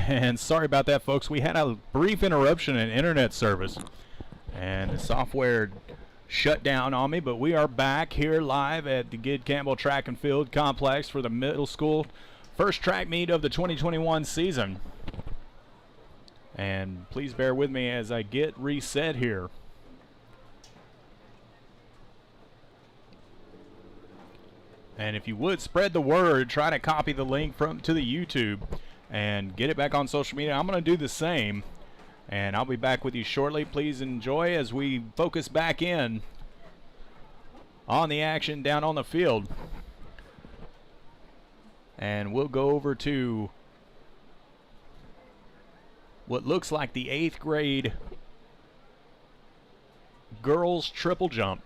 And sorry about that, folks. We had a brief interruption in internet service, and the software shut down on me, but we are back here live at the Gid Campbell Track and Field Complex for the middle school first track meet of the 2021 season. And please bear with me as I get reset here. And if you would, spread the word, try to copy the link to the YouTube and get it back on social media. I'm going to do the same, and I'll be back with you shortly. Please enjoy as we focus back in on the action down on the field. And we'll go over to what looks like the 8th grade girls triple jump.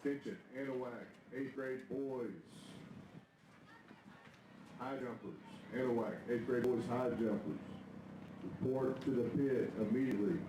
Attention, Anahuac, 8th grade boys, high jumpers. Anahuac, 8th grade boys, high jumpers. Report to the pit immediately.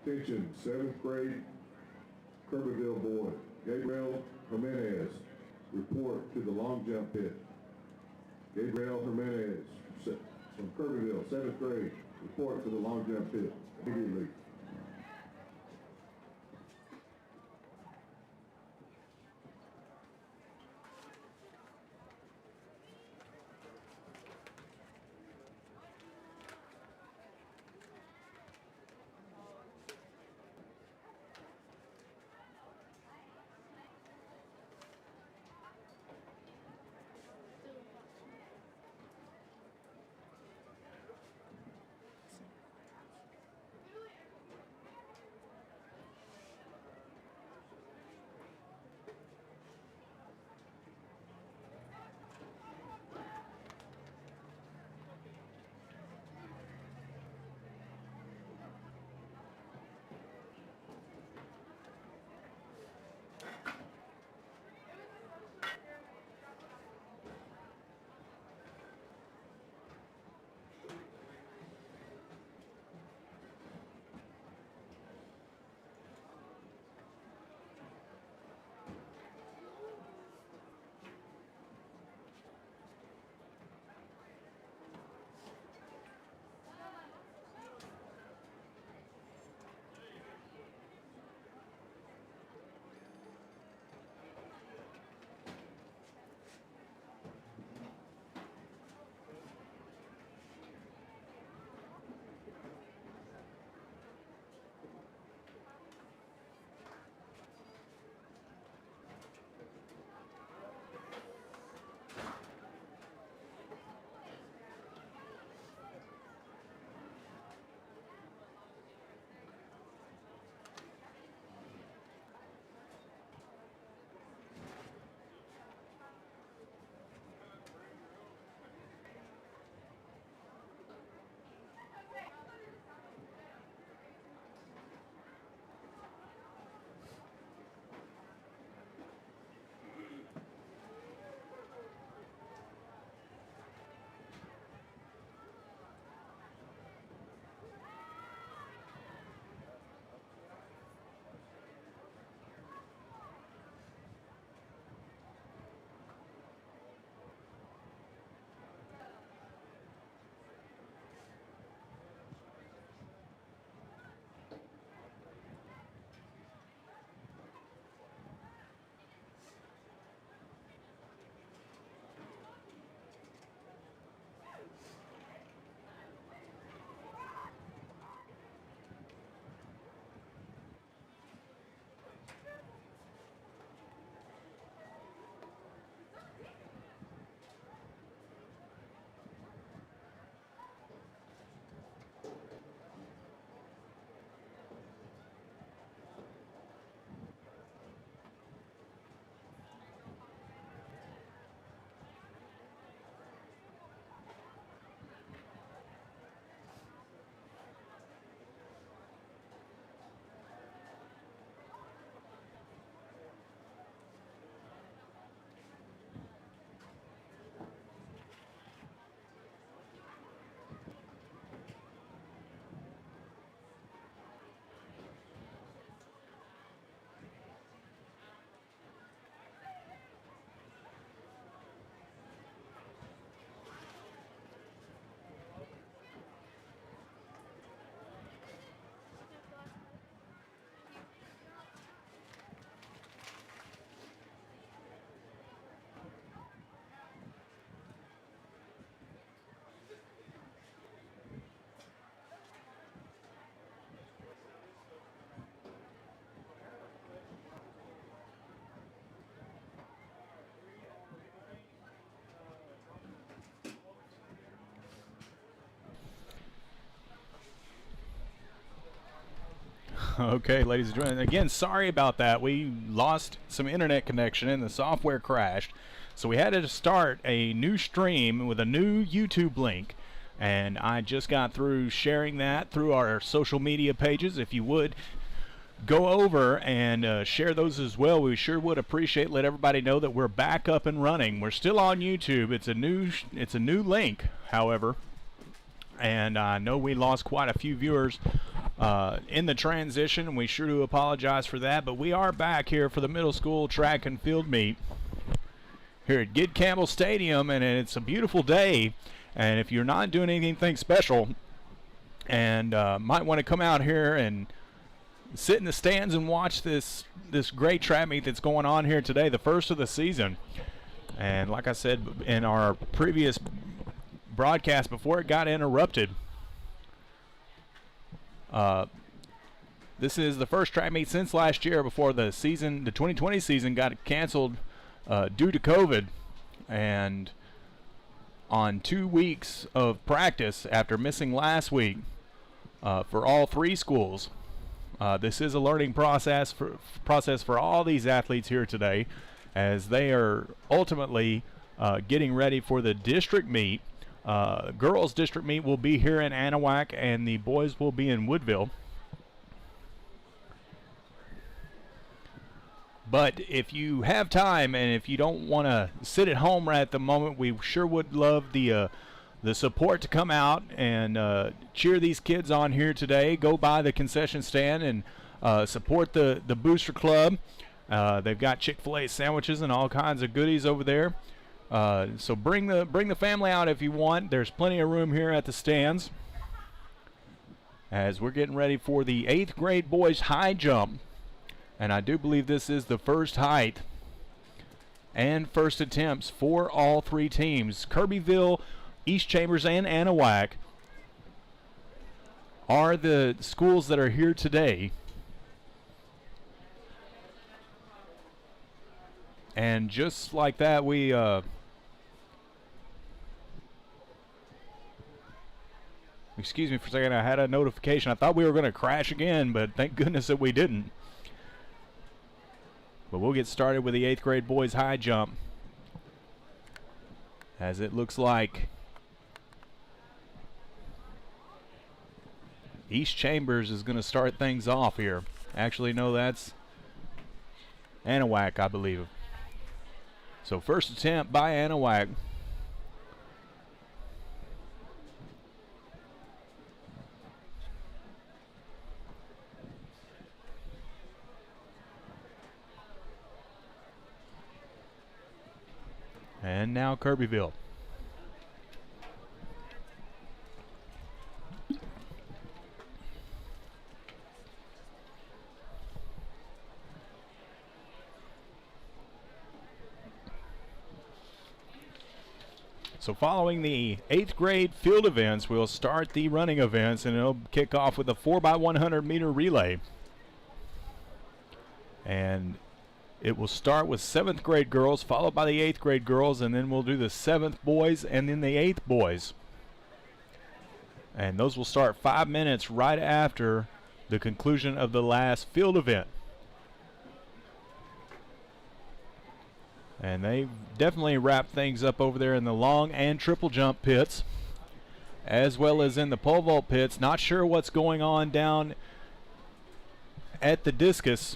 Attention, 7th grade Kirbyville boy, Gabriel Jimenez, report to the long jump pit. Gabriel Jimenez from Kirbyville, 7th grade, report to the long jump pit immediately. Okay, ladies and gentlemen, again, sorry about that. We lost some internet connection and the software crashed. So we had to start a new stream with a new YouTube link. And I just got through sharing that through our social media pages. If you would, go over and share those as well. We sure would appreciate it. Let everybody know that we're back up and running. We're still on YouTube. It's a new link, however. And I know we lost quite a few viewers in the transition, and we sure do apologize for that, but we are back here for the middle school track and field meet here at Gid Campbell Stadium, and it's a beautiful day. And if you're not doing anything special and might want to come out here and sit in the stands and watch this great track meet that's going on here today, the first of the season. And like I said in our previous broadcast before it got interrupted, this is the first track meet since last year before the 2020 season got canceled due to COVID. And on 2 weeks of practice after missing last week for all 3 schools, this is a learning process for all these athletes here today, as they are ultimately getting ready for the district meet. Girls district meet will be here in Anahuac, and the boys will be in Woodville. But if you have time and if you don't want to sit at home right at the moment, we sure would love the support to come out and cheer these kids on here today. Go by the concession stand and support the Booster Club. They've got Chick-fil-A sandwiches and all kinds of goodies over there. So bring the family out if you want. There's plenty of room here at the stands, as we're getting ready for the 8th grade boys high jump. And I do believe this is the first height and first attempts for all 3 teams. Kirbyville, East Chambers, and Anahuac are the schools that are here today. And just like that, we excuse me for a second, I had a notification. I thought we were going to crash again, but thank goodness that we didn't. But we'll get started with the 8th grade boys high jump, as it looks like East Chambers is going to start things off here. Actually, no, that's Anahuac, I believe. So first attempt by Anahuac. And now Kirbyville. So following the 8th grade field events, we'll start the running events, and it'll kick off with a 4x100 meter relay. And it will start with 7th grade girls, followed by the 8th grade girls, and then we'll do the 7th boys and then the 8th boys. And those will start 5 minutes right after the conclusion of the last field event. And they definitely wrap things up over there in the long and triple jump pits, as well as in the pole vault pits. Not sure what's going on down at the discus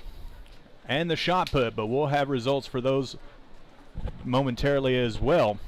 and the shot put, but we'll have results for those momentarily as well.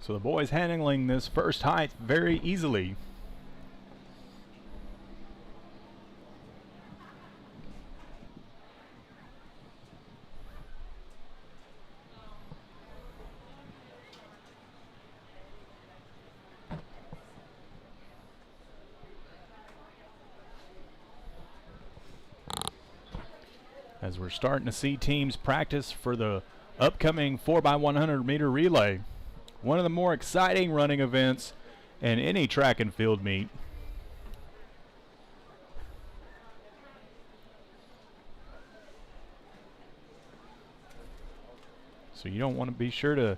So the boys handling this first height very easily. As we're starting to see teams practice for the upcoming 4x100 meter relay. One of the more exciting running events in any track and field meet. So you don't want to be sure to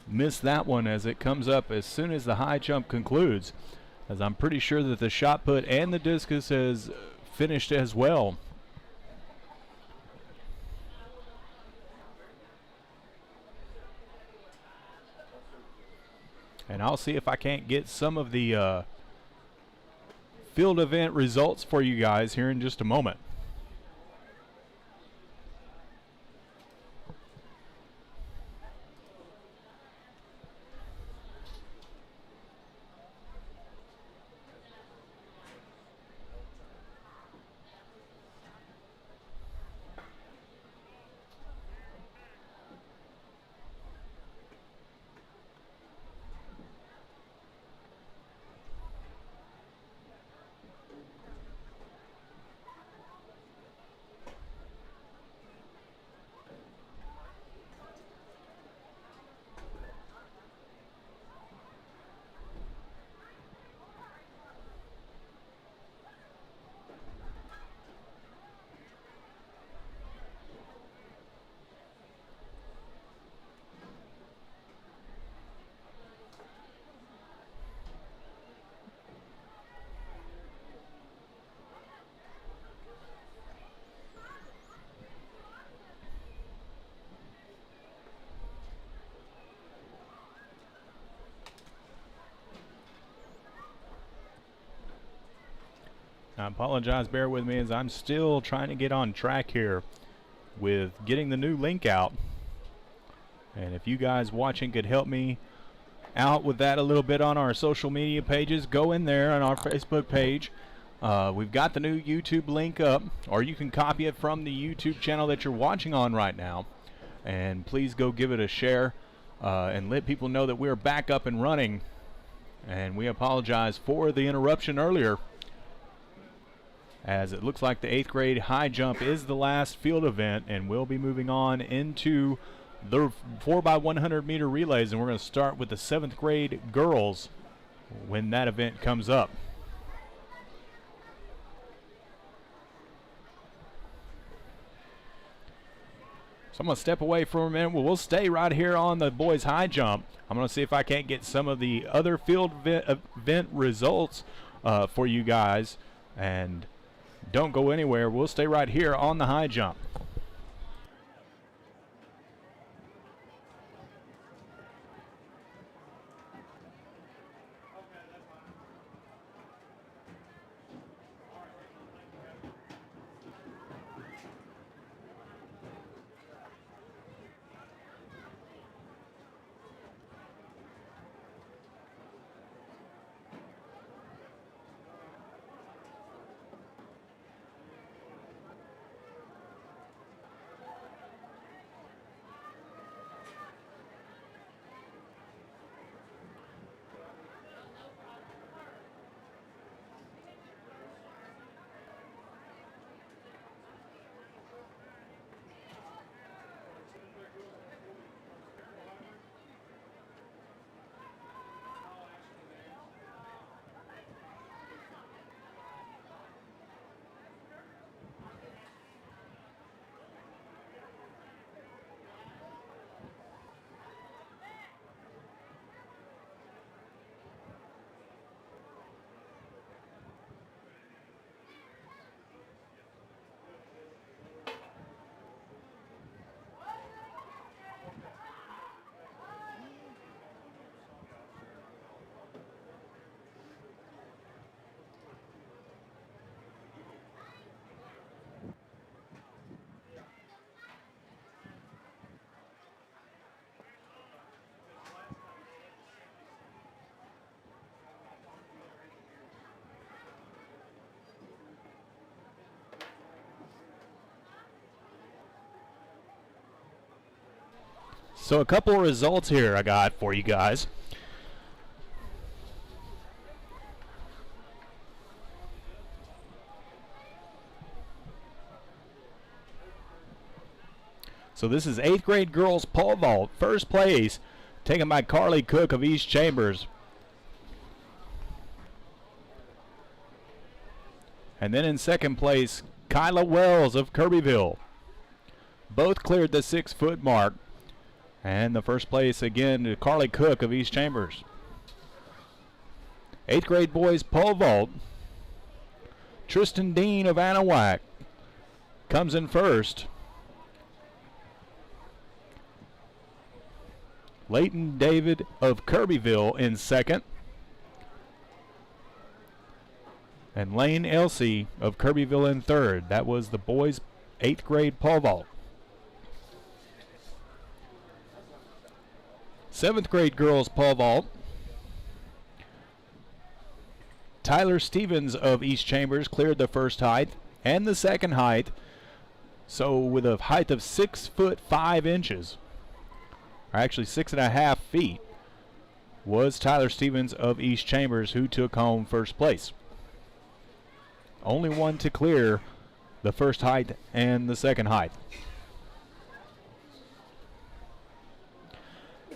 miss that one as it comes up as soon as the high jump concludes, as I'm pretty sure that the shot put and the discus has finished as well. And I'll see if I can't get some of the field event results for you guys here in just a moment. I apologize, bear with me, as I'm still trying to get on track here with getting the new link out. And if you guys watching could help me out with that a little bit on our social media pages, go in there on our Facebook page. We've got the new YouTube link up, or you can copy it from the YouTube channel that you're watching on right now. And please go give it a share and let people know that we're back up and running. And we apologize for the interruption earlier, as it looks like the 8th grade high jump is the last field event, and we'll be moving on into the 4x100 meter relays, and we're going to start with the 7th grade girls when that event comes up. So I'm going to step away for a minute. We'll stay right here on the boys high jump. I'm going to see if I can't get some of the other field event results for you guys, and don't go anywhere. We'll stay right here on the high jump. So a couple of results here I got for you guys. So this is 8th grade girls pole vault. First place taken by Carly Cook of East Chambers. And then in second place, Kyla Wells of Kirbyville. Both cleared the 6-foot mark. And the first place again to Carly Cook of East Chambers. 8th grade boys pole vault. Tristan Dean of Anahuac comes in first. Leighton David of Kirbyville in second. And Lane Elsey of Kirbyville in third. That was the boys' 8th grade pole vault. 7th grade girls pole vault. Tyler Stevens of East Chambers cleared the first height and the second height. So with a height of 6 foot 5 inches, or actually 6.5 feet, was Tyler Stevens of East Chambers who took home first place. Only one to clear the first height and the second height.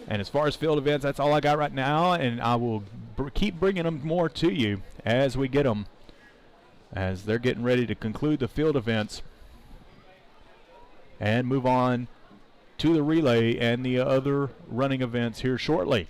And as far as field events, that's all I got right now, and I will keep bringing them more to you as we get them, as they're getting ready to conclude the field events and move on to the relay and the other running events here shortly.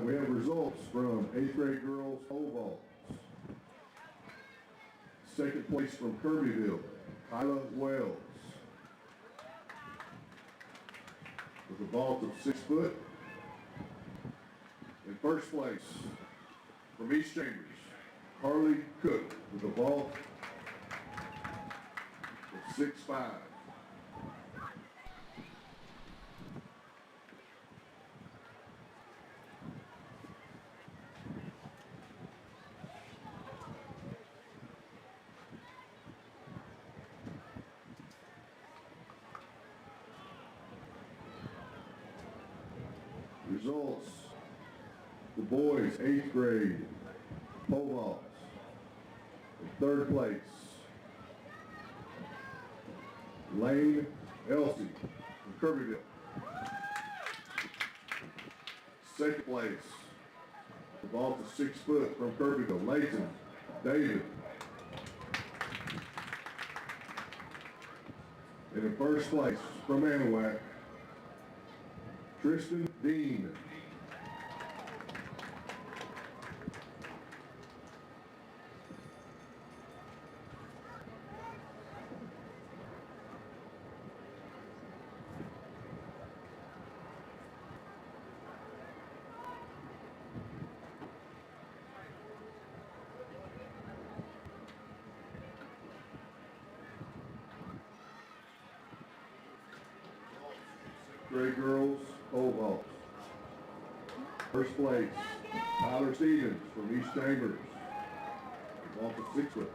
We have results from 8th grade girls pole vault. Second place from Kirbyville, Kyla Wells. With a vault of 6 foot. In first place from East Chambers, Harley Cook with a vault of 6'5". Results: the boys 8th grade pole vaults. In third place, Lane Elsie from Kirbyville. Second place, the vault of 6 foot from Kirbyville, Layton David. And in first place from Anahuac, Tristan Dean. Grade girls pole vault. First place, Tyler Stevens from East Chambers. Vault of 6 foot.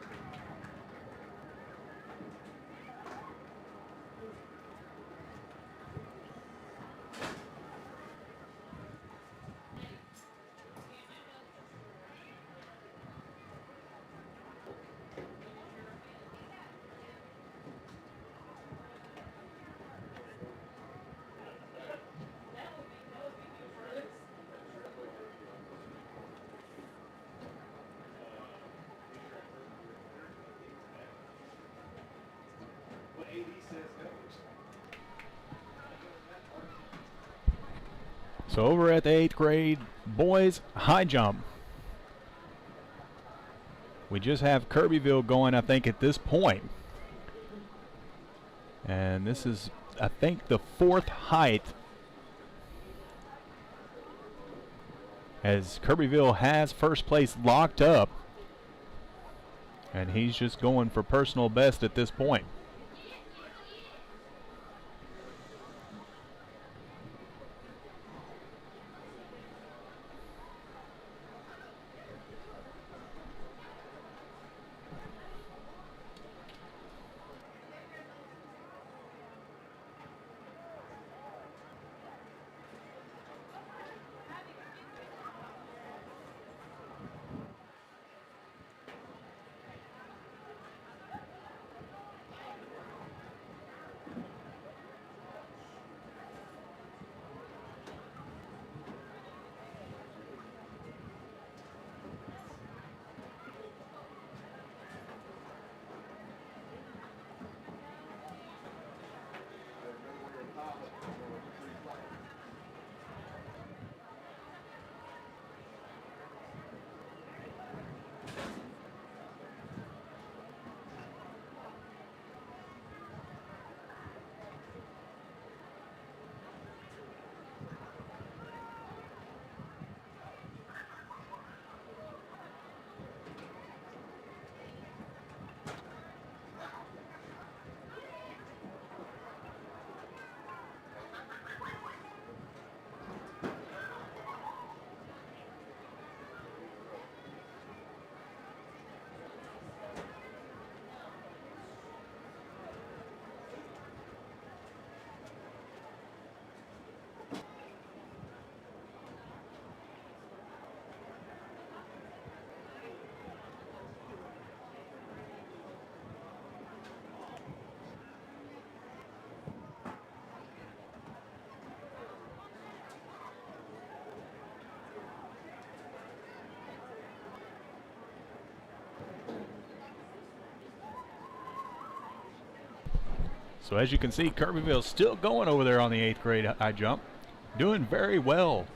So over at the 8th grade boys high jump, we just have Kirbyville going, I think, at this point. And this is, I think, the 4th height, as Kirbyville has first place locked up, and he's just going for personal best at this point. So as you can see, Kirbyville's still going over there on the 8th grade high jump, doing very well,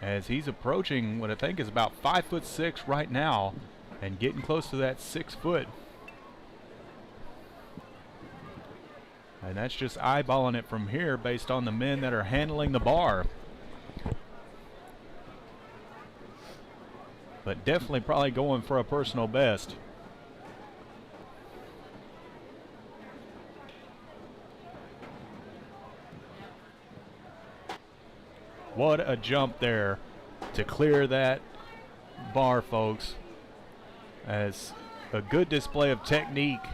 as he's approaching what I think is about 5'6" right now, and getting close to that 6 foot. And that's just eyeballing it from here based on the men that are handling the bar. But definitely probably going for a personal best. What a jump there to clear that bar, folks. As a good display of technique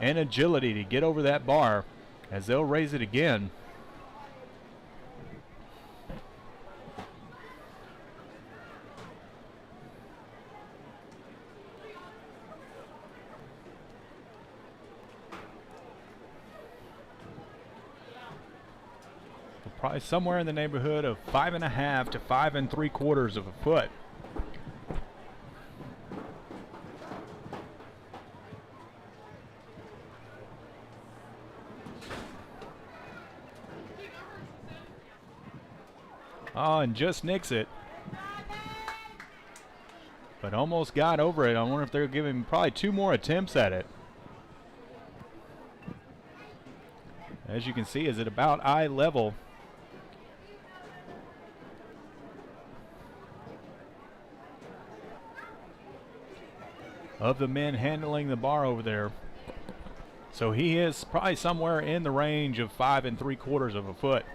and agility to get over that bar as they'll raise it again. Probably somewhere in the neighborhood of 5.5 to 5 3/4 of a foot. Oh, and just nicks it. But almost got over it. I wonder if they're giving probably 2 more attempts at it. As you can see, is it about eye level? Of the men handling the bar over there. So he is probably somewhere in the range of 5 3/4 of a foot.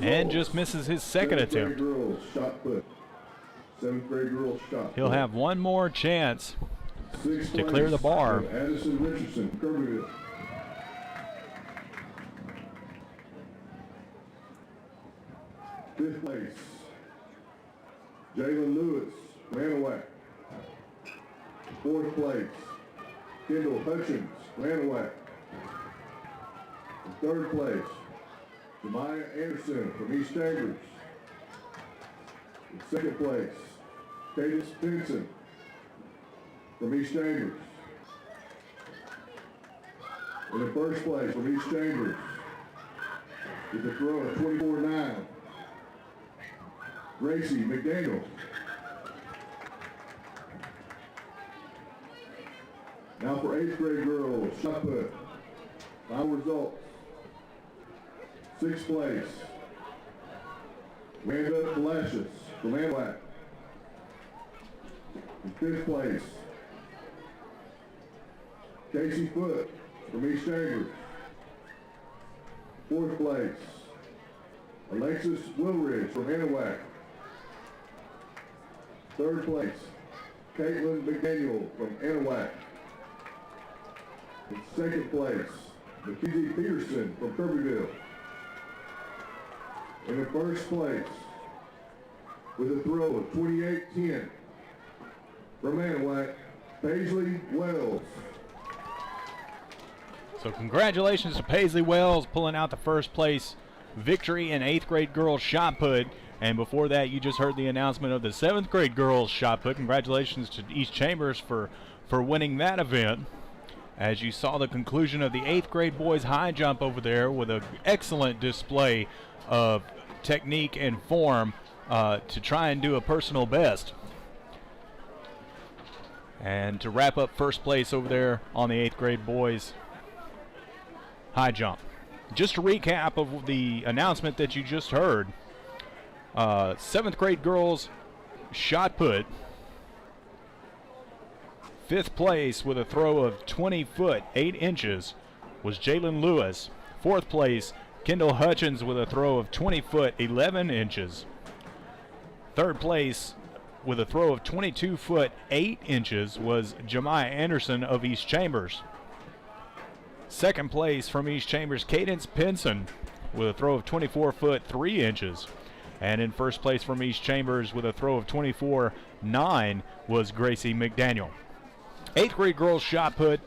And just misses his second attempt. Girls, shot put. 7th grade girls shot. He'll have one more chance to clear the bar. Addison Richardson, Kirbyville. 5th place, Jalen Lewis, Anahuac. 4th place, Kendall Hutchins, Anahuac. 3rd place, Jemiah Anderson from East Chambers. In 2nd place, Cadence Pinson from East Chambers. In the 1st place from East Chambers with a throw of 24-9, Gracie McDaniel. Now for 8th grade girls, shot put. Final results. 6th place, Amanda Palacios from Anahuac. In 5th place, Casey Foote from East Chambers. 4th place, Alexis Wilridge from Anahuac. 3rd place, Caitlin McDaniel from Anahuac. In 2nd place, Mackenzie Peterson from Kirbyville. In the 1st place, with a throw of 28-10 from Anahuac, Paisley Wells. So congratulations to Paisley Wells pulling out the 1st place victory in 8th grade girls shot put. And before that, you just heard the announcement of the 7th grade girls shot put. Congratulations to East Chambers for winning that event. As you saw the conclusion of the 8th grade boys high jump over there with an excellent display of technique and form to try and do a personal best. And to wrap up 1st place over there on the 8th grade boys high jump. Just a recap of the announcement that you just heard. 7th grade girls shot put. 5th place with a throw of 20 foot 8 inches was Jalen Lewis. 4th place, Kendall Hutchins with a throw of 20 foot 11 inches. 3rd place with a throw of 22 foot 8 inches was Jemiah Anderson of East Chambers. 2nd place from East Chambers, Cadence Pinson with a throw of 24 foot 3 inches. And in first place from East Chambers with a throw of 24.9 was Gracie McDaniel. 8th grade girls shot put,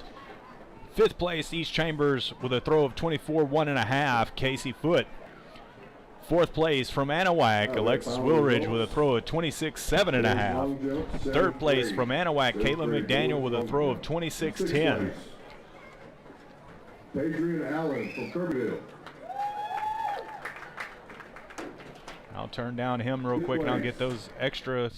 5th place East Chambers with a throw of 24.1.5, Casey Foote. 4th place from Anahuac, Alexis Wilridge with a throw of 26.7.5. 3rd place from Anahuac, Caitlin McDaniel with a throw of 26.10. Adrian Allen from Kirbyville. I'll turn down him real quick and I'll get those extra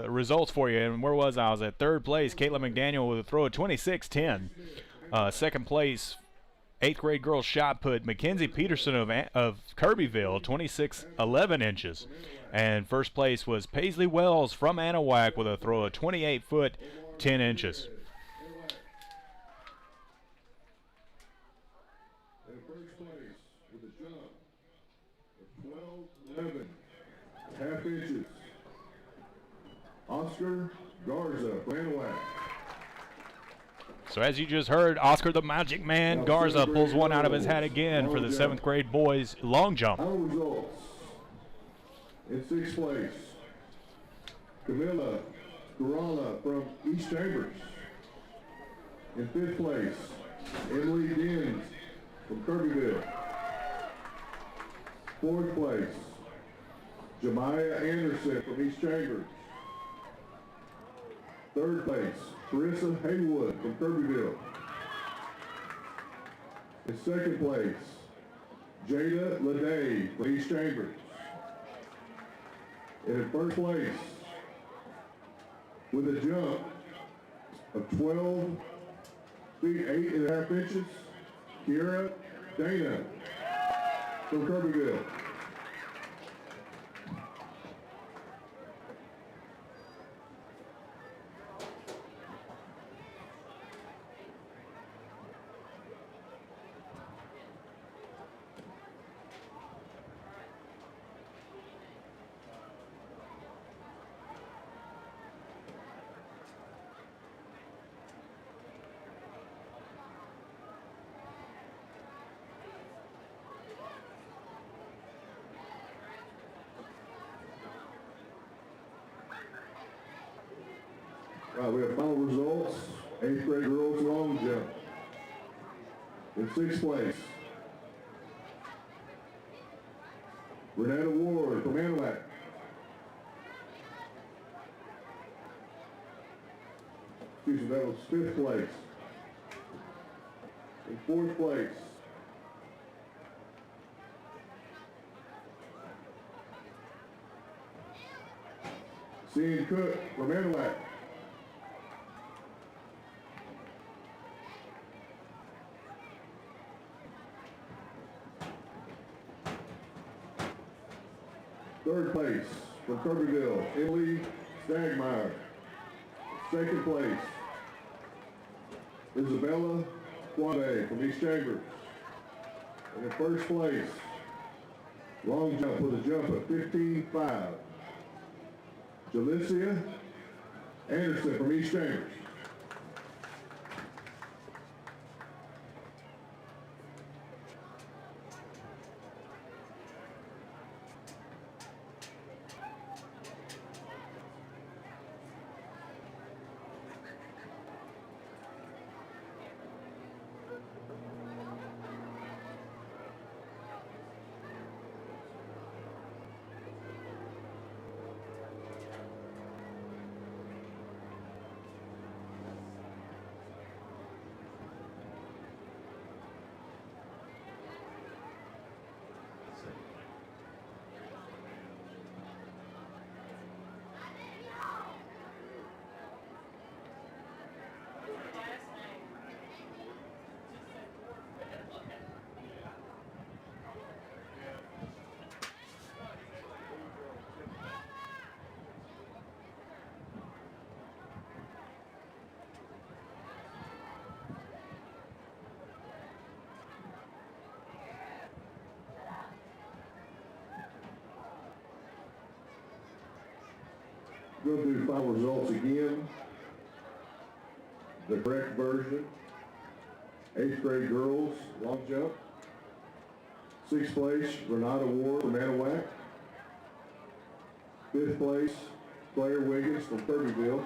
results for you. And where was I? I was at 3rd place, Caitlin McDaniel with a throw of 26.10. 2nd place, 8th grade girls shot put, Mackenzie Peterson of Kirbyville, 26.11 inches. And first place was Paisley Wells from Anahuac with a throw of 28 foot 10 inches. In first place with a jump of 12.11 inches, Oscar Garza from Anahuac. So as you just heard, Oscar the Magic Man Garza pulls one out of his hat again for the 7th grade boys long jump. Our results. In 6th place, Camilla Corrala from East Chambers. In 5th place, Emily Dins from Kirbyville. 4th place, Jemiah Anderson from East Chambers. 3rd place, Carissa Haywood from Kirbyville. In 2nd place, Jada Leday from East Chambers. And in 1st place, with a jump of 12 feet 8.5 inches, Kiera Dana from Kirbyville. We have final results. 8th grade girls long jump. In 6th place, Renata Ward from Anahuac. Excuse me, that was 5th place. In 4th place, Cian Cook from Anahuac. Third place from Kirbyville, Emily Stagmeyer. 2nd place, Isabella Quade from East Chambers. And in 1st place, long jump with a jump of 15.5, Jalicia Anderson from East Chambers. Go through the final results again. The correct version 8th grade girls long jump. 6th place, Renata Ward from Anahuac. 5th place, Claire Wiggins from Kirbyville.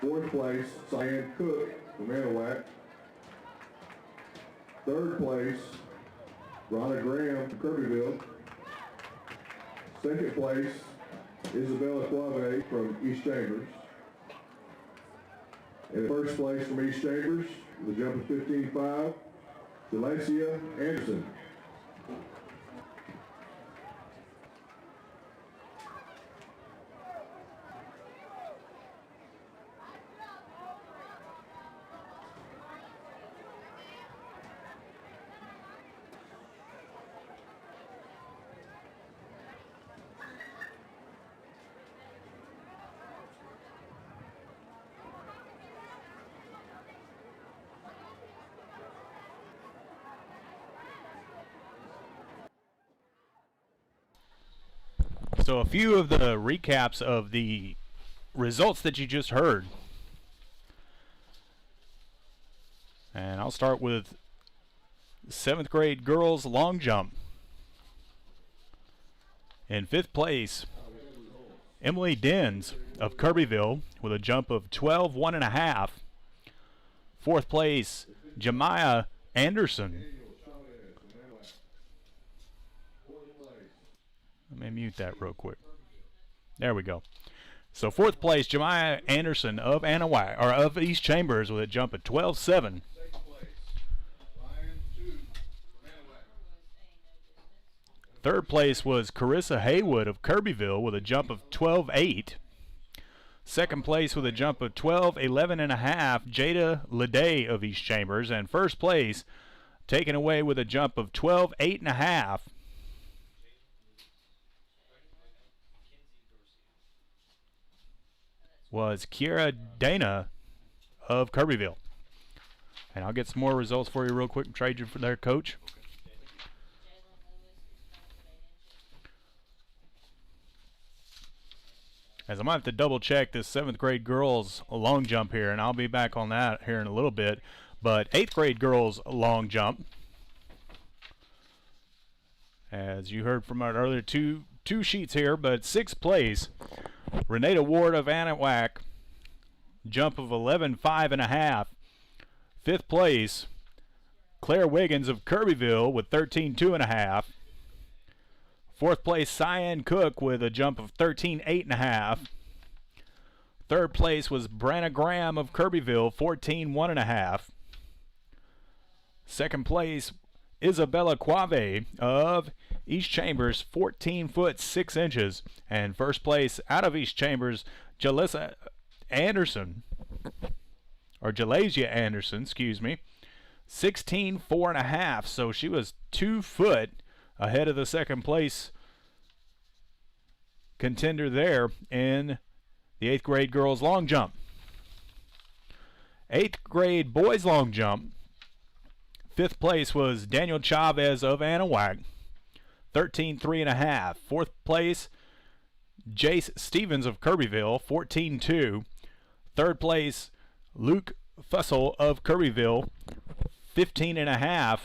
4th place, Cyan Cook from Anahuac. 3rd place, Ronna Graham from Kirbyville. 2nd place, Isabella Quave from East Chambers. And 1st place from East Chambers, with a jump of 15.5, Delacia Anderson. So a few of the recaps of the results that you just heard. And I'll start with 7th grade girls long jump. In 5th place, Emily Dens of Kirbyville with a jump of 12.1.5. 4th place, Jemiah Anderson. Let me mute that real quick. There we go. So 4th place, Jemiah Anderson of Anahuac, or of East Chambers, with a jump of 12.7. 3rd place was Carissa Haywood of Kirbyville with a jump of 12.8. 2nd place with a jump of 12.11.5, Jada Leday of East Chambers. And 1st place, taken away with a jump of 12.8.5, was Kiera Dana of Kirbyville. And I'll get some more results for you real quick and trade you for their coach. As I'm going to have to double check this 7th grade girls long jump here, and I'll be back on that here in a little bit. But 8th grade girls long jump, as you heard from our earlier two sheets here, but 6th place, Renata Ward of Anahuac, jump of 11.5.5. 5th place, Claire Wiggins of Kirbyville with 13.2.5. 4th place, Cyan Cook with a jump of 13.8.5. 3rd place was Branna Graham of Kirbyville, 14.1.5. 2nd place, Isabella Quave of East Chambers, 14 foot 6 inches. And 1st place out of East Chambers, Jalasia Anderson, 16.4.5. So she was 2 foot ahead of the 2nd place contender there in the 8th grade girls long jump. 8th grade boys long jump, 5th place was Daniel Chavez of Anahuac, 13.3.5. 4th place, Jace Stevens of Kirbyville, 14.2. 3rd place, Luke Fussell of Kirbyville, 15.5.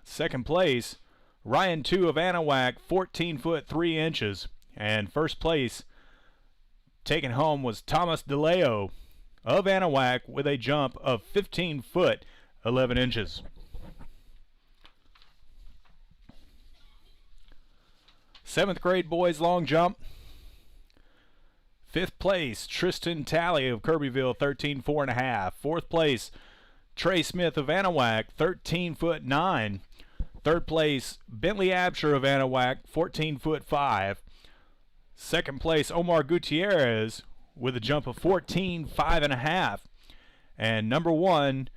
2nd place, Ryan 2 of Anahuac, 14 foot 3 inches. And 1st place taken home was Thomas DeLeo of Anahuac with a jump of 15 foot 11 inches. Seventh grade boys long jump. 5th place, Tristan Talley of Kirbyville, 13.4.5. 4th place, Trey Smith of Anahuac, 13 foot 9. 3rd place, Bentley Absher of Anahuac, 14 foot 5. 2nd place, Omar Gutierrez with a jump of 14.5.5. And number 1,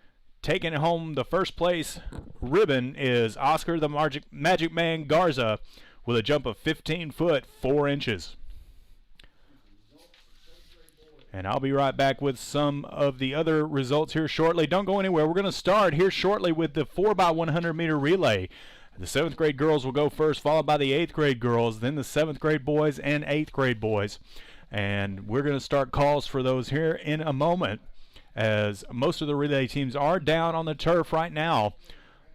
taking home the 1st place ribbon, is Oscar the Magic Man Garza with a jump of 15 foot 4 inches. And I'll be right back with some of the other results here shortly. Don't go anywhere. We're going to start here shortly with the 4x100 meter relay. The 7th grade girls will go first, followed by the 8th grade girls, then the 7th grade boys and 8th grade boys. And we're going to start calls for those here in a moment. as most of the relay teams are down on the turf right now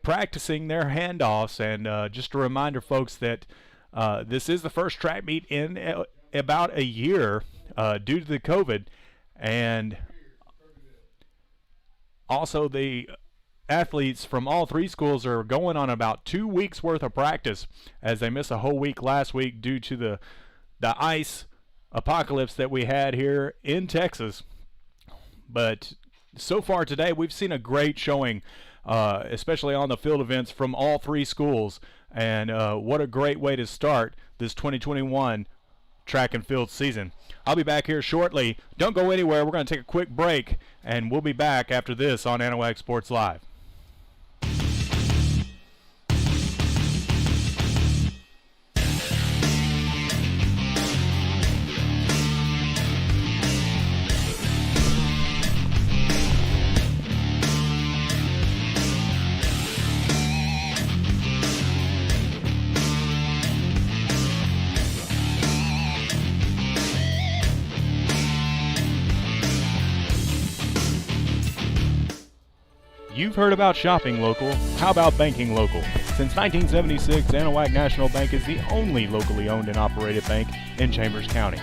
practicing their handoffs. And just a reminder, folks, that this is the first track meet in about a year due to the COVID. And also the athletes from all three schools are going on about 2 weeks worth of practice, as they missed a whole week last week due to the ice apocalypse that we had here in Texas. But so far today, we've seen a great showing, especially on the field events from all three schools. And what a great way to start this 2021 track and field season. I'll be back here shortly. Don't go anywhere. We're going to take a quick break, and we'll be back after this on Anahuac Sports Live. You've heard about shopping local. How about banking local? Since 1976, Anahuac National Bank is the only locally owned and operated bank in Chambers County.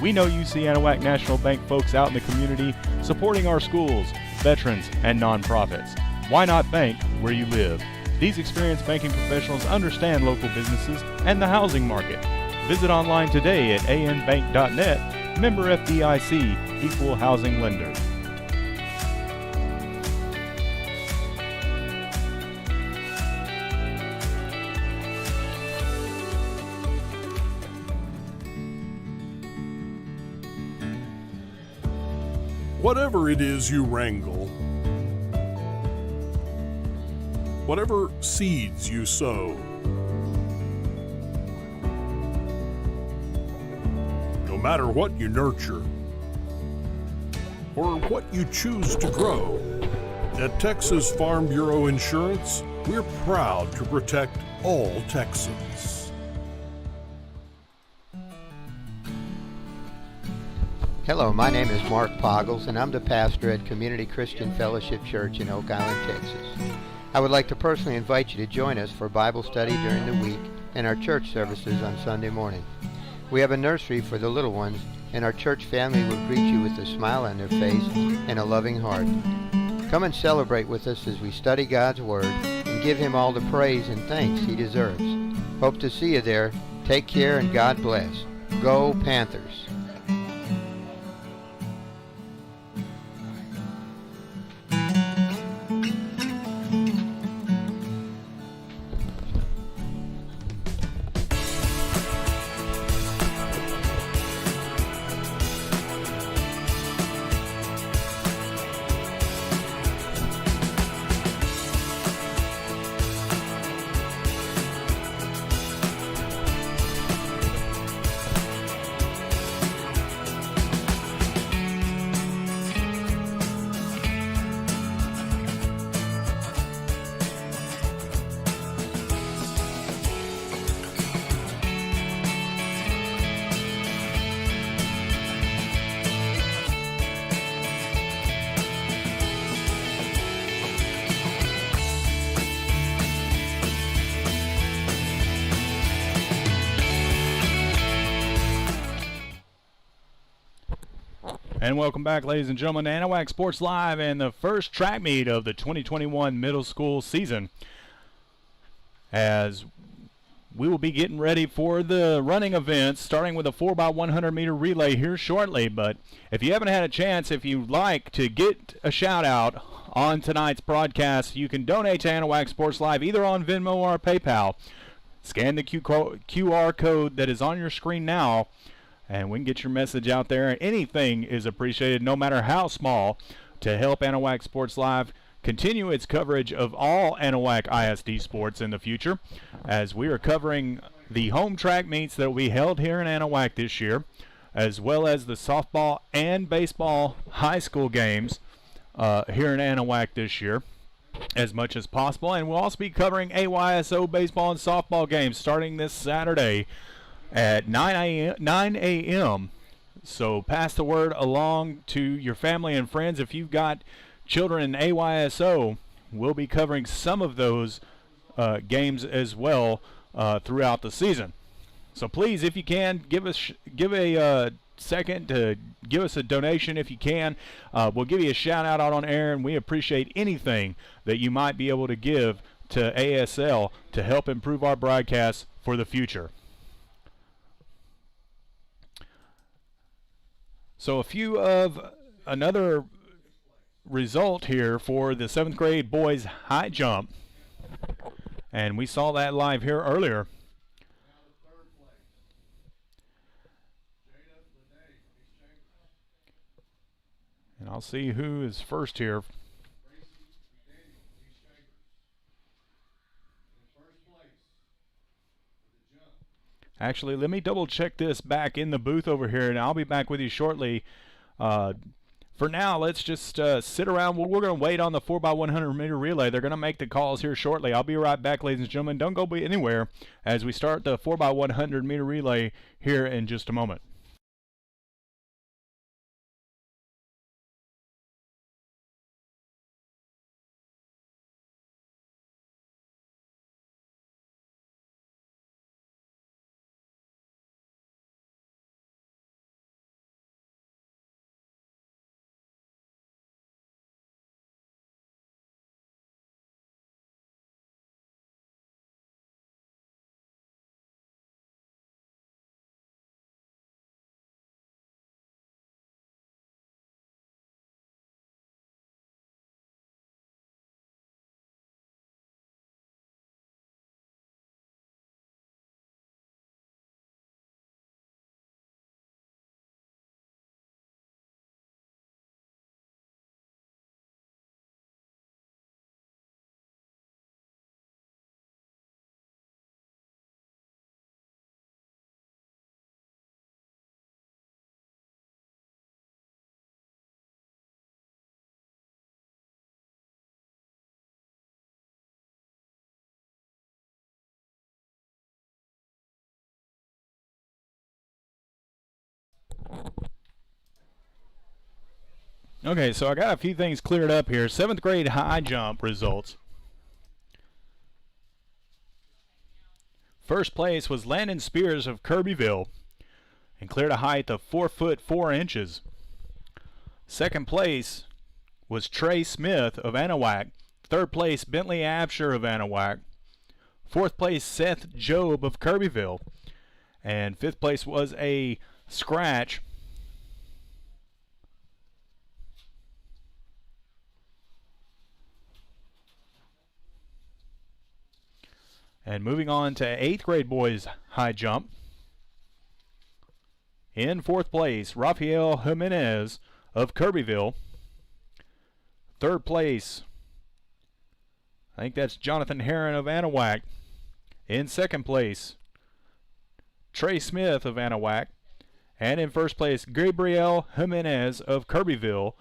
We know you see Anahuac National Bank folks out in the community supporting our schools, veterans, and nonprofits. Why not bank where you live? These experienced banking professionals understand local businesses and the housing market. Visit online today at anbank.net, member FDIC, equal housing lender. Whatever it is you wrangle, whatever seeds you sow, no matter what you nurture or what you choose to grow, at Texas Farm Bureau Insurance, we're proud to protect all Texans. Hello, my name is Mark Poggles, and I'm the pastor at Community Christian Fellowship Church in Oak Island, Texas. I would like to personally invite you to join us for Bible study during the week and our church services on Sunday morning. We have a nursery for the little ones, and our church family will greet you with a smile on their face and a loving heart. Come and celebrate with us as we study God's Word and give Him all the praise and thanks He deserves. Hope to see you there. Take care and God bless. Go Panthers! And welcome back, ladies and gentlemen, to Anahuac Sports Live and the first track meet of the 2021 middle school season. As we will be getting ready for the running events, starting with a 4x100 meter relay here shortly. But if you haven't had a chance, if you'd like to get a shout out on tonight's broadcast, you can donate to Anahuac Sports Live either on Venmo or PayPal. Scan the QR code that is on your screen now, and we can get your message out there. Anything is appreciated, no matter how small, to help Anahuac Sports Live continue its coverage of all Anahuac ISD sports in the future, as we are covering the home track meets that will be held here in Anahuac this year, as well as the softball and baseball high school games here in Anahuac this year as much as possible. And we'll also be covering AYSO baseball and softball games starting this Saturday at 9 a.m. So pass the word along to your family and friends. If you've got children in AYSO, we'll be covering some of those games as well throughout the season. So please, if you can, give a second to give us a donation if you can. We'll give you a shout out on air, and we appreciate anything that you might be able to give to ASL to help improve our broadcasts for the future. So another result here for the 7th grade boys high jump, and we saw that live here earlier. And I'll see who is first here. Actually, let me double check this back in the booth over here, and I'll be back with you shortly. For now, let's just sit around. We're going to wait on the 4x100 meter relay. They're going to make the calls here shortly. I'll be right back, ladies and gentlemen. Don't go anywhere as we start the 4x100 meter relay here in just a moment. Okay, so I got a few things cleared up here. 7th grade high jump results. First place was Landon Spears of Kirbyville and cleared a height of 4 foot 4 inches. Second place was Trey Smith of Anahuac. Third place, Bentley Absher of Anahuac. Fourth place, Seth Job of Kirbyville. And fifth place was a scratch. And moving on to 8th grade boys high jump. In 4th place, Rafael Jimenez of Kirbyville. 3rd place, I think that's Jonathan Heron of Anahuac. In 2nd place, Trey Smith of Anahuac. And in 1st place, Gabriel Jimenez of Kirbyville,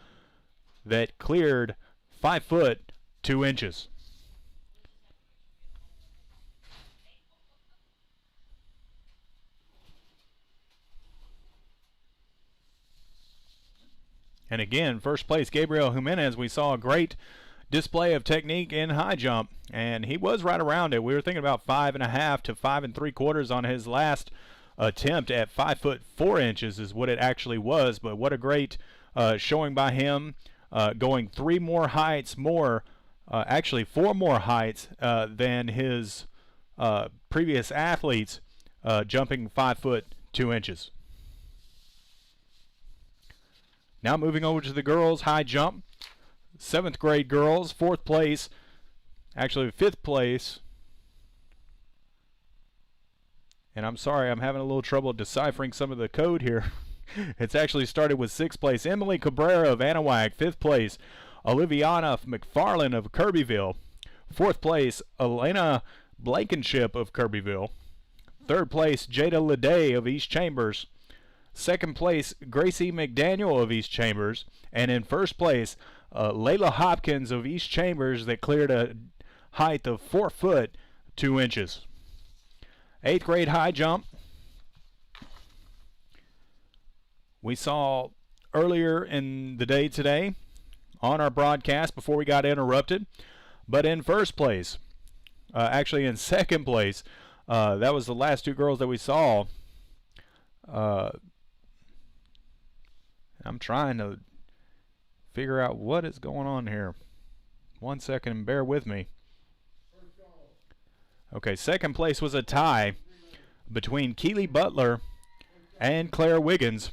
that cleared 5 foot 2 inches. And again, first place, Gabriel Jimenez. We saw a great display of technique in high jump, and he was right around it. We were thinking about 5.5 to 5 3/4 on his last attempt at 5 foot 4 inches is what it actually was. But what a great showing by him, going 3 more heights more, actually 4 more heights than his previous athletes, jumping 5 foot 2 inches. Now moving over to the girls high jump. 7th grade girls, 4th place, actually 5th place. And I'm sorry, I'm having a little trouble deciphering some of the code here. It's actually started with 6th place, Emily Cabrera of Anahuac. 5th place, Oliviana McFarland of Kirbyville. 4th place, Elena Blankenship of Kirbyville. 3rd place, Jada Leday of East Chambers. 2nd place, Gracie McDaniel of East Chambers. And in 1st place, Layla Hopkins of East Chambers, that cleared a height of 4 foot 2 inches. 8th grade high jump. we saw earlier in the day today on our broadcast before we got interrupted. But in first place, actually in second place, that was the last two girls that we saw. I'm trying to figure out what is going on here. 1 second, bear with me. Okay, second place was a tie between Keely Butler and Claire Wiggins.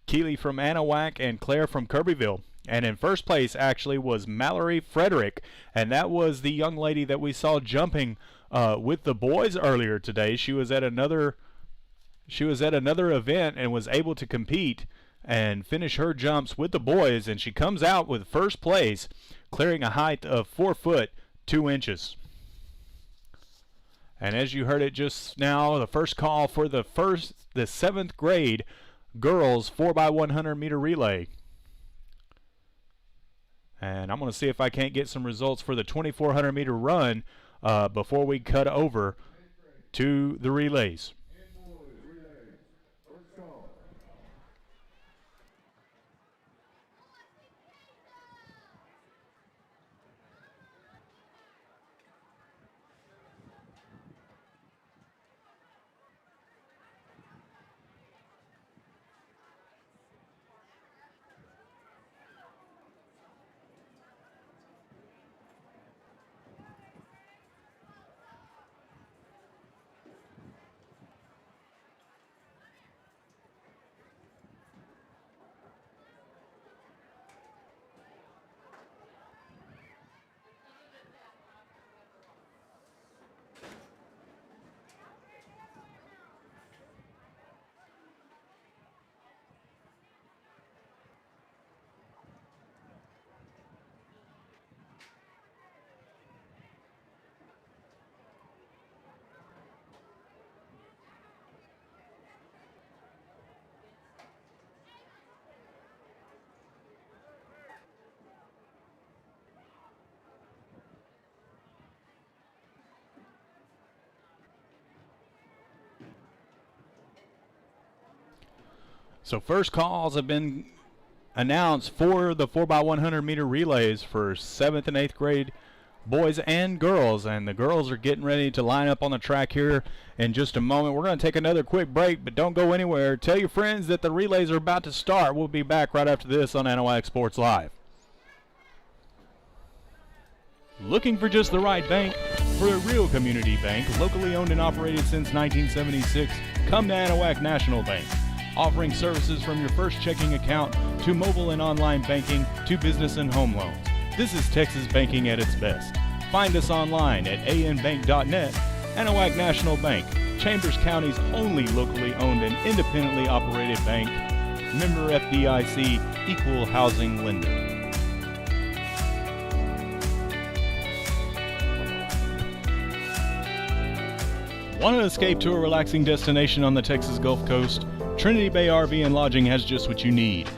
Keely from Anahuac and Claire from Kirbyville. And in first place actually was Mallory Frederick, and that was the young lady that we saw jumping with the boys earlier today. She was at another event and was able to compete and finish her jumps with the boys, and she comes out with first place, clearing a height of 4 foot 2 inches. And as you heard it just now, the first call for the 7th grade girls 4x100 meter relay. And I'm going to see if I can't get some results for the 2400 meter run before we cut over to the relays. So first calls have been announced for the 4x100 meter relays for 7th and 8th grade boys and girls, and the girls are getting ready to line up on the track here in just a moment. We're going to take another quick break, but don't go anywhere. Tell your friends that the relays are about to start. We'll be back right after this on Anahuac Sports Live. Looking for just the right bank? For a real community bank, locally owned and operated since 1976, come to Anahuac National Bank. Offering services from your first checking account to mobile and online banking to business and home loans. This is Texas banking at its best. Find us online at anbank.net. Anahuac National Bank, Chambers County's only locally owned and independently operated bank. Member FDIC, equal housing lender. Want to escape to a relaxing destination on the Texas Gulf Coast? Trinity Bay RV and Lodging has just what you need.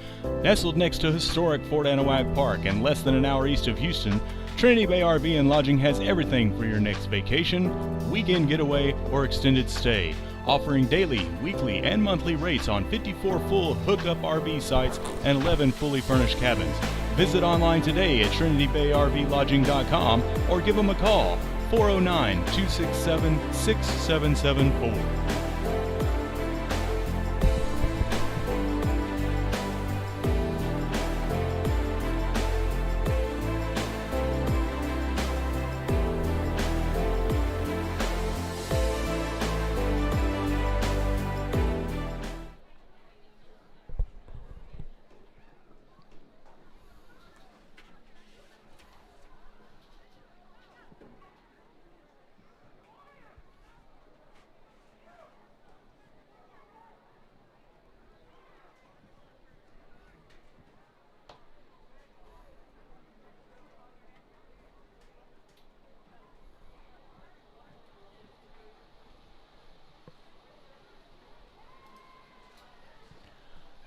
Nestled next to historic Fort Anahuac Park and less than an hour east of Houston, Trinity Bay RV and Lodging has everything for your next vacation, weekend getaway, or extended stay, offering daily, weekly, and monthly rates on 54 full hookup RV sites and 11 fully furnished cabins. Visit online today at trinitybayrvlodging.com or give them a call, 409-267-6774.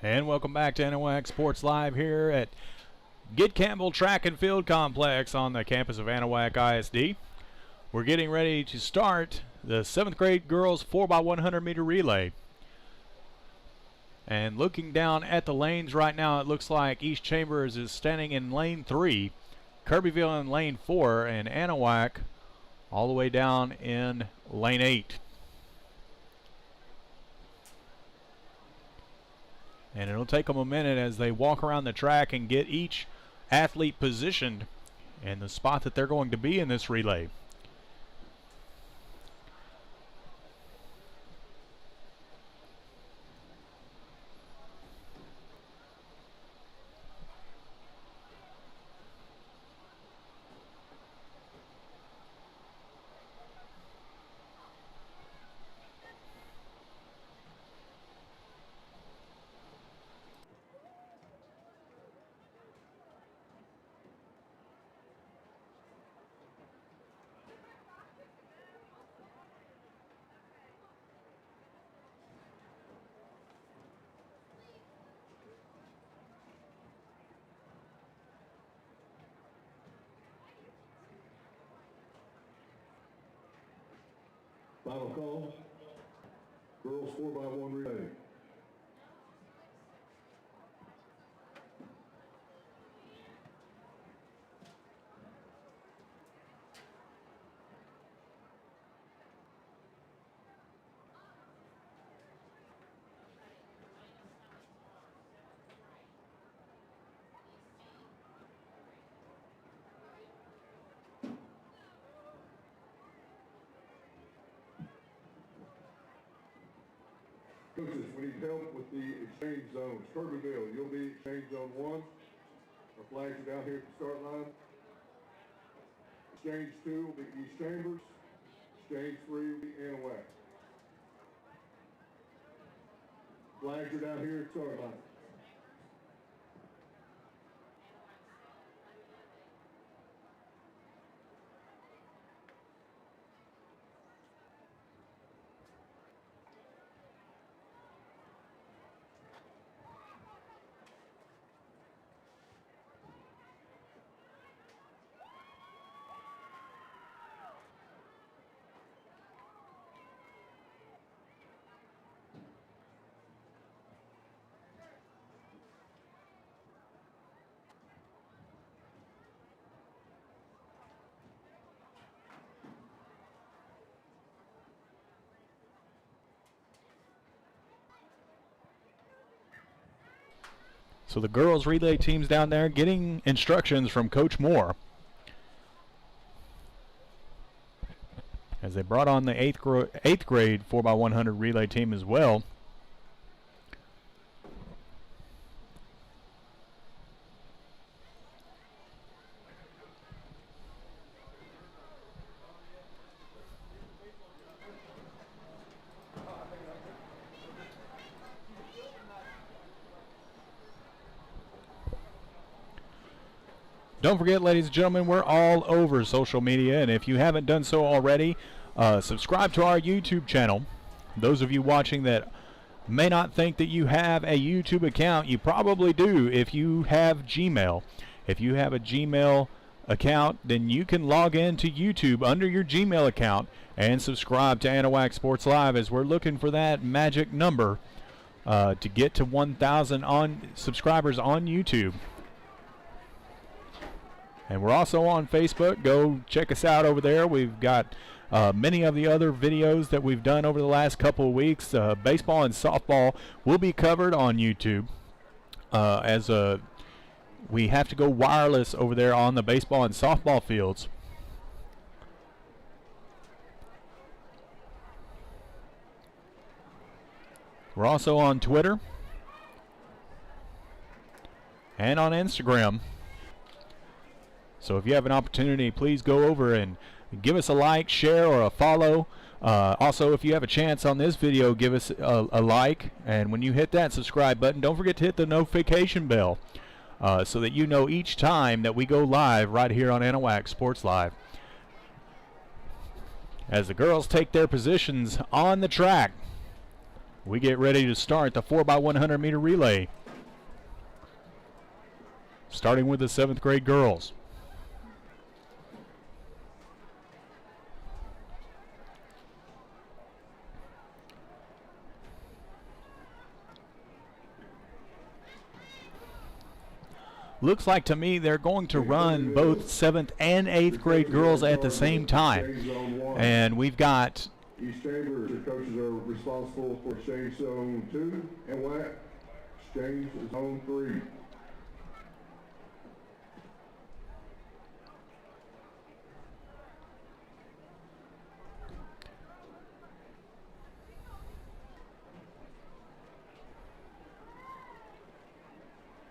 And welcome back to Anahuac Sports Live here at Get Campbell Track and Field Complex on the campus of Anahuac ISD. We're getting ready to start the 7th grade girls 4x100 meter relay. And looking down at the lanes right now, it looks like East Chambers is standing in lane 3, Kirbyville in lane 4, and Anahuac all the way down in lane 8. And it'll take them a minute as they walk around the track and get each athlete positioned in the spot that they're going to be in this relay. Final call, girls 4x1 relay. Coaches, we need help with the exchange zones. Kirbyville, you'll be exchange zone 1. Our flags are down here at the start line. Exchange 2 will be East Chambers. Exchange 3 will be Anahuac. Flags are down here at the start line. So the girls relay team's down there getting instructions from Coach Moore as they brought on the eighth grade 4x100 relay team as well. Don't forget, ladies and gentlemen, we're all over social media, and if you haven't done so already, subscribe to our YouTube channel. Those of you watching that may not think that you have a YouTube account, you probably do if you have Gmail. If you have a Gmail account, then you can log in to YouTube under your Gmail account and subscribe to Anahuac Sports Live, as we're looking for that magic number to get to 1,000 subscribers on YouTube. And we're also on Facebook. Go check us out over there. We've got many of the other videos that we've done over the last couple of weeks. Baseball and softball will be covered on YouTube, as we have to go wireless over there on the baseball and softball fields. We're also on Twitter and on Instagram. So if you have an opportunity, please go over and give us a like, share, or a follow. Also, if you have a chance on this video, give us a like. And when you hit that subscribe button, don't forget to hit the notification bell so that you know each time that we go live right here on Anahuac Sports Live. As the girls take their positions on the track, we get ready to start the 4x100 meter relay. Starting with the 7th grade girls. looks like to me they're going to run both 7th and 8th grade girls at the same time. And we've got East Chambers, the coaches are responsible for exchange zone 2, and Anahuac, exchange zone 3.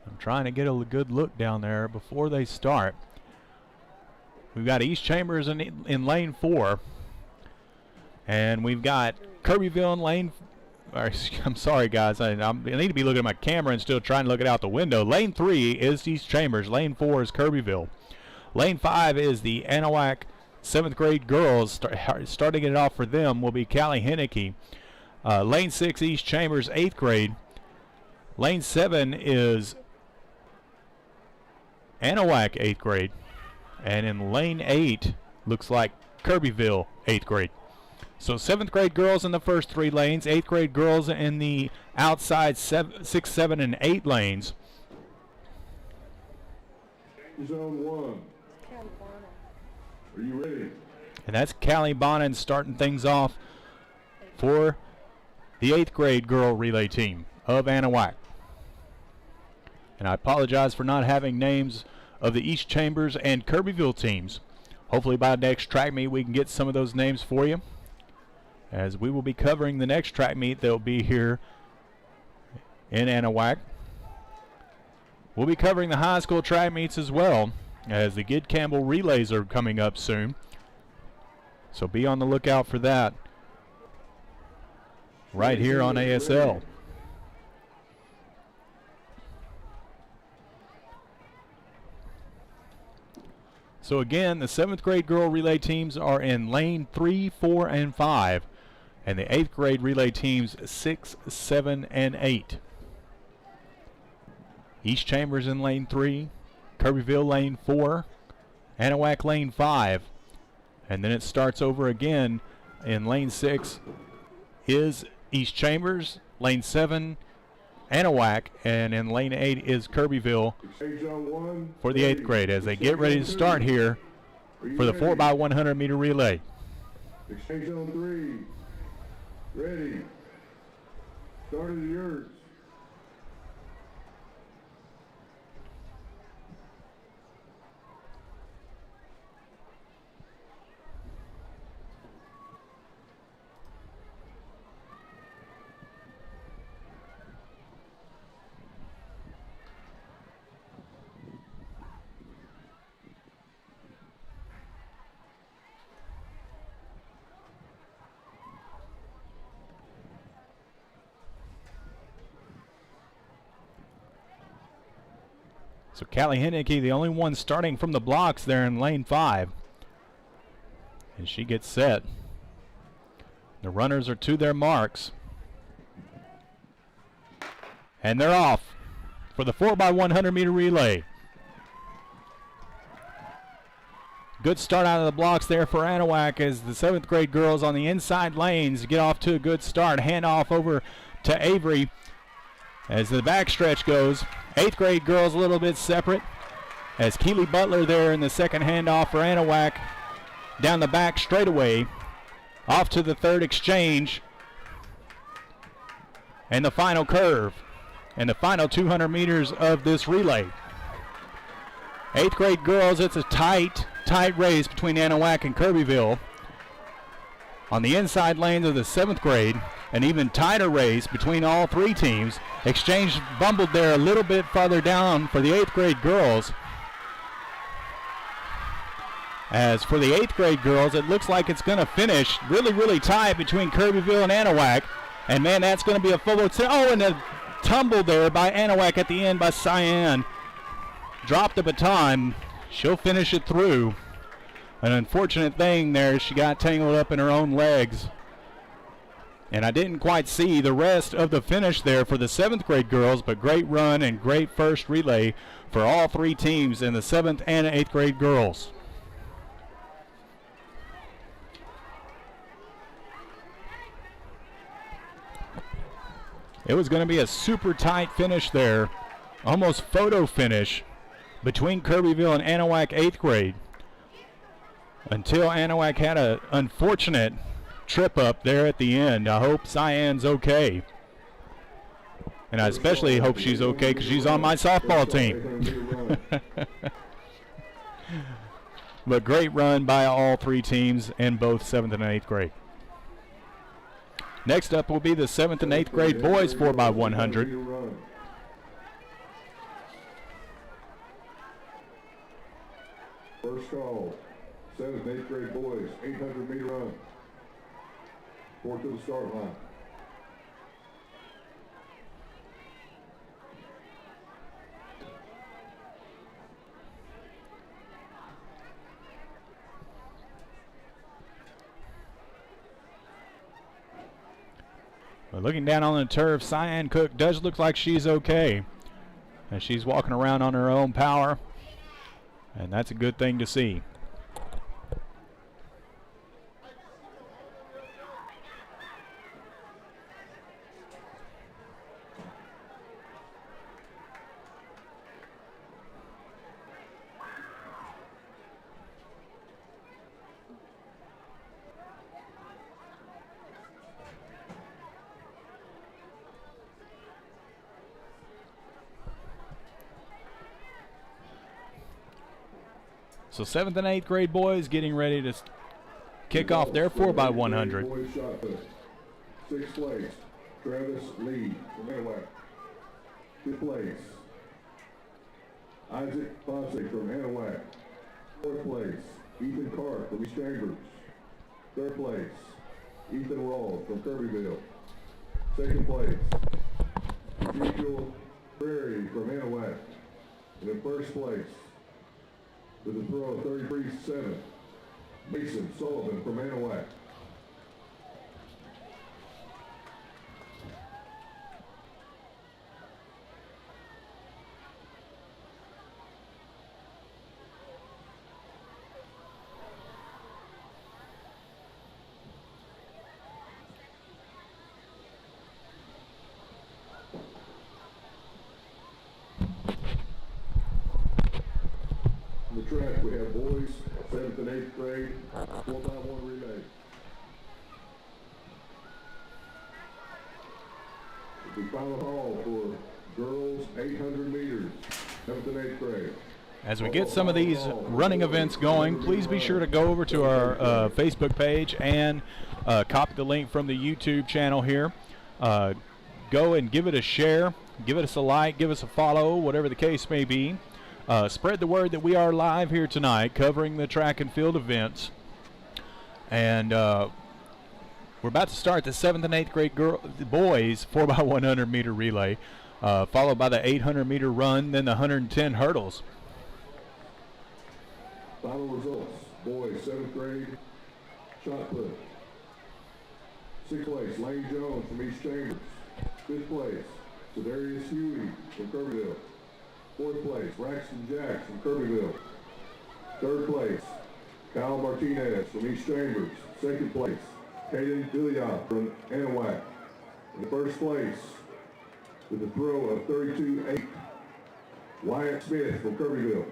I'm trying to get a good look down there before they start. We've got East Chambers in lane 4. And we've got Kirbyville in lane. I'm sorry, guys. I need to be looking at my camera and still trying to look it out the window. Lane 3 is East Chambers. Lane 4 is Kirbyville. Lane 5 is the Anahuac 7th grade girls. Starting it off for them will be Callie Henneke. Lane 6, East Chambers 8th grade. Lane 7 is Anahuac 8th grade. And in lane 8, looks like Kirbyville 8th grade. So 7th grade girls in the first 3 lanes, 8th grade girls in the outside 6, 7, and 8 lanes. Zone 1. Are you ready? And that's Callie Bonin starting things off for the 8th grade girl relay team of Anahuac. And I apologize for not having names of the East Chambers and Kirbyville teams. Hopefully by next track meet we can get some of those names for you, as we will be covering the next track meet that will be here in Anahuac. We'll be covering the high school track meets as well, as the Gid Campbell relays are coming up soon. So be on the lookout for that right here on ASL. So again, the 7th grade girl relay teams are in lane 3, 4, and 5. And the 8th grade relay teams 6, 7, and 8. East Chambers in lane 3, Kirbyville lane 4, Anahuac lane 5. And then it starts over again in lane 6 is East Chambers, lane 7, Anahuac, and in lane 8 is Kirbyville for the 8th grade as they get ready to start here for the 4x100 meter relay. Exchange zone 3. Ready. Start is yours. So Callie Henneke, the only one starting from the blocks there in lane 5. And she gets set. The runners are to their marks. And they're off for the 4x100 meter relay. Good start out of the blocks there for Anahuac as the 7th grade girls on the inside lanes get off to a good start. Hand off over to Avery as the backstretch goes. 8th grade girls a little bit separate as Keely Butler there in the second handoff for Anahuac down the back straightaway off to the 3rd exchange and the final curve and the final 200 meters of this relay. 8th grade girls, it's a tight race between Anahuac and Kirbyville. On the inside lanes of the 7th grade, an even tighter race between all 3 teams. Exchange bumbled there a little bit farther down for the 8th grade girls. As for the 8th grade girls, it looks like it's going to finish really tight between Kirbyville and Anahuac. And man, that's going to be a full load. Oh, and a tumble there by Anahuac at the end by Cyan. Dropped the baton. She'll finish it through. An unfortunate thing there, she got tangled up in her own legs. And I didn't quite see the rest of the finish there for the 7th grade girls, but great run and great first relay for all 3 teams in the 7th and 8th grade girls. It was going to be a super tight finish there, almost photo finish between Kirbyville and Anahuac 8th grade, until Anahuac had an unfortunate trip up there at the end. I hope Cyan's okay. And I especially hope she's okay because she's on my softball team. But great run by all three teams in both 7th and 8th grade. Next up will be the 7th and 8th grade boys 4x100. First call, 7th and 8th grade boys, 800-meter run. 4 to the start line. But looking down on the turf, Cyan Cook does look like she's okay. And she's walking around on her own power. And that's a good thing to see. So 7th and 8th grade boys getting ready to kick off their 4x100. Boys shot put. 6th place, Travis Lee from Anahuac. 5th place, Isaac Fosse from Anahuac. 4th place, Ethan Clark from East Chambers. 3rd place, Ethan Rawls from Kirbyville. 2nd place, Ezekiel Prairie from Anahuac. And in 1st place, with a throw of 33-7, Mason Sullivan from Anahuac. On the track, we have boys, 7th and 8th grade, 4x1 relay. The final call for girls 800 meters, 7th and 8th grade. As we get some of these running events going, please be sure to go over to our Facebook page and copy the link from the YouTube channel here. Go and give it a share, give us a like, give us a follow, whatever the case may be. Spread the word that we are live here tonight covering the track and field events. And we're about to start the 7th and 8th grade boys 4x100 meter relay, followed by the 800 meter run, then the 110 hurdles. Final results, boys 7th grade, shot put. 6th place, Lane Jones from East Chambers. 5th place, Sedarius Huey from Kirbyville. 4th place, Braxton Jacks from Kirbyville. 3rd place, Kyle Martinez from East Chambers. 2nd place, Caden Dilliot from Anahuac. In the 1st place, with a throw of 32-8, Wyatt Smith from Kirbyville.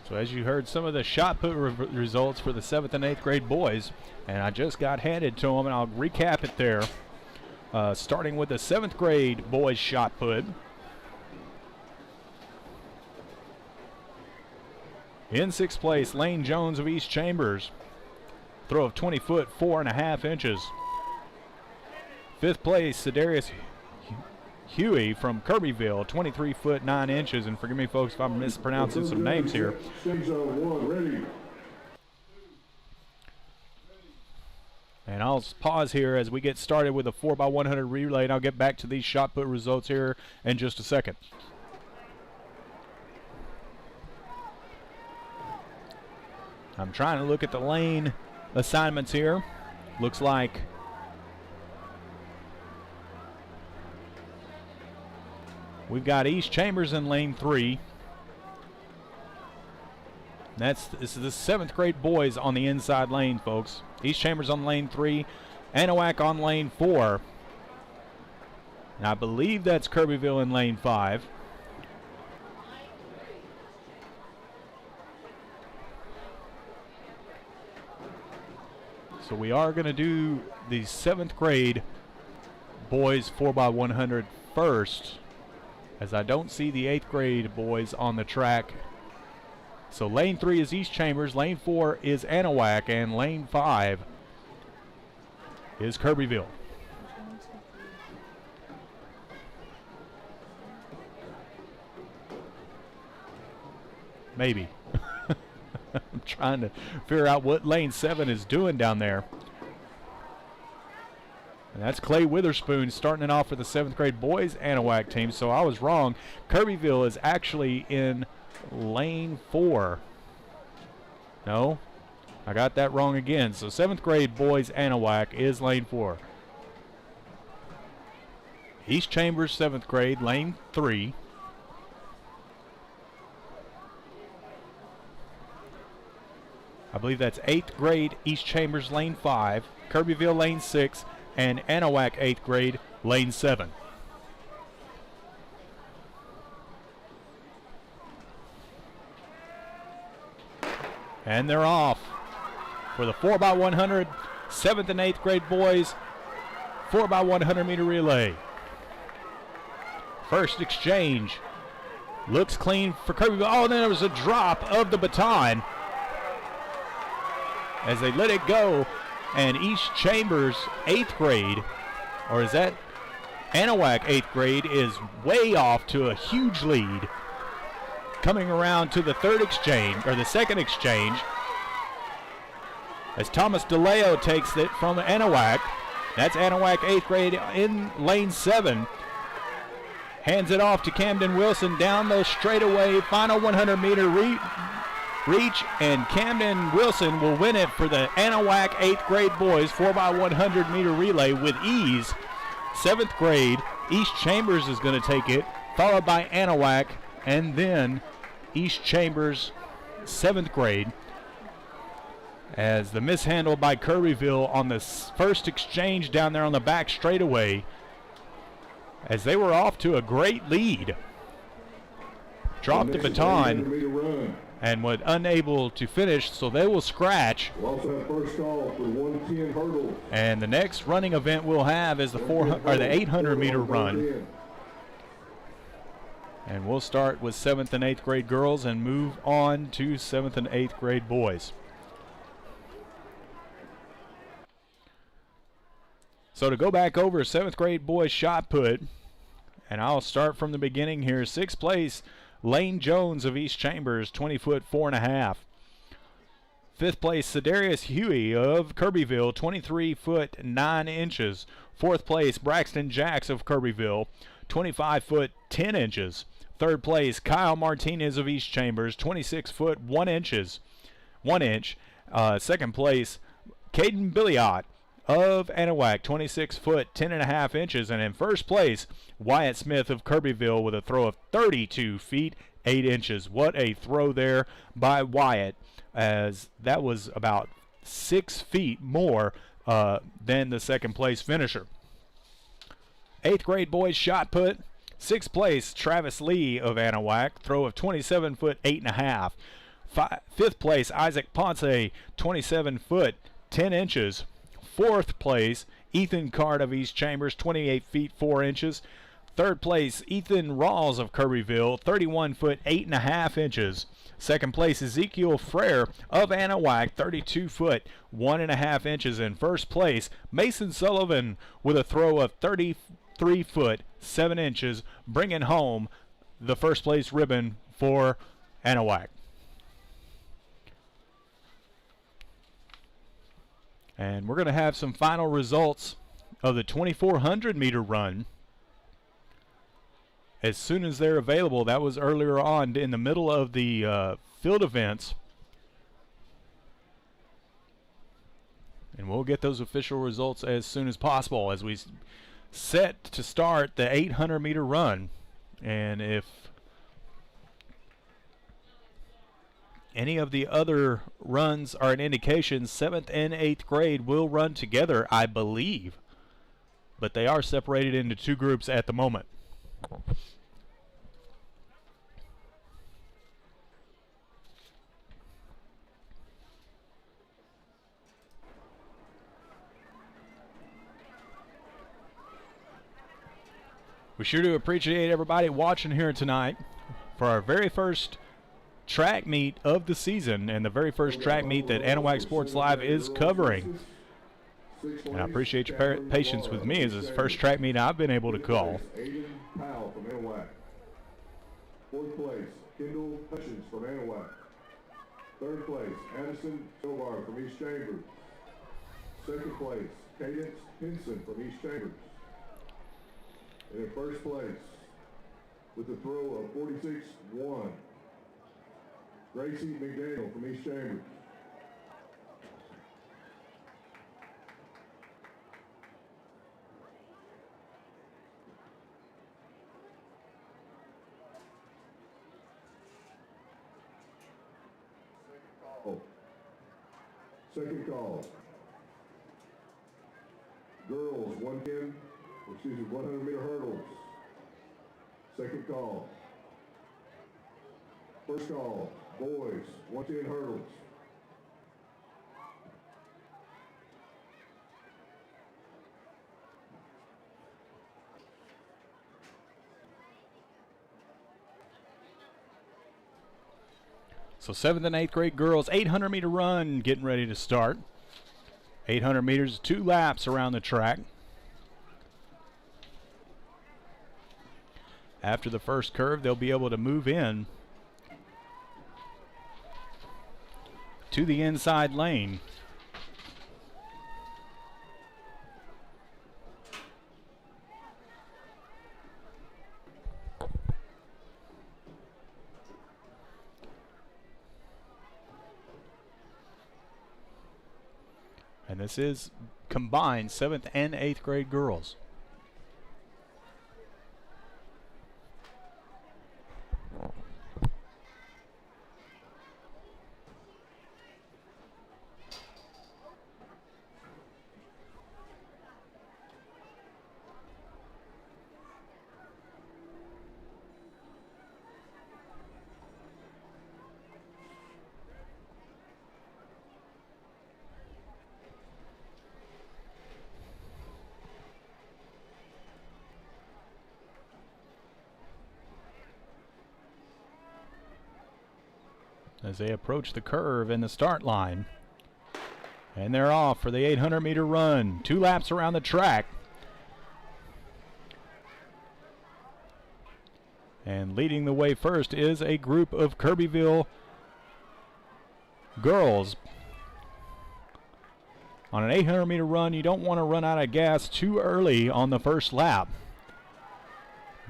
So as you heard, some of the shot put results for the 7th and 8th grade boys, and I just got handed to them, and I'll recap it there. Starting with the 7th grade boys shot put. In 6th place, Lane Jones of East Chambers. Throw of 20 foot, 4.5 inches. 5th place, Sedarius Huey from Kirbyville, 23 foot 9 inches. And forgive me, folks, if I'm mispronouncing some names here. And I'll pause here as we get started with a 4x100 relay, and I'll get back to these shot put results here in just a second. I'm trying to look at the lane assignments here. Looks like We've got East Chambers in lane 3. This is the 7th grade boys on the inside lane, folks. East Chambers on lane 3, Anahuac on lane 4. And I believe that's Kirbyville in lane 5. So we are going to do the 7th grade boys 4x100 first, as I don't see the 8th grade boys on the track. So lane 3 is East Chambers, lane 4 is Anahuac, and lane 5 is Kirbyville. Maybe. I'm trying to figure out what lane 7 is doing down there. And that's Clay Witherspoon starting it off for the 7th grade boys Anahuac team. So I was wrong. Kirbyville is actually in lane 4. No, I got that wrong again. So 7th grade boys Anahuac is lane 4. East Chambers 7th grade, lane 3. I believe that's 8th grade East Chambers lane 5, Kirbyville lane 6, and Anahuac 8th grade lane 7. And they're off for the 4x100 7th and 8th grade boys 4x100 meter relay. First exchange looks clean for Kirbyville. Oh, and then there was a drop of the baton as they let it go, and East Chambers 8th grade, or is that Anahuac 8th grade, is way off to a huge lead. Coming around to the third exchange, or the second exchange, as Thomas DeLeo takes it from Anahuac. That's Anahuac 8th grade in lane 7. Hands it off to Camden Wilson down the straightaway, final 100 meter reach, and Camden Wilson will win it for the Anahuac 8th grade boys 4x100 meter relay with ease. 7th grade East Chambers is going to take it, followed by Anahuac, and then East Chambers 7th grade, as the mishandle by Kirbyville on the first exchange down there on the back straightaway, as they were off to a great lead. Dropped the baton and was unable to finish, so they will scratch. We'll also have first call for 110 hurdle. And the next running event we'll have is the 800 meter run. And we'll start with 7th and 8th grade girls and move on to 7th and 8th grade boys. So to go back over 7th grade boys shot put, and I'll start from the beginning here. 6th place, Lane Jones of East Chambers, 20 foot 4.5. 5th place, Cedarius Huey of Kirbyville, 23 foot 9 inches. 4th place, Braxton Jacks of Kirbyville, 25 foot 10 inches. 3rd place, Kyle Martinez of East Chambers, 26 foot 1 inch. 2nd place, Caden Billiot of Anahuac, 26 foot 10.5 inches. And in 1st place, Wyatt Smith of Kirbyville with a throw of 32 feet 8 inches. What a throw there by Wyatt, as that was about 6 feet more than the 2nd place finisher. 8th grade boys shot put. 6th place, Travis Lee of Anahuac, throw of 27 foot 8.5. 5th place, Isaac Ponce, 27 foot 10 inches. 4th place, Ethan Card of East Chambers, 28 feet 4 inches. 3rd place, Ethan Rawls of Kirbyville, 31 foot 8.5 inches. 2nd place, Ezekiel Frere of Anahuac, 32 foot 1.5 inches. In 1st place, Mason Sullivan with a throw of 33 foot 7 inches, bringing home the 1st place ribbon for Anahuac. And we're going to have some final results of the 2400 meter run as soon as they're available. That was earlier on in the middle of the field events. And we'll get those official results as soon as possible as we set to start the 800 meter run. And if any of the other runs are an indication, 7th and 8th grade will run together, I believe. But they are separated into two groups at the moment. We sure do appreciate everybody watching here tonight for our very first track meet of the season and the very first track meet that Anahuac Sports Live is covering. And I appreciate your patience with me as this first track meet I've been able to call. Aiden Powell from Anahuac. 4th place, Kendall Hutchins from Anahuac. 3rd place, Addison Silvar from East Chambers. 2nd place, Cadence Henson from East Chambers. And in 1st place, with a throw of 46-1, Gracie McDaniel from East Chambers. Second call. Girls 100 meter hurdles. Second call. First call, boys 110 hurdles. So 7th and 8th grade girls, 800 meter run getting ready to start. 800 meters, 2 laps around the track. After the first curve, they'll be able to move in to the inside lane. And this is combined 7th and 8th grade girls. As they approach the curve and the start line. And they're off for the 800 meter run. 2 laps around the track. And leading the way first is a group of Kirbyville girls. On an 800 meter run, you don't want to run out of gas too early on the first lap.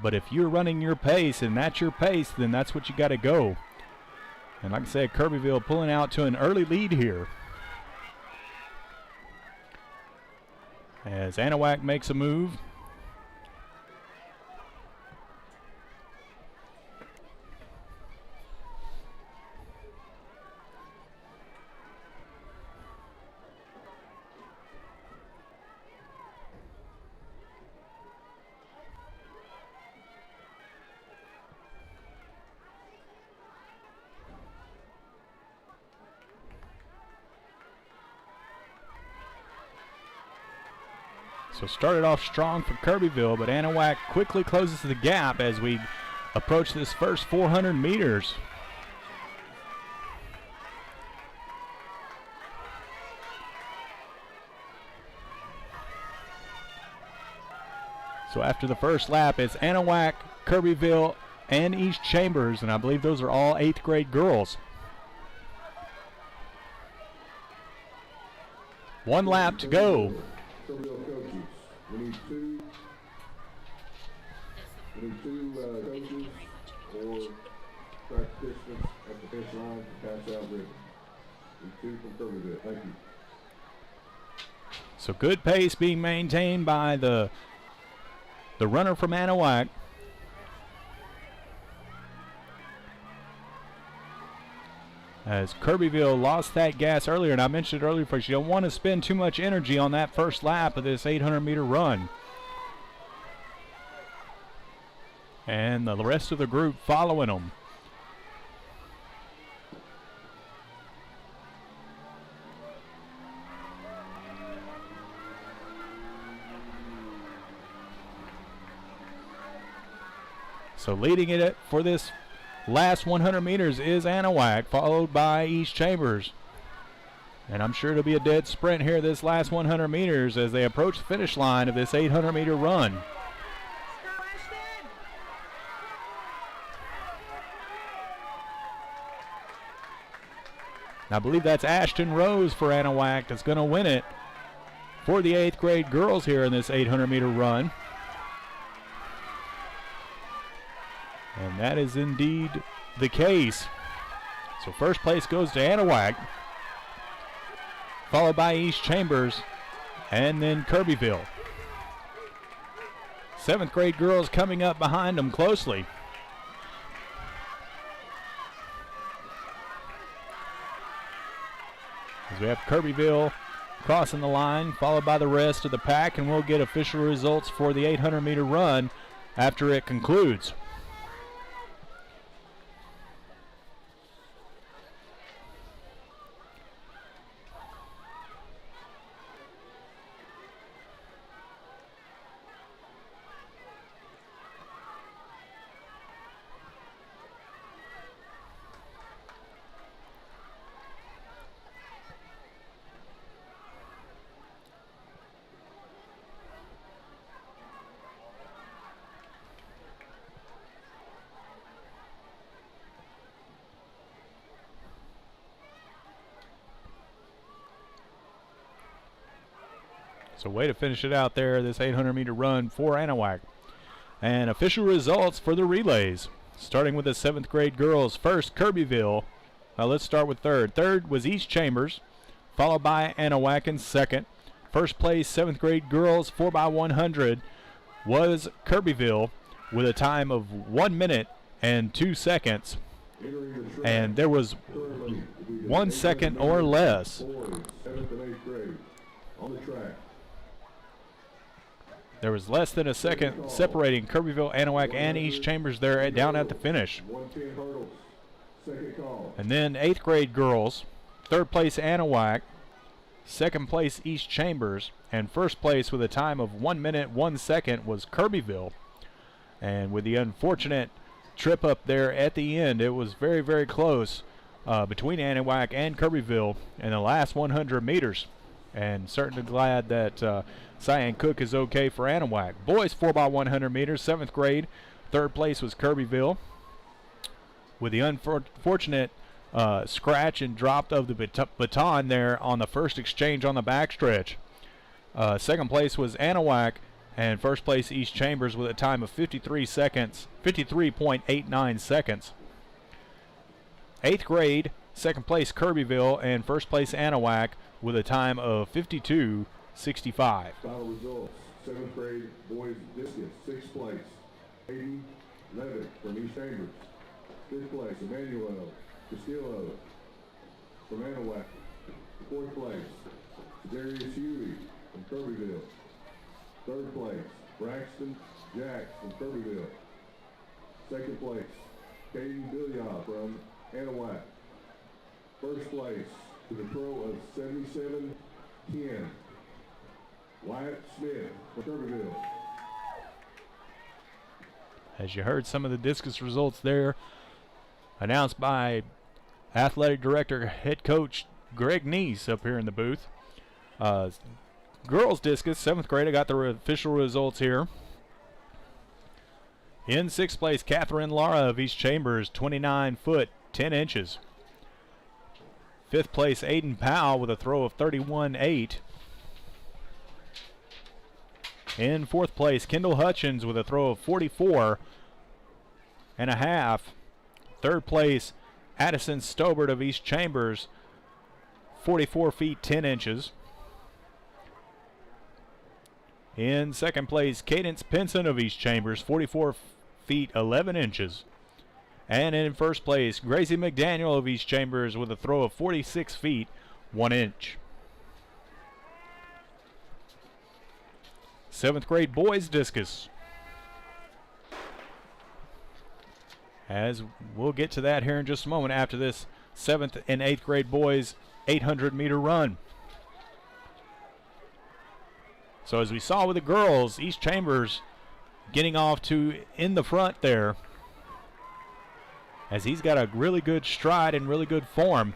But if you're running your pace and that's your pace, then that's what you got to go. And like I said, Kirbyville pulling out to an early lead here. As Anahuac makes a move. So started off strong for Kirbyville, but Anahuac quickly closes the gap as we approach this first 400 meters. So after the first lap, it's Anahuac, Kirbyville, and East Chambers, and I believe those are all 8th grade girls. 1 lap to go. Kirbyville coaches, we need two coaches or track participants at the finish line to pass out ribbon. We need 2 from Kirbyville. Thank you. So good pace being maintained by the runner from Anahuac. as Kirbyville lost that gas earlier, and I mentioned it earlier, folks, you don't want to spend too much energy on that first lap of this 800-meter run. And the rest of the group following them. So leading it for this last 100 meters is Anahuac, followed by East Chambers. And I'm sure it'll be a dead sprint here this last 100 meters as they approach the finish line of this 800-meter run. I believe that's Ashton Rose for Anahuac that's going to win it for the 8th grade girls here in this 800-meter run. And that is indeed the case. So first place goes to Anahuac, followed by East Chambers, and then Kirbyville. 7th grade girls coming up behind them closely. As we have Kirbyville crossing the line, followed by the rest of the pack, and we'll get official results for the 800-meter run after it concludes. So way to finish it out there, this 800-meter run for Anahuac. And official results for the relays, starting with the 7th grade girls. First, Kirbyville. Let's start with third. Third was East Chambers, followed by Anahuac in second. First place, 7th grade girls, 4x100, was Kirbyville with a time of 1 minute and 2 seconds. And there was 1 second or less. 7th and 8th grade on the track. There was less than a second separating Kirbyville, Anahuac, and East Chambers there down at the finish. 110 hurdles. Second call. And then 8th grade girls, third place Anahuac, second place East Chambers, and first place with a time of 1 minute, 1 second was Kirbyville. And with the unfortunate trip up there at the end, it was very, very close between Anahuac and Kirbyville in the last 100 meters. And certainly glad that Cyan Cook is okay for Anahuac. Boys 4x100 meters, 7th grade. Third place was Kirbyville. With the unfortunate scratch and drop of the baton there on the first exchange on the backstretch. Second place was Anahuac, and first place East Chambers with a time of 53 seconds, 53.89 seconds. 8th grade, second place Kirbyville, and first place Anahuac with a time of 52.65. Final results. 7th grade boys discus, 6th place. Aiden Levitt from East Chambers. 5th place, Emmanuel Castillo from Anahuac. 4th place, Darius Huey from Kirbyville. 3rd place, Braxton Jacks from Kirbyville. 2nd place, Caden Billiard from Anahuac. 1st place, to the throw of 77-10, Wyatt Smith from Kirbyville. As you heard some of the discus results there, announced by Athletic Director, Head Coach Greg Neese up here in the booth. Girls discus, 7th grade, I got the official results here. In 6th place, Catherine Lara of East Chambers, 29 foot, 10 inches. 5th place, Aiden Powell with a throw of 31.8. In 4th place, Kendall Hutchins with a throw of 44.5. 3rd place, Addison Stobert of East Chambers, 44 feet 10 inches. In 2nd place, Cadence Pinson of East Chambers, 44 feet 11 inches. And in first place, Gracie McDaniel of East Chambers with a throw of 46 feet, 1 inch. 7th grade boys discus. As we'll get to that here in just a moment after this 7th and 8th grade boys 800-meter run. So as we saw with the girls, East Chambers getting off to in the front there, as he's got a really good stride and really good form.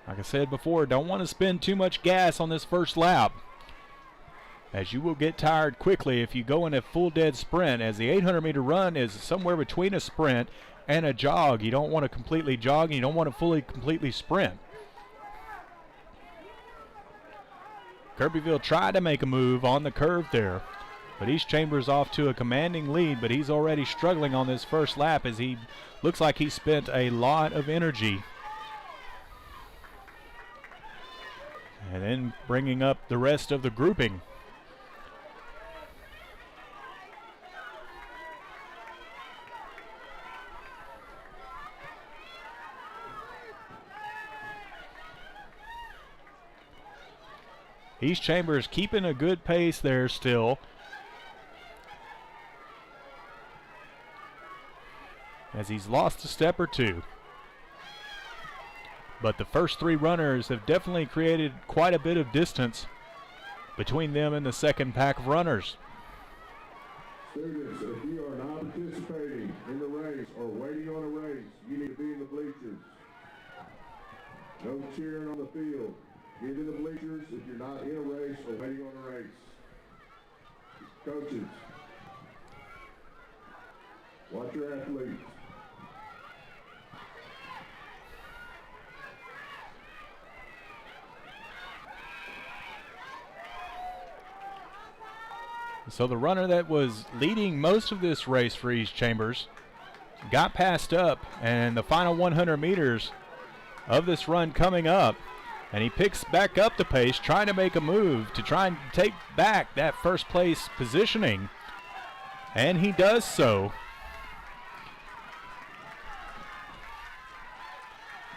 Like I said before, don't want to spend too much gas on this first lap, as you will get tired quickly if you go in a full dead sprint, as the 800-meter run is somewhere between a sprint and a jog. You don't want to completely jog, and you don't want to completely sprint. Kirbyville tried to make a move on the curve there, but East Chambers off to a commanding lead, but he's already struggling on this first lap, as he looks like he spent a lot of energy. And then bringing up the rest of the grouping. East Chambers keeping a good pace there still. As he's lost a step or two. But the first 3 runners have definitely created quite a bit of distance between them and the second pack of runners. Students, if you are not participating in the race or waiting on a race, you need to be in the bleachers. No cheering on the field. Get in the bleachers if you're not in a race or waiting on a race. Coaches, watch your athletes. So the runner that was leading most of this race for East Chambers got passed up, and the final 100 meters of this run coming up, and he picks back up the pace, trying to make a move to try and take back that first place positioning, and he does so.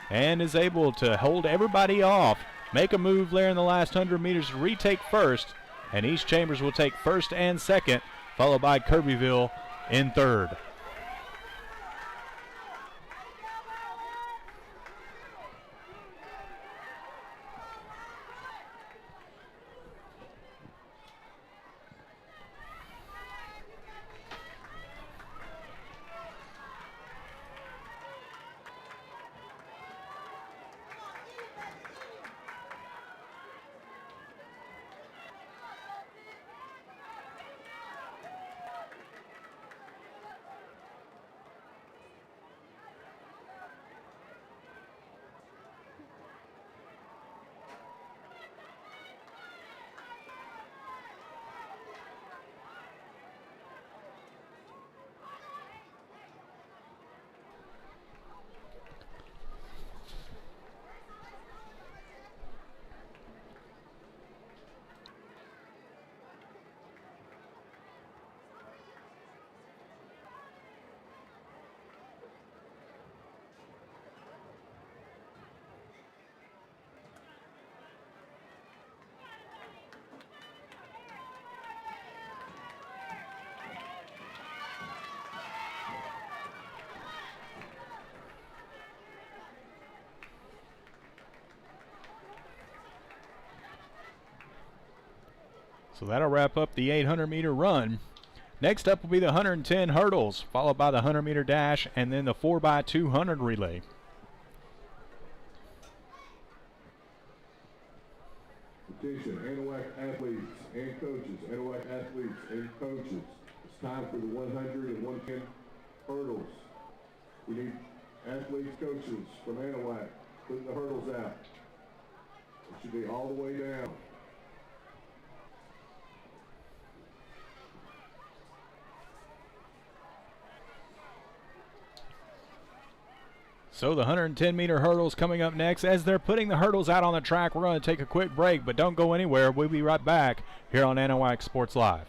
And is able to hold everybody off, make a move there in the last 100 meters to retake first, and East Chambers will take first and second, followed by Kirbyville in third. So that'll wrap up the 800-meter run. Next up will be the 110 hurdles, followed by the 100-meter dash, and then the 4x200 relay. Attention, Anahuac athletes and coaches. Anahuac athletes and coaches. It's time for the 100 and 110 hurdles. We need athletes, coaches from Anahuac putting the hurdles out. It should be all the way down. So the 110-meter hurdles coming up next. As they're putting the hurdles out on the track, we're going to take a quick break, but don't go anywhere. We'll be right back here on Anahuac Sports Live.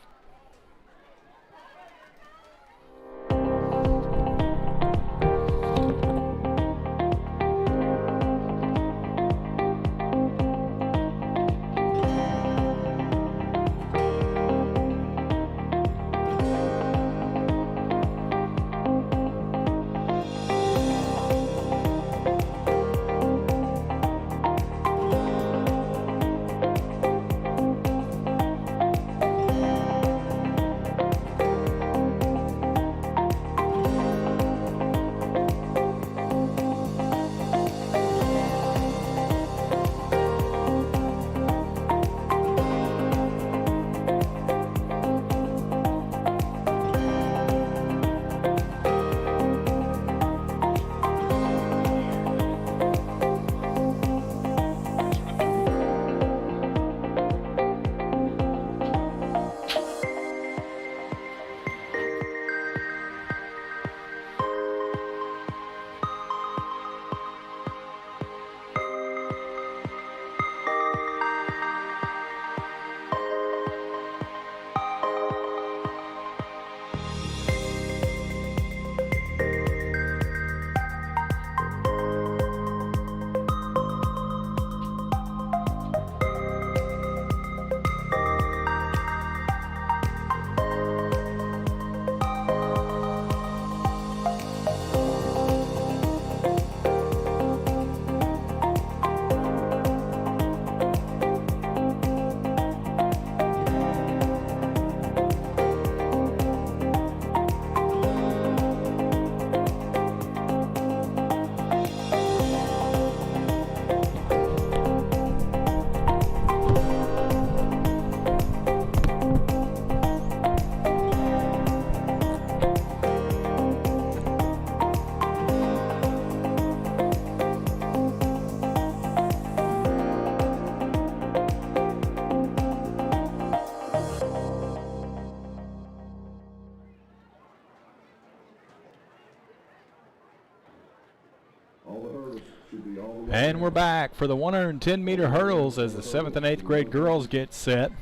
And we're back for the 110-meter hurdles as the 7th and 8th grade girls get set.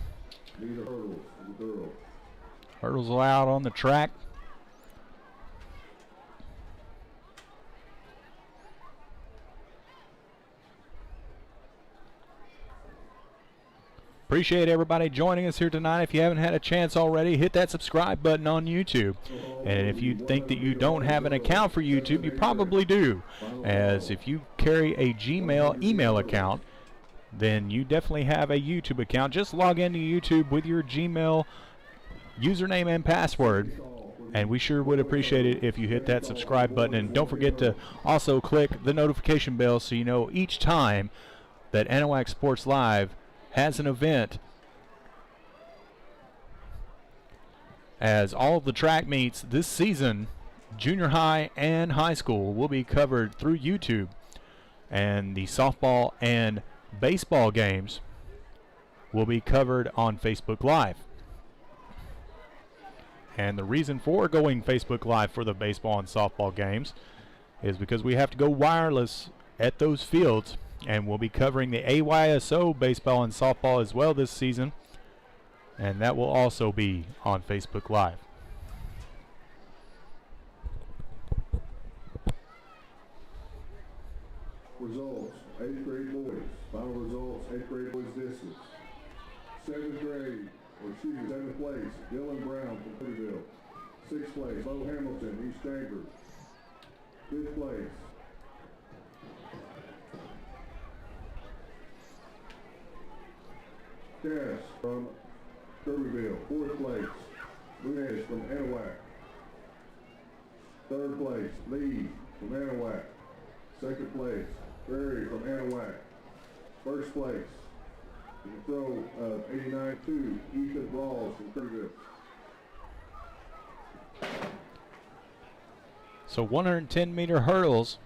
Hurdles are out on the track. Appreciate everybody joining us here tonight. If you haven't had a chance already, hit that subscribe button on YouTube. And if you think that you don't have an account for YouTube, you probably do. As if you carry a Gmail email account, then you definitely have a YouTube account. Just log into YouTube with your Gmail username and password. And we sure would appreciate it if you hit that subscribe button. And don't forget to also click the notification bell so you know each time that Anahuac Sports Live has an event, as all of the track meets this season, junior high and high school, will be covered through YouTube, and the softball and baseball games will be covered on Facebook Live. And the reason for going Facebook Live for the baseball and softball games is because we have to go wireless at those fields. And we'll be covering the AYSO baseball and softball as well this season. And that will also be on Facebook Live. Results, 8th grade boys. Final results, 8th grade boys distance. 7th place, Dylan Brown from Kirbyville. 6th place, Bo Hamilton, East Chambers. 5th place, Cass from Kirbyville. 4th place, Munez from Anahuac. 3rd place, Lee from Anahuac. 2nd place, Barry from Anahuac. 1st place, in the throw of 89-2, Ethan Rawls from Kirbyville. So 110-meter hurdles.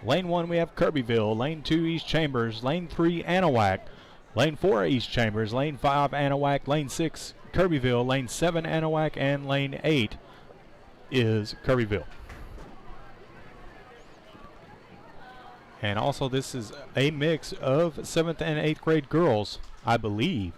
Lane 1 we have Kirbyville. Lane 2 East Chambers. Lane 3 Anahuac. Lane 4 East Chambers. Lane 5 Anahuac. Lane 6 Kirbyville. Lane 7 Anahuac. And Lane 8 is Kirbyville. And also this is a mix of 7th and 8th grade girls, I believe.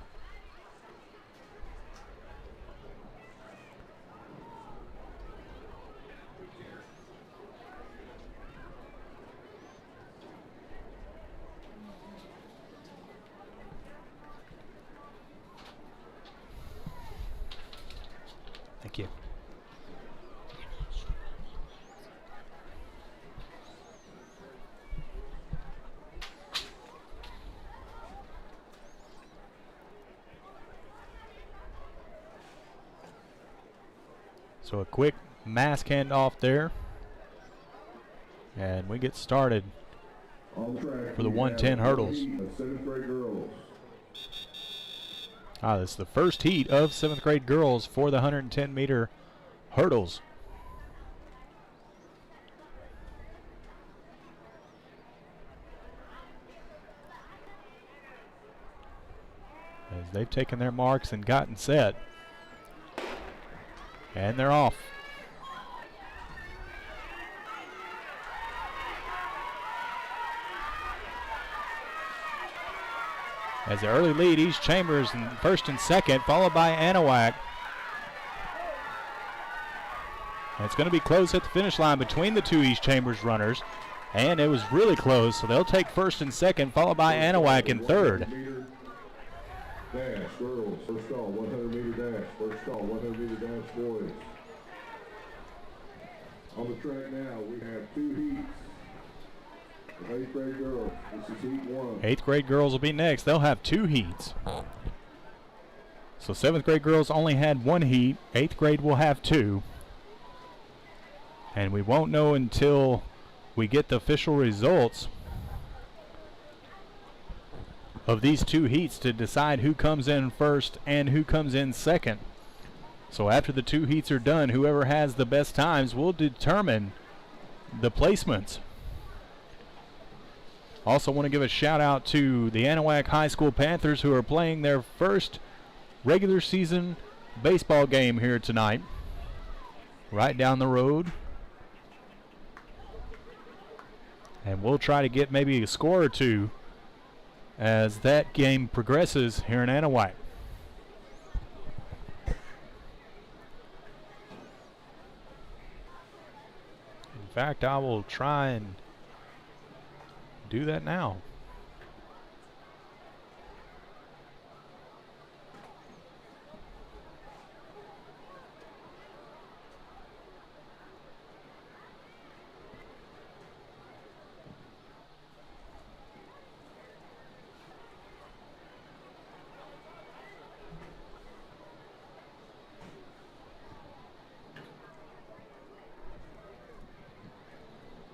Thank you. So a quick mask handoff there. And we get started for the 110 hurdles. This is the first heat of 7th grade girls for the 110 meter hurdles. As they've taken their marks and gotten set. And they're off. As the early lead, East Chambers in first and second, followed by Anahuac. And it's going to be close at the finish line between the two East Chambers runners. And it was really close, so they'll take first and second, followed by Anahuac in third. Dash, girls, first call, 100 meter dash, first call, 100 meter dash, boys. On the track now, we have 2 heats. 8th grade girls, this is heat 1. 8th grade girls will be next. They'll have 2 heats. So 7th grade girls only had 1 heat. 8th grade will have 2. And we won't know until we get the official results of these 2 heats to decide who comes in first and who comes in second. So after the 2 heats are done, whoever has the best times will determine the placements. Also want to give a shout out to the Anahuac High School Panthers, who are playing their first regular season baseball game here tonight, right down the road. And we'll try to get maybe a score or two as that game progresses here in Anahuac. In fact, I will try and do that now.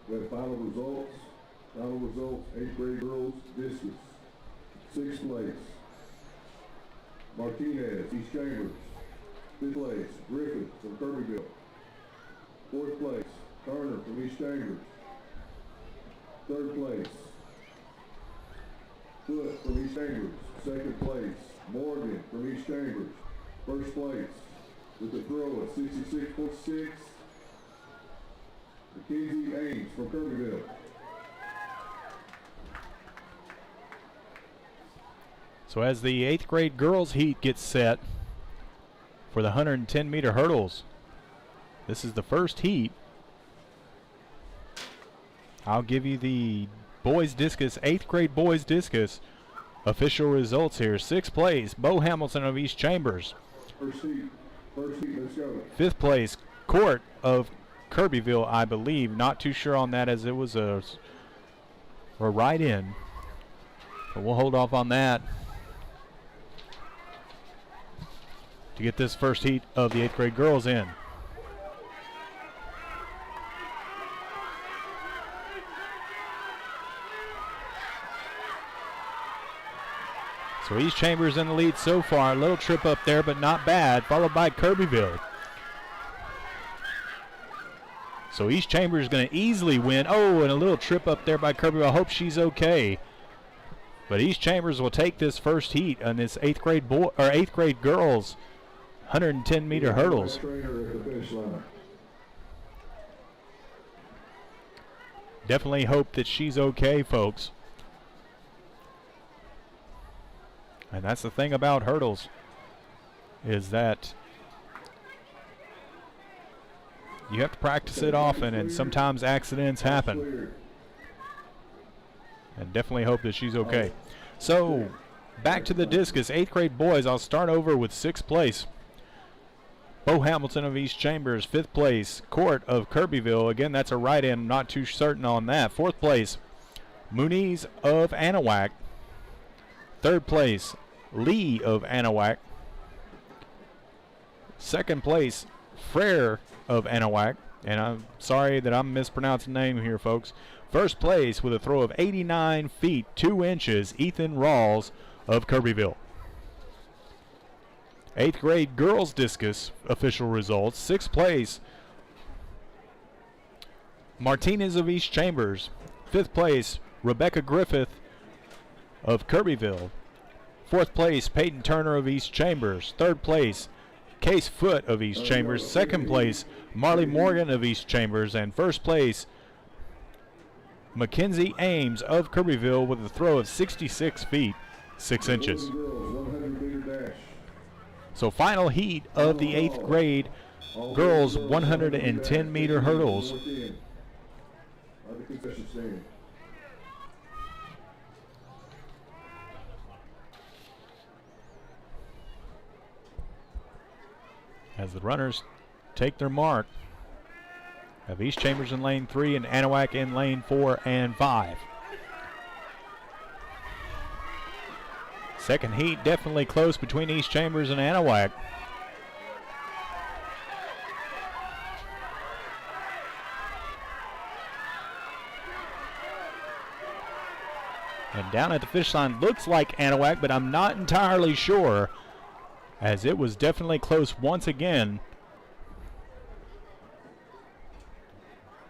The final results. 8th grade girls, discus. 6th place, Martinez, East Chambers. 5th place, Griffith from Kirbyville. 4th place, Turner from East Chambers. 3rd place, Foot from East Chambers. 2nd place, Morgan from East Chambers. 1st place, with the throw at 66.6, Mackenzie Ames from Kirbyville. So as the 8th grade girls heat gets set for the 110 meter hurdles, this is the first heat. I'll give you the boys discus, 8th grade boys discus official results here. 6th place, Bo Hamilton of East Chambers. First heat, let's go. 5th place, Court of Kirbyville, I believe. Not too sure on that, as it was a right in. But we'll hold off on that to get this first heat of the 8th grade girls in. So East Chambers in the lead so far. A little trip up there, but not bad, followed by Kirbyville. So East Chambers is going to easily win. Oh, and a little trip up there by Kirbyville. I hope she's okay. But East Chambers will take this first heat on this 8th grade girls 110 meter hurdles. Definitely hope that she's okay, folks. And that's the thing about hurdles, is that you have to practice it often, and sometimes accidents happen. And definitely hope that she's okay. So, back to the discus. 8th grade boys, I'll start over with 6th place. Bo Hamilton of East Chambers. 5th place, Court of Kirbyville. Again, that's a write-in. I'm not too certain on that. 4th place, Muniz of Anahuac. 3rd place, Lee of Anahuac. 2nd place, Frere of Anahuac. And I'm sorry that I'm mispronouncing the name here, folks. 1st place with a throw of 89 feet, 2 inches, Ethan Rawls of Kirbyville. 8th grade girls discus official results. 6th place, Martinez of East Chambers. 5th place, Rebecca Griffith of Kirbyville. 4th place, Peyton Turner of East Chambers. 3rd place, Case Foote of East Chambers. 2nd place, Marley Morgan of East Chambers. And 1st place, Mackenzie Ames of Kirbyville with a throw of 66 feet, 6 inches. So final heat of the 8th grade girls 110 meter hurdles. As the runners take their mark, have East Chambers in lane 3 and Anahuac in lane 4 and 5. Second heat definitely close between East Chambers and Anahuac. And down at the finish line looks like Anahuac, but I'm not entirely sure, as it was definitely close once again.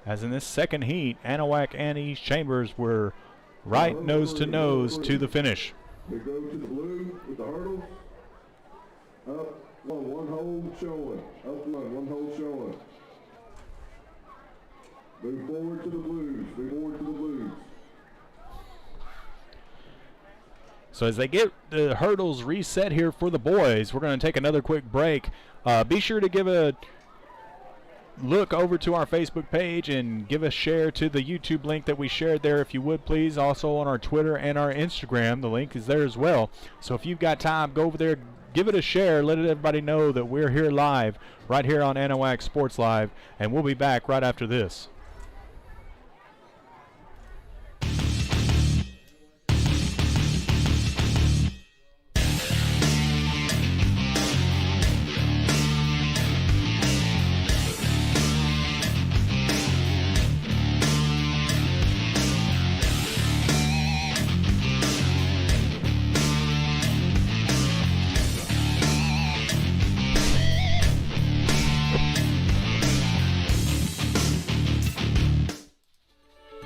As in this second heat, Anahuac and East Chambers were right nose to nose to the finish. We go to the blue with the hurdles. Up one hold showing. Up one hold showing. Move forward to the blues. Move forward to the blues. So as they get the hurdles reset here for the boys, we're going to take another quick break. Be sure to give a look over to our Facebook page and give a share to the YouTube link that we shared there, if you would please. Also on our Twitter and our Instagram, the link is there as well. So if you've got time, go over there, give it a share, let everybody know that we're here live, right here on Anahuac Sports Live, and we'll be back right after this.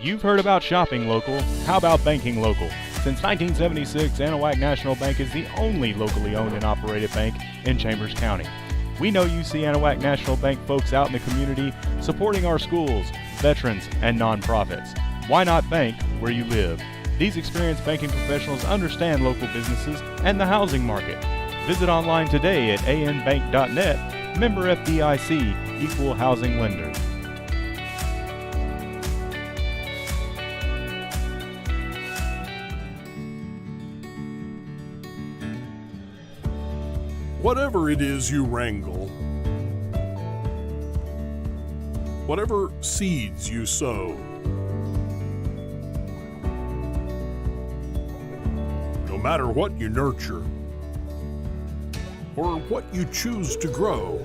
You've heard about shopping local. How about banking local? Since 1976, Anahuac National Bank is the only locally owned and operated bank in Chambers County. We know you see Anahuac National Bank folks out in the community supporting our schools, veterans, and nonprofits. Why not bank where you live? These experienced banking professionals understand local businesses and the housing market. Visit online today at anbank.net, member FDIC, equal housing lender. Whatever it is you wrangle, whatever seeds you sow, no matter what you nurture or what you choose to grow,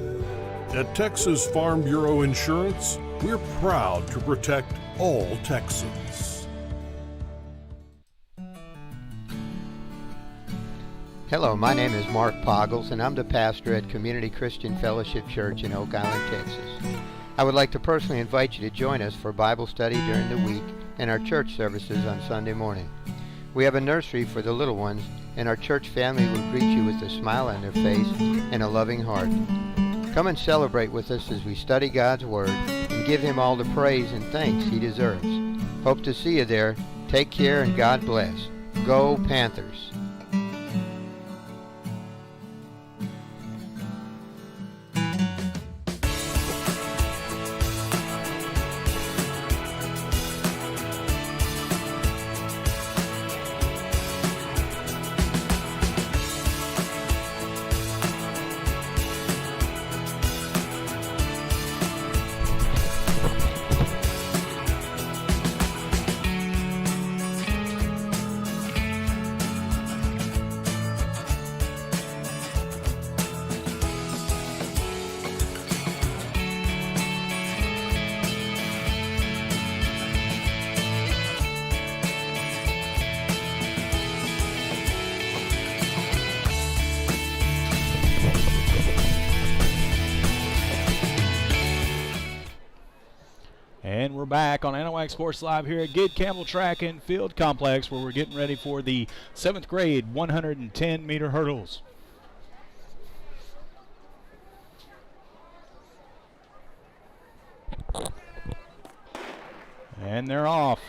at Texas Farm Bureau Insurance, we're proud to protect all Texans. Hello, my name is Mark Poggles, and I'm the pastor at Community Christian Fellowship Church in Oak Island, Texas. I would like to personally invite you to join us for Bible study during the week and our church services on Sunday morning. We have a nursery for the little ones, and our church family will greet you with a smile on their face and a loving heart. Come and celebrate with us as we study God's Word and give Him all the praise and thanks He deserves. Hope to see you there. Take care and God bless. Go Panthers. And we're back on Anahuac Sports Live here at Gid Campbell Track and Field Complex, where we're getting ready for the 7th grade 110-meter hurdles. And they're off.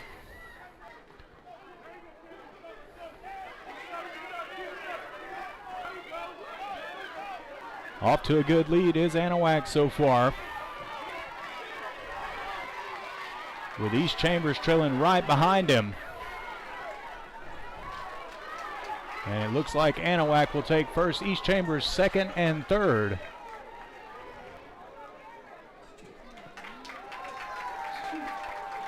Off to a good lead is Anahuac so far, with East Chambers trailing right behind him. And it looks like Anahuac will take first, East Chambers second and third.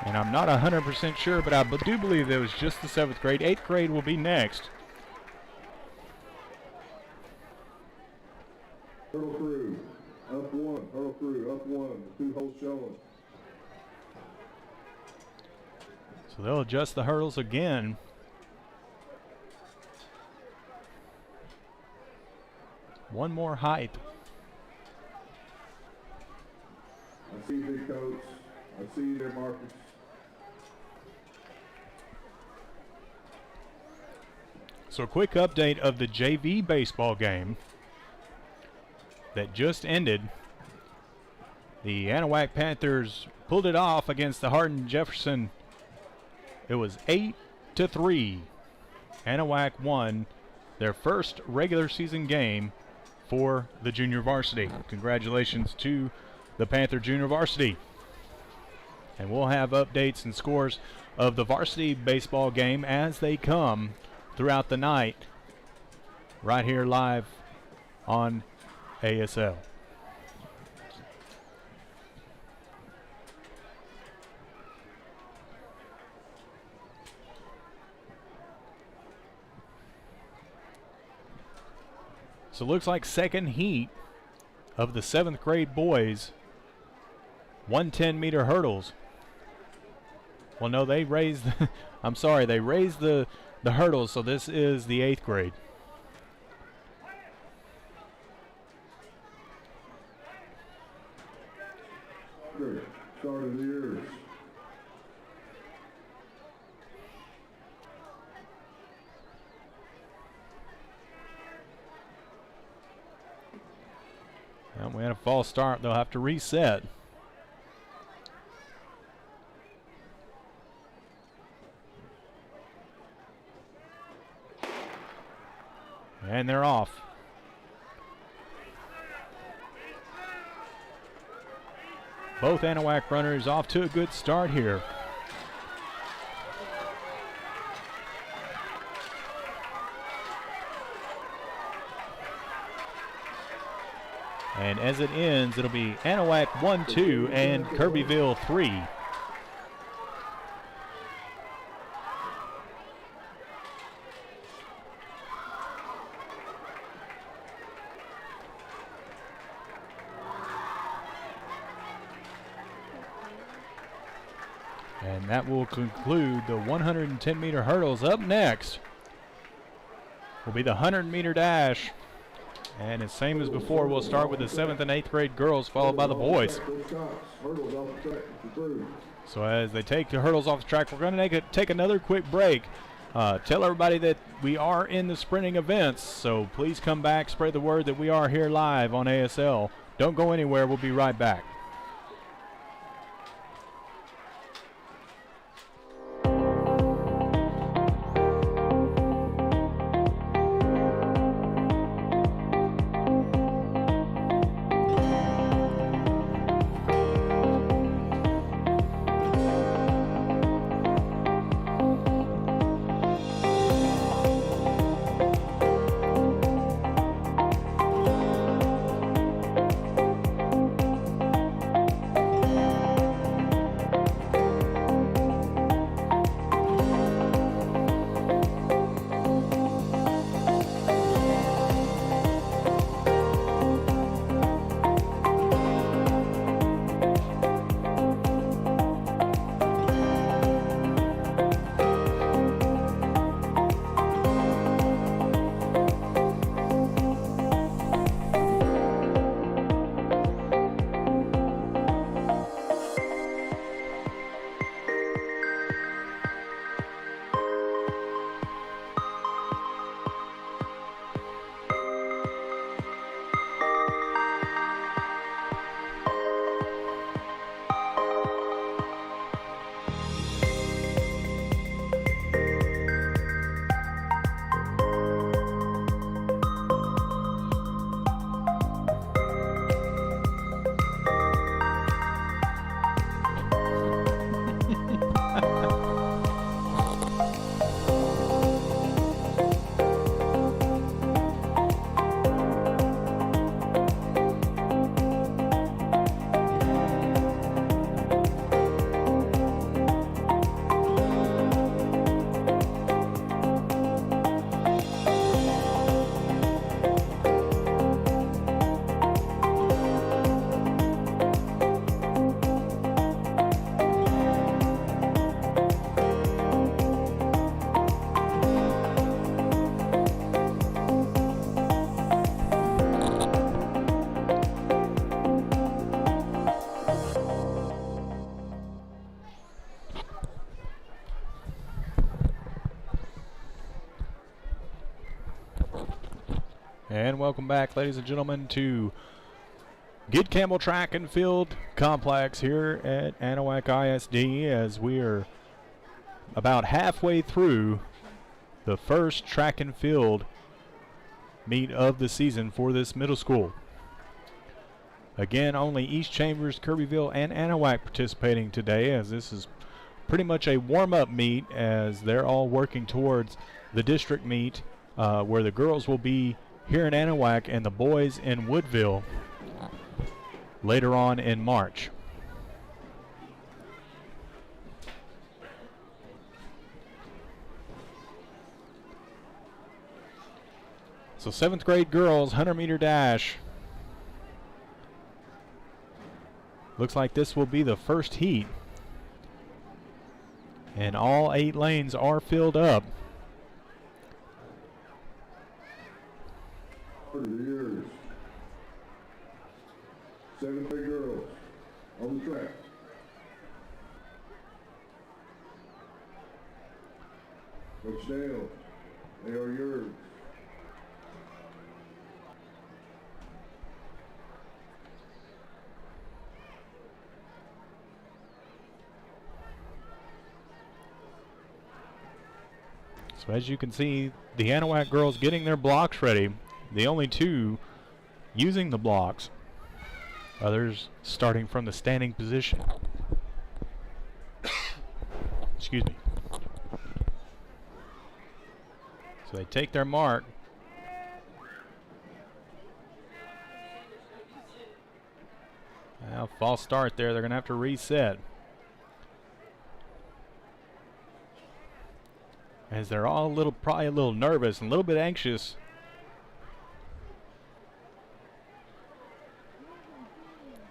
And I'm not 100% sure, but I do believe that was just the 7th grade. 8th grade will be next. Hurdle crew, up one. Hurdle crew, up one. 2 holes showing. So they'll adjust the hurdles again. One more height. I see big coats. I see their markers. So a quick update of the JV baseball game that just ended. The Anahuac Panthers pulled it off against the Hardin Jefferson. It was 8-3. Anahuac won their first regular season game for the junior varsity. Congratulations to the Panther junior varsity. And we'll have updates and scores of the varsity baseball game as they come throughout the night right here live on ASL. So it looks like second heat of the 7th grade boys 110-meter hurdles. Well, no, they raised I'm sorry, they raised the hurdles, so this is the 8th grade. Start of the years. Well, we had a false start. They'll have to reset. And they're off. Both Anahuac runners off to a good start here. And as it ends, it'll be Anahuac 1-2 and Kirbyville 3. And that will conclude the 110-meter hurdles. Up next will be the 100-meter dash. And the same as before, we'll start with the 7th and 8th grade girls, followed by the boys. So as they take the hurdles off the track, we're going to take another quick break. Tell everybody that we are in the sprinting events, so please come back, spread the word that we are here live on ASL. Don't go anywhere. We'll be right back. And welcome back, ladies and gentlemen, to Gid Campbell Track and Field Complex here at Anahuac ISD, as we are about halfway through the first track and field meet of the season for this middle school. Again, only East Chambers, Kirbyville, and Anahuac participating today, as this is pretty much a warm-up meet, as they're all working towards the district meet where the girls will be here in Anahuac and the boys in Woodville later on in March. So 7th grade girls 100-meter dash. Looks like this will be the first heat. And all 8 lanes are filled up. Years. 7th grade girls on the track. Coach Dale, they are yours. So as you can see, the Anahuac girls getting their blocks ready. The only 2 using the blocks. Others starting from the standing position. Excuse me. So they take their mark. Well, false start there. They're going to have to reset, as they're all probably a little nervous and a little bit anxious.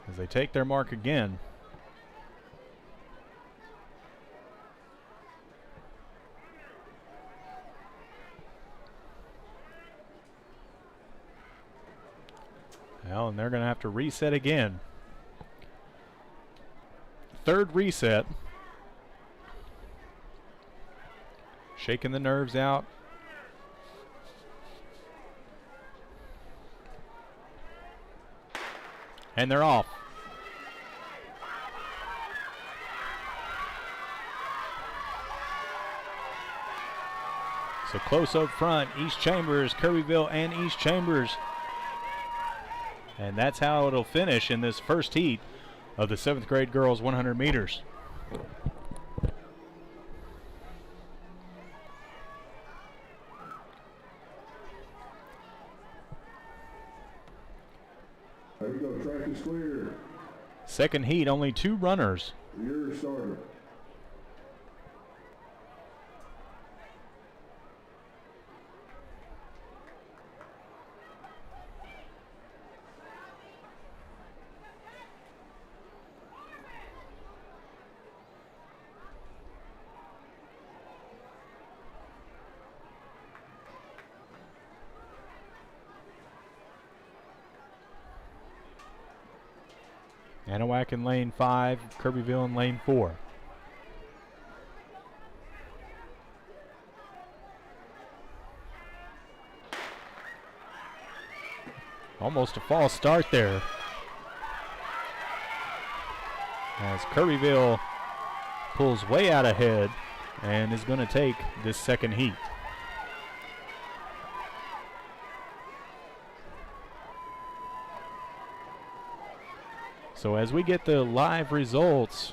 As they take their mark again. Well, and they're going to have to reset again. 3rd reset. Shaking the nerves out. And they're off. So close up front, East Chambers, Kirbyville, and East Chambers. And that's how it'll finish in this first heat of the 7th grade girls 100 meters. There we go, track is clear. Second heat, only 2 runners. Your starter. Anahuac in lane 5, Kirbyville in lane 4. Almost a false start there, as Kirbyville pulls way out ahead and is going to take this second heat. So as we get the live results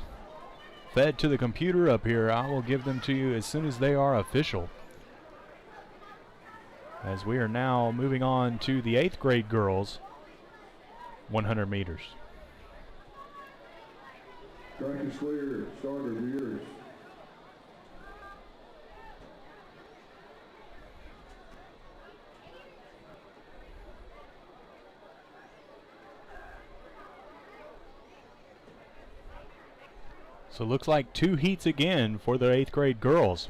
fed to the computer up here, I will give them to you as soon as they are official. As we are now moving on to the 8th grade girls 100 meters. Track is clear, starter yours. So it looks like 2 heats again for the 8th grade girls.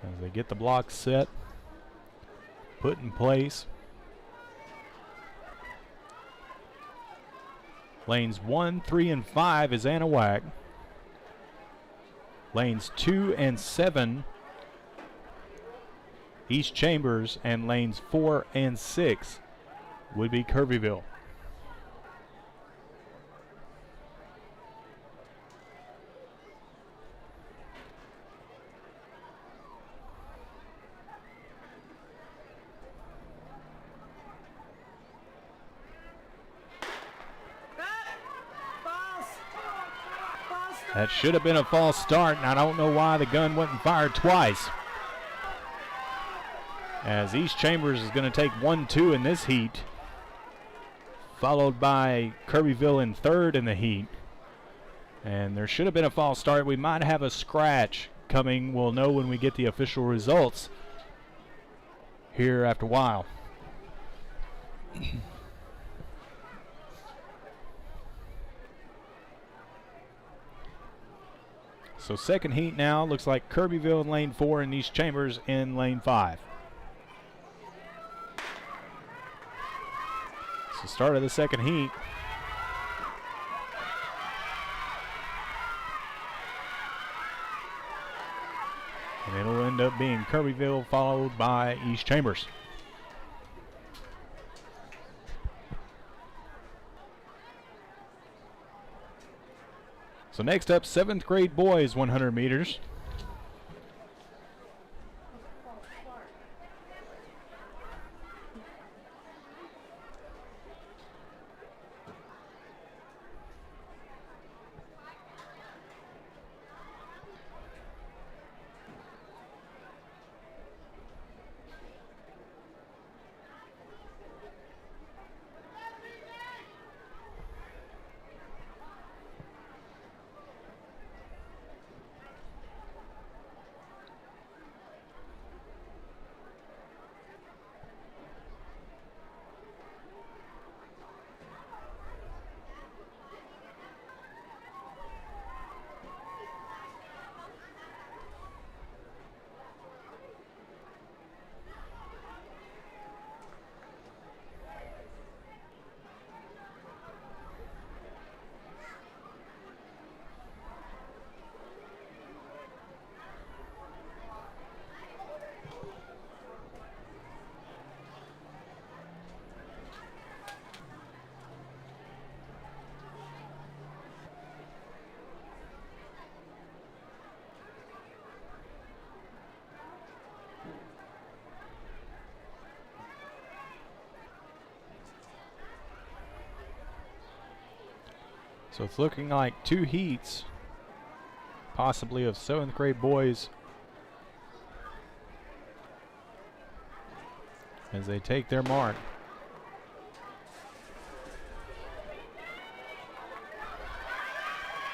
As they get the blocks set, put in place. Lanes 1, 3, and 5 is Anahuac. Lanes 2 and 7, East Chambers, and lanes 4 and 6 would be Kirbyville. That should have been a false start, and I don't know why the gun went and fired twice. As East Chambers is going to take 1-2 in this heat, followed by Kirbyville in third in the heat. And there should have been a false start. We might have a scratch coming. We'll know when we get the official results here after a while. So second heat now, looks like Kirbyville in lane 4 and East Chambers in lane 5. So start of the second heat. And it'll end up being Kirbyville followed by East Chambers. So next up, 7th grade boys 100 meters. So it's looking like 2 heats, possibly of 7th grade boys, as they take their mark.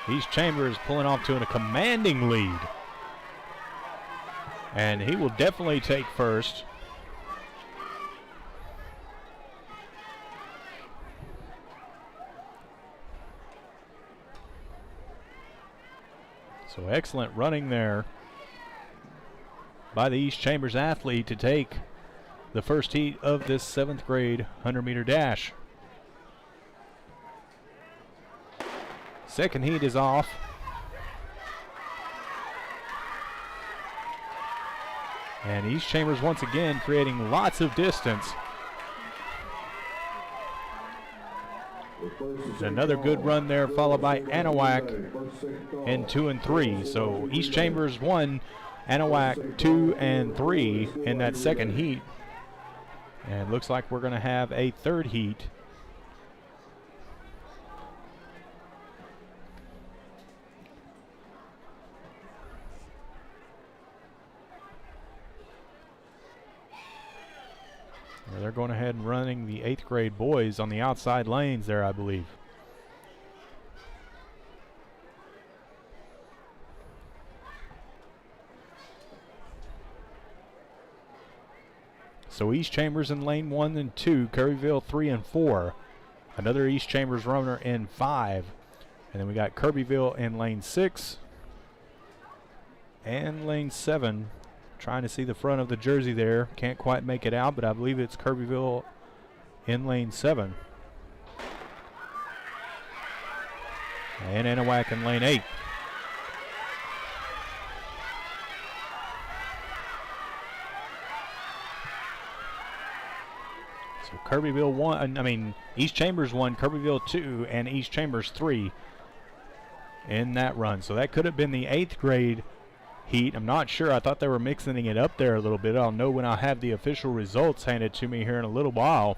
East Chambers pulling off to a commanding lead. And he will definitely take first. So excellent running there by the East Chambers athlete to take the first heat of this 7th grade 100-meter dash. Second heat is off. And East Chambers once again creating lots of distance. Another good run there, followed by Anahuac in 2 and 3. So East Chambers 1, Anahuac 2 and 3 in that second heat. And looks like we're going to have a third heat. They're going ahead and running the 8th grade boys on the outside lanes there, I believe. So East Chambers in lane 1 and 2, Kirbyville 3 and 4. Another East Chambers runner in 5. And then we got Kirbyville in lane 6 and lane 7. Trying to see the front of the jersey there. Can't quite make it out, but I believe it's Kirbyville in lane 7. And Anahuac in lane 8. So Kirbyville 1, East Chambers 1, Kirbyville 2, and East Chambers 3 in that run. So that could have been the 8th grade heat. I'm not sure. I thought they were mixing it up there a little bit. I'll know when I have the official results handed to me here in a little while.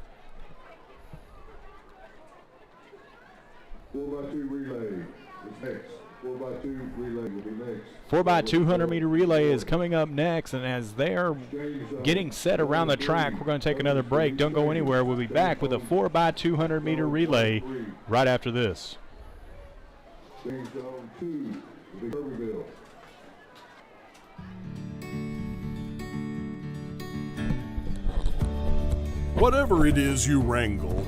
4x2 relay is next. 4x2 relay will be next. 4x200 meter relay is coming up next, and as they're getting set around the track, we're going to take another break. Don't go anywhere. We'll be back with a 4x200 meter relay right after this. James Zone 2 will be Kirbyville. Whatever it is you wrangle,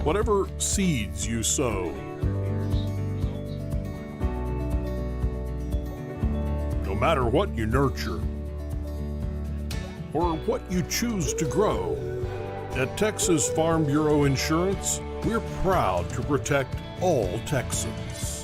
whatever seeds you sow, no matter what you nurture or what you choose to grow, at Texas Farm Bureau Insurance, we're proud to protect all Texans.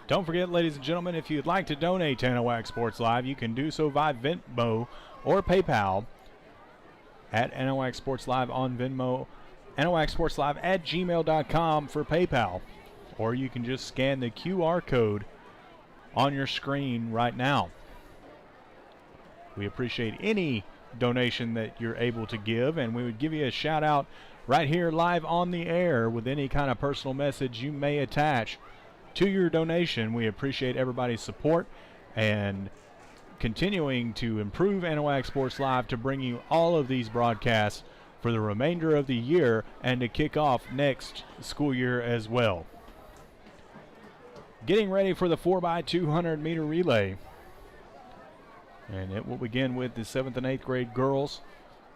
Don't forget, ladies and gentlemen, if you'd like to donate to Anahuac Sports Live, you can do so via Venmo or PayPal at Anahuac Sports Live on Venmo, AnahuacSportsLive@gmail.com for PayPal. Or you can just scan the QR code on your screen right now. We appreciate any donation that you're able to give, and we would give you a shout out right here live on the air with any kind of personal message you may attach to your donation. We appreciate everybody's support and continuing to improve Anahuac Sports Live to bring you all of these broadcasts for the remainder of the year and to kick off next school year as well. Getting ready for the 4x200 meter relay. And it will begin with the 7th and 8th grade girls,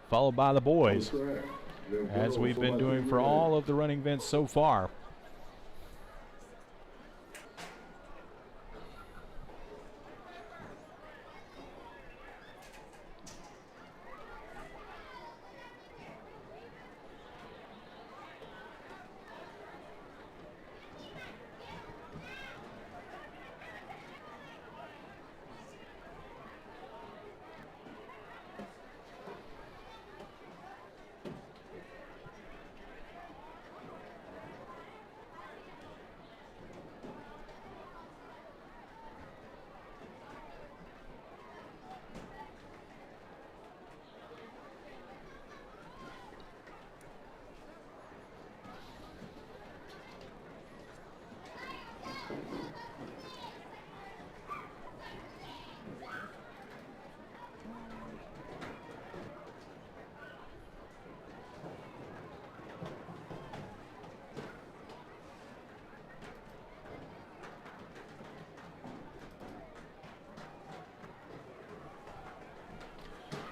followed by the boys, as we've been doing for all of the running events so far.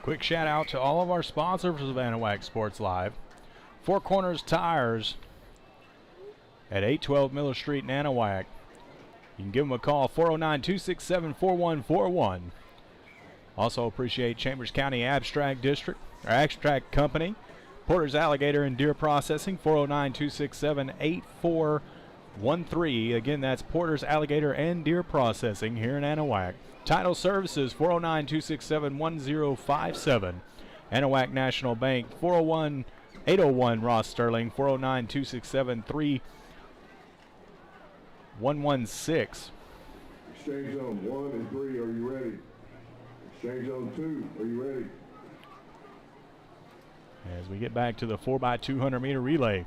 Quick shout out to all of our sponsors of Anahuac Sports Live. Four Corners Tires at 812 Miller Street in Anahuac. You can give them a call, 409-267-4141. Also appreciate Chambers County Abstract Company, Porter's Alligator and Deer Processing, 409-267-8413. Again, that's Porter's Alligator and Deer Processing here in Anahuac. Title Services, 409-267-1057. Anahuac National Bank, 401-801 Ross Sterling, 409-267-3116. Exchange zone 1 and 3, are you ready? Exchange zone 2, are you ready? As we get back to the 4x200 meter relay.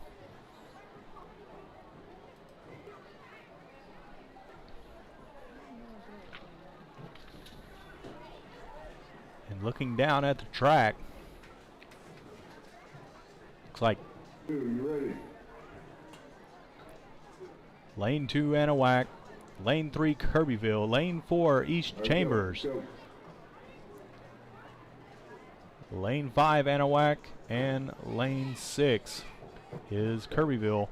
And looking down at the track, looks like 2, you ready? lane 2 Anahuac, lane 3 Kirbyville, lane 4 East All right, Chambers, go. lane 5 Anahuac, and lane 6 is Kirbyville.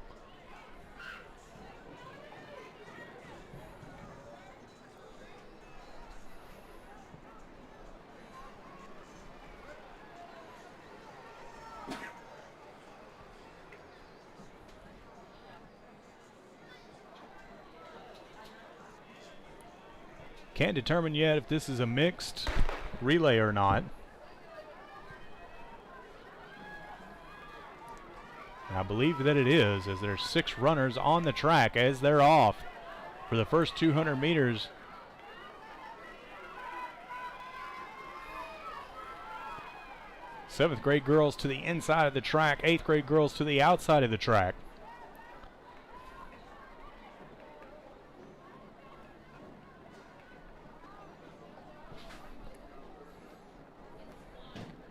Can't determine yet if this is a mixed relay or not. And I believe that it is, as there's 6 runners on the track as they're off for the first 200 meters. Seventh grade girls to the inside of the track, 8th grade girls to the outside of the track.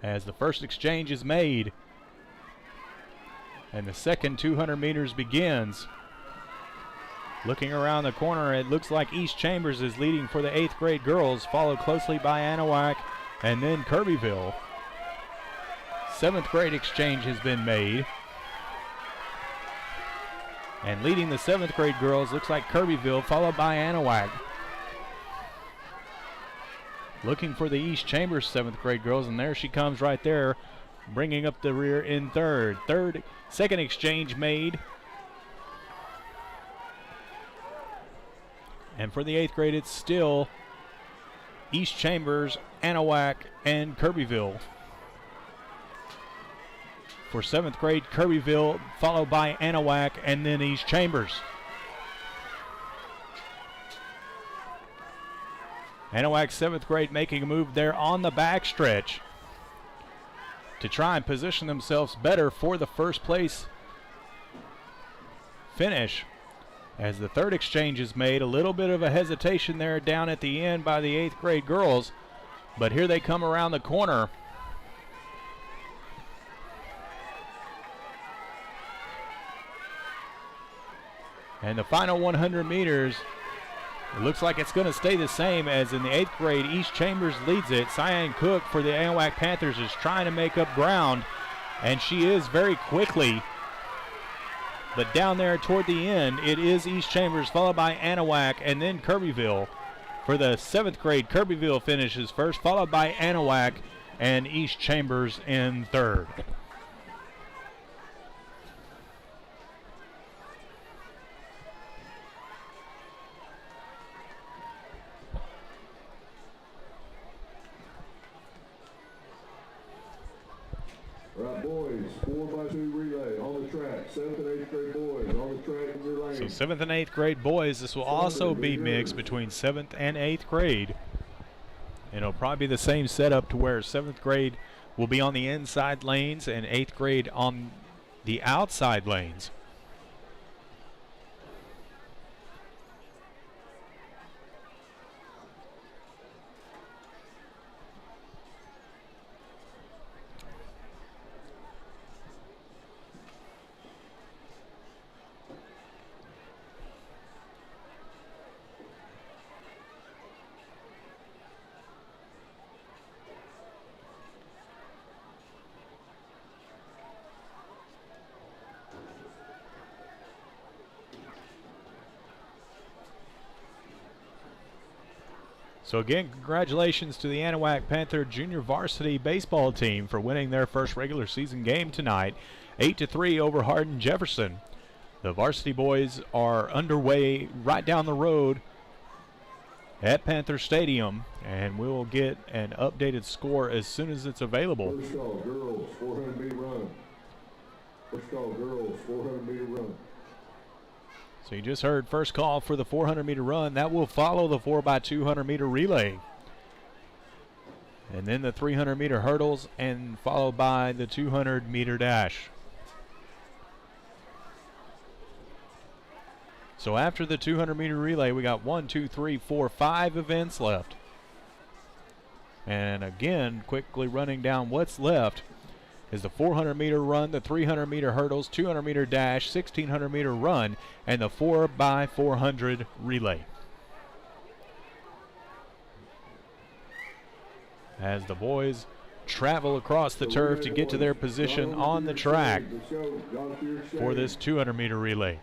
As the first exchange is made and the second 200 meters begins. Looking around the corner, it looks like East Chambers is leading for the 8th grade girls, followed closely by Anahuac and then Kirbyville. 7th grade exchange has been made. And leading the 7th grade girls looks like Kirbyville, followed by Anahuac. Looking for the East Chambers 7th grade girls, and there she comes right there, bringing up the rear in third. Second exchange made. And for the 8th grade, it's still East Chambers, Anahuac, and Kirbyville. For 7th grade, Kirbyville, followed by Anahuac, and then East Chambers. Anahuac 7th grade making a move there on the backstretch to try and position themselves better for the first place finish. As the third exchange is made, a little bit of a hesitation there down at the end by the 8th grade girls, but here they come around the corner. And the final 100 meters, it looks like it's going to stay the same as in the 8th grade. East Chambers leads it. Cyan Cook for the Anahuac Panthers is trying to make up ground, and she is very quickly. But down there toward the end, it is East Chambers, followed by Anahuac, and then Kirbyville. For the 7th grade, Kirbyville finishes first, followed by Anahuac and East Chambers in third. All right, boys, 4x2 relay on the track. 7th and 8th grade boys on the track in your lane. So 7th and 8th grade boys, this will also be mixed between 7th and 8th grade. And it'll probably be the same setup to where 7th grade will be on the inside lanes and 8th grade on the outside lanes. So again, congratulations to the Anahuac Panther Junior Varsity Baseball team for winning their first regular season game tonight, 8-3 over Hardin Jefferson. The varsity boys are underway right down the road at Panther Stadium, and we will get an updated score as soon as it's available. First call, girls, 400-meter run. First call, girls, 400-meter run. So you just heard first call for the 400-meter run. That will follow the 4x200-meter relay. And then the 300-meter hurdles, and followed by the 200-meter dash. So after the 200-meter relay, we got 5 events left. And again, quickly running down what's left is the 400-meter run, the 300-meter hurdles, 200-meter dash, 1,600-meter run, and the 4x400 relay. As the boys travel across the turf to get to their position on the track for this 200-meter relay.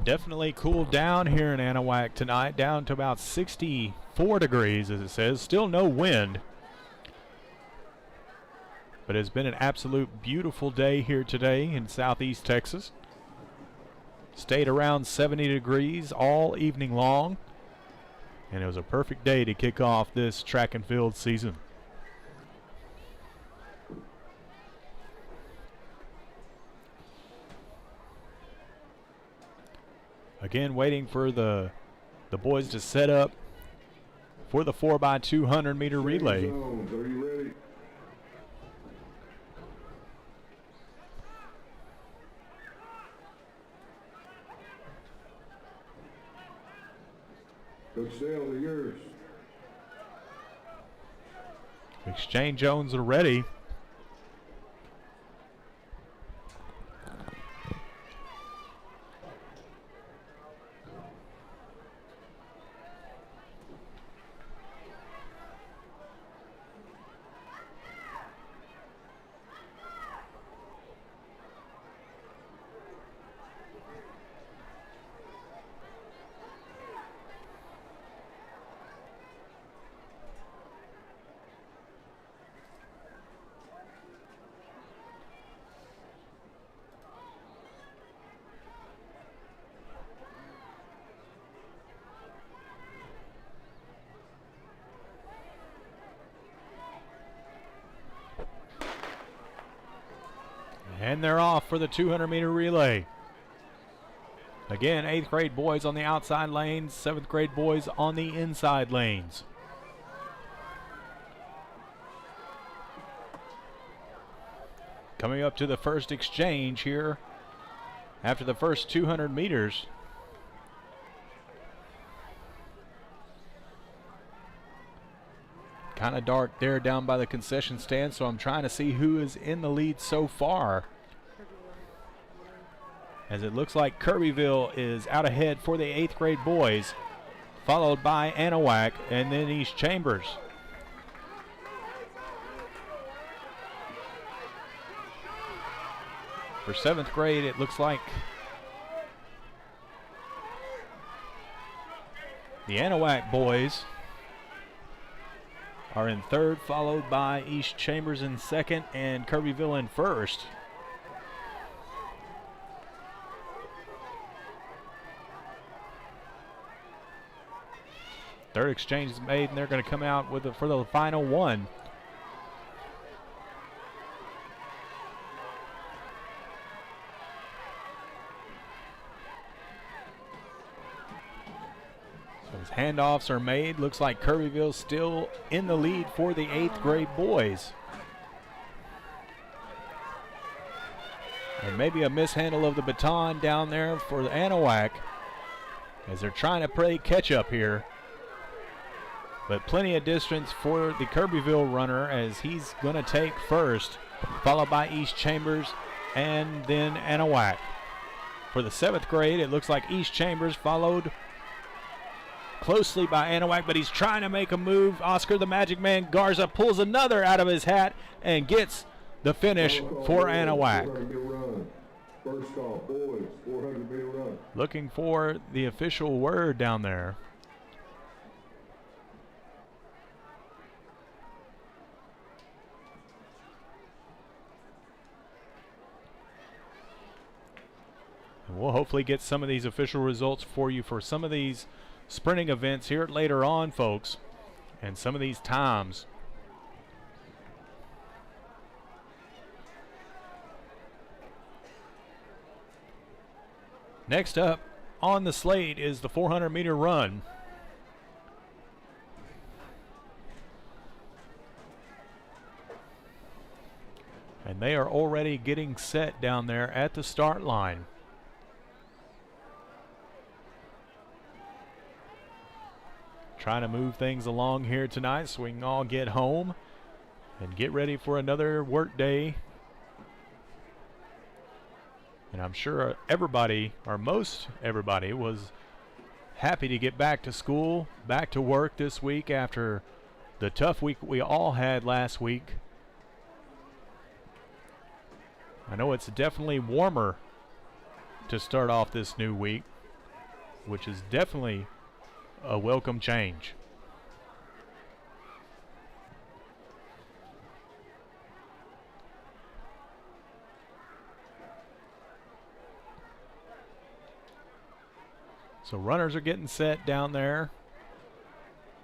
Definitely cooled down here in Anahuac tonight, down to about 64 degrees as it says. Still no wind, but it's been an absolute beautiful day here today in southeast Texas. Stayed around 70 degrees all evening long, and it was a perfect day to kick off this track and field season. Again, waiting for the boys to set up for the 4x200-meter relay. Are you ready? Coach Dale, they're yours. Exchange zones are ready. And they're off for the 200-meter relay. Again, 8th grade boys on the outside lanes, 7th grade boys on the inside lanes. Coming up to the first exchange here after the first 200 meters. Kind of dark there down by the concession stand, so I'm trying to see who is in the lead so far. As it looks like Kirbyville is out ahead for the 8th grade boys, followed by Anahuac and then East Chambers. For 7th grade, it looks like the Anahuac boys are in 3rd, followed by East Chambers in 2nd and Kirbyville in 1st. Third exchange is made, and they're going to come out with for the final one. Handoffs are made. Looks like Kirbyville still in the lead for the 8th grade boys. And maybe a mishandle of the baton down there for the Anahuac as they're trying to play catch up here. But plenty of distance for the Kirbyville runner as he's going to take first, followed by East Chambers and then Anahuac. For the 7th grade, it looks like East Chambers followed closely by Anahuac, but he's trying to make a move. Oscar the Magic Man Garza pulls another out of his hat and gets the finish for Anahuac. First call, boys, 400-meter run. Looking for the official word down there. And we'll hopefully get some of these official results for you for some of these sprinting events here later on, folks, and some of these times. Next up on the slate is the 400-meter run. And they are already getting set down there at the start line. Trying to move things along here tonight so we can all get home and get ready for another work day. And I'm sure everybody, or most everybody, was happy to get back to school, back to work this week after the tough week we all had last week. I know it's definitely warmer to start off this new week, which is definitely a welcome change. So runners are getting set down there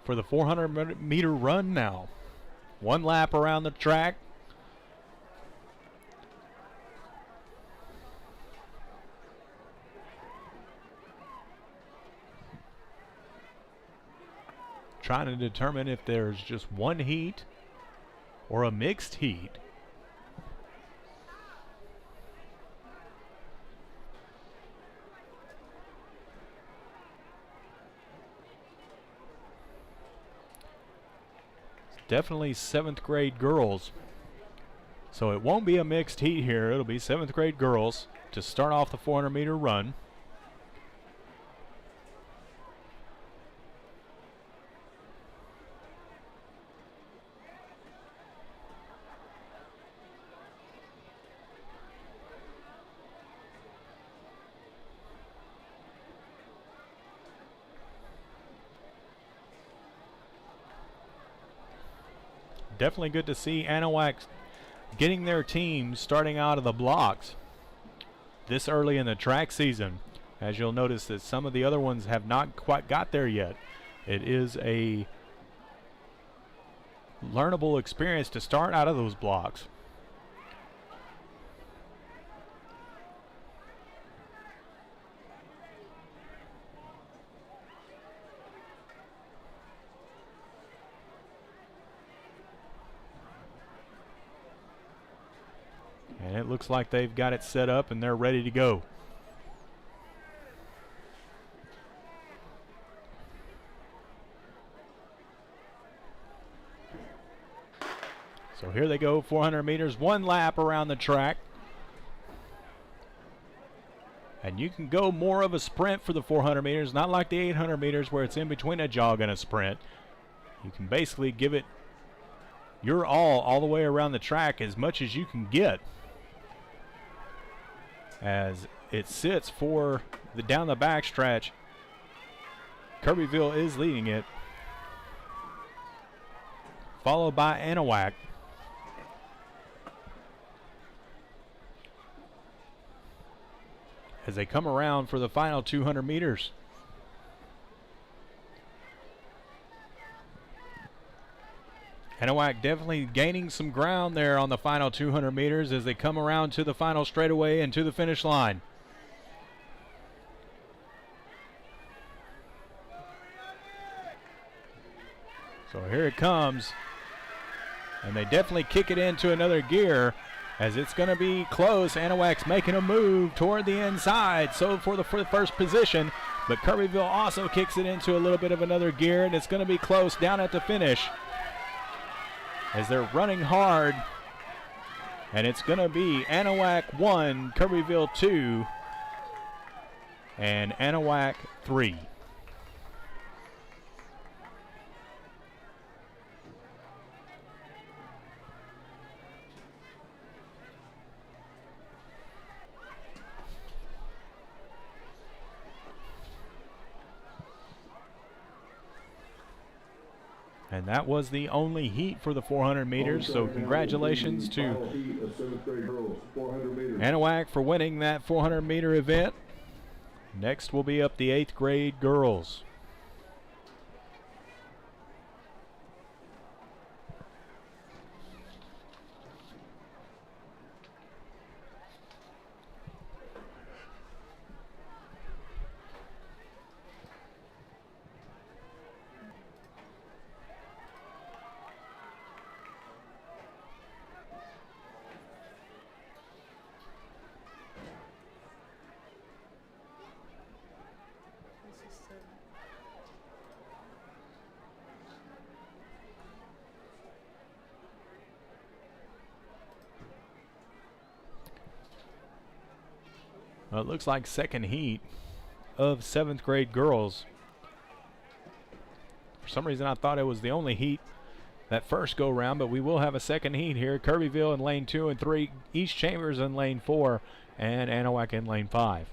for the 400-meter run now. One lap around the track. Trying to determine if there's just one heat or a mixed heat. Definitely 7th grade girls. So it won't be a mixed heat here. It'll be 7th grade girls to start off the 400-meter run. Definitely good to see Anahuac getting their team starting out of the blocks this early in the track season. As you'll notice that some of the other ones have not quite got there yet. It is a learnable experience to start out of those blocks. And it looks like they've got it set up and they're ready to go. So here they go, 400 meters, one lap around the track. And you can go more of a sprint for the 400 meters, not like the 800 meters where it's in between a jog and a sprint. You can basically give it your all the way around the track as much as you can get. As it sits for the down the back stretch, Kirbyville is leading it, followed by Anahuac. As they come around for the final 200 meters. Anahuac definitely gaining some ground there on the final 200 meters as they come around to the final straightaway and to the finish line. here it comes. And they definitely kick it into another gear as it's going to be close. Anahuac's making a move toward the inside. So for the first position. But Kirbyville also kicks it into a little bit of another gear, and it's going to be close down at the finish as they're running hard. And it's going to be Anahuac 1, Kirbyville 2, and Anahuac 3. And that was the only heat for the 400 meters, so congratulations to Anahuac for winning that 400 meter event. Next will be up the 8th grade girls. Well, it looks like second heat of 7th grade girls. For some reason I thought it was the only heat that first go round, but we will have a second heat here. Kirbyville in lane 2 and 3, East Chambers in lane 4, and Anahuac in lane 5.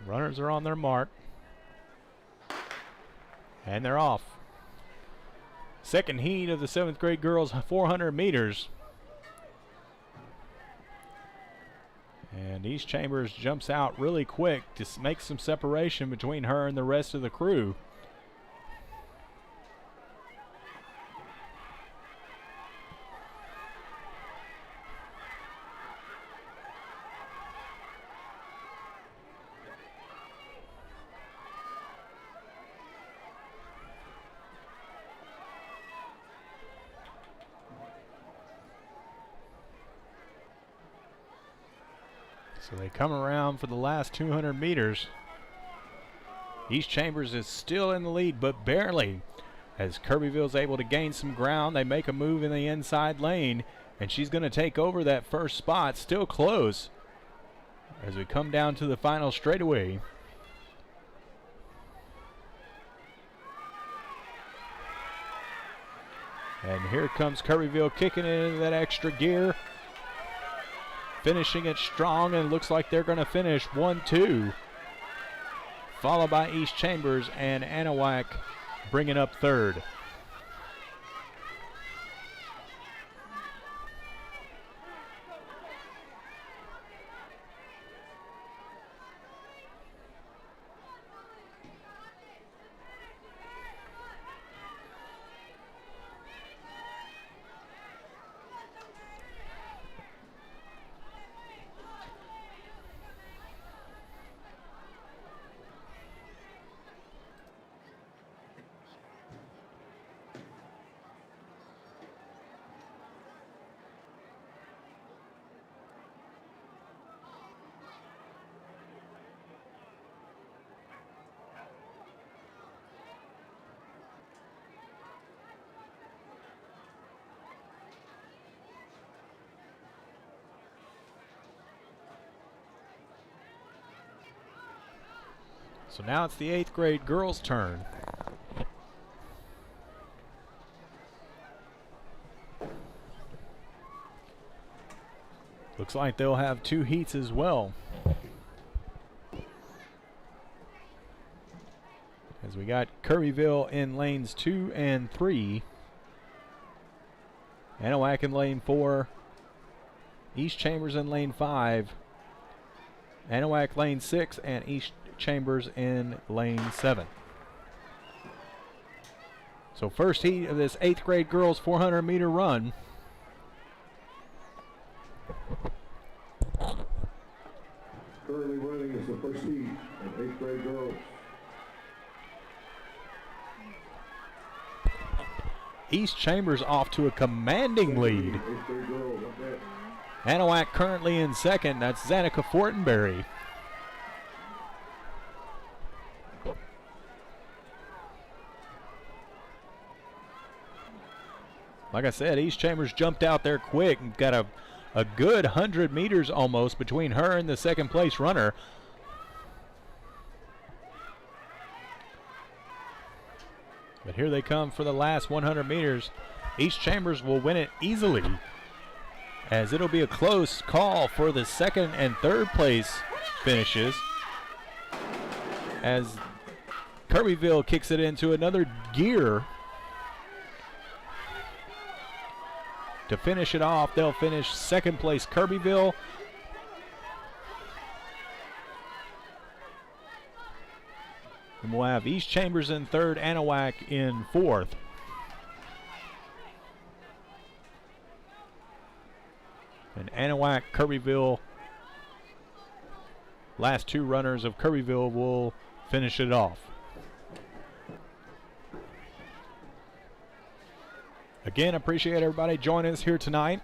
Runners are on their mark. And they're off. Second heat of the 7th grade girls 400 meters. And East Chambers jumps out really quick to make some separation between her and the rest of the crew. So they come around for the last 200 meters. East Chambers is still in the lead, but barely. As Kirbyville's able to gain some ground, they make a move in the inside lane, and she's going to take over that first spot, still close, as we come down to the final straightaway. And here comes Kirbyville kicking it into that extra gear. Finishing it strong, and looks like they're going to finish 1-2. Followed by East Chambers and Anahuac bringing up third. So now it's the 8th grade girls' turn. Looks like they'll have 2 heats as well. As we got Kirbyville in lanes 2 and 3. Anahuac in lane 4. East Chambers in lane 5. Anahuac lane 6 and East Chambers in lane 7. So first heat of this 8th grade girls 400 meter run. Currently running is the first heat of 8th grade girls. East Chambers off to a commanding lead. 8th grade girls, not bad. Anahuac currently in second. That's Zanica Fortenberry. Like I said, East Chambers jumped out there quick and got a good 100 meters almost between her and the second place runner. But here they come for the last 100 meters. East Chambers will win it easily, as it'll be a close call for the second and third place finishes, as Kirbyville kicks it into another gear. To finish it off, they'll finish second place Kirbyville. And we'll have East Chambers in third, Anahuac in fourth. And Anahuac, Kirbyville, last 2 runners of Kirbyville will finish it off. Again, appreciate everybody joining us here tonight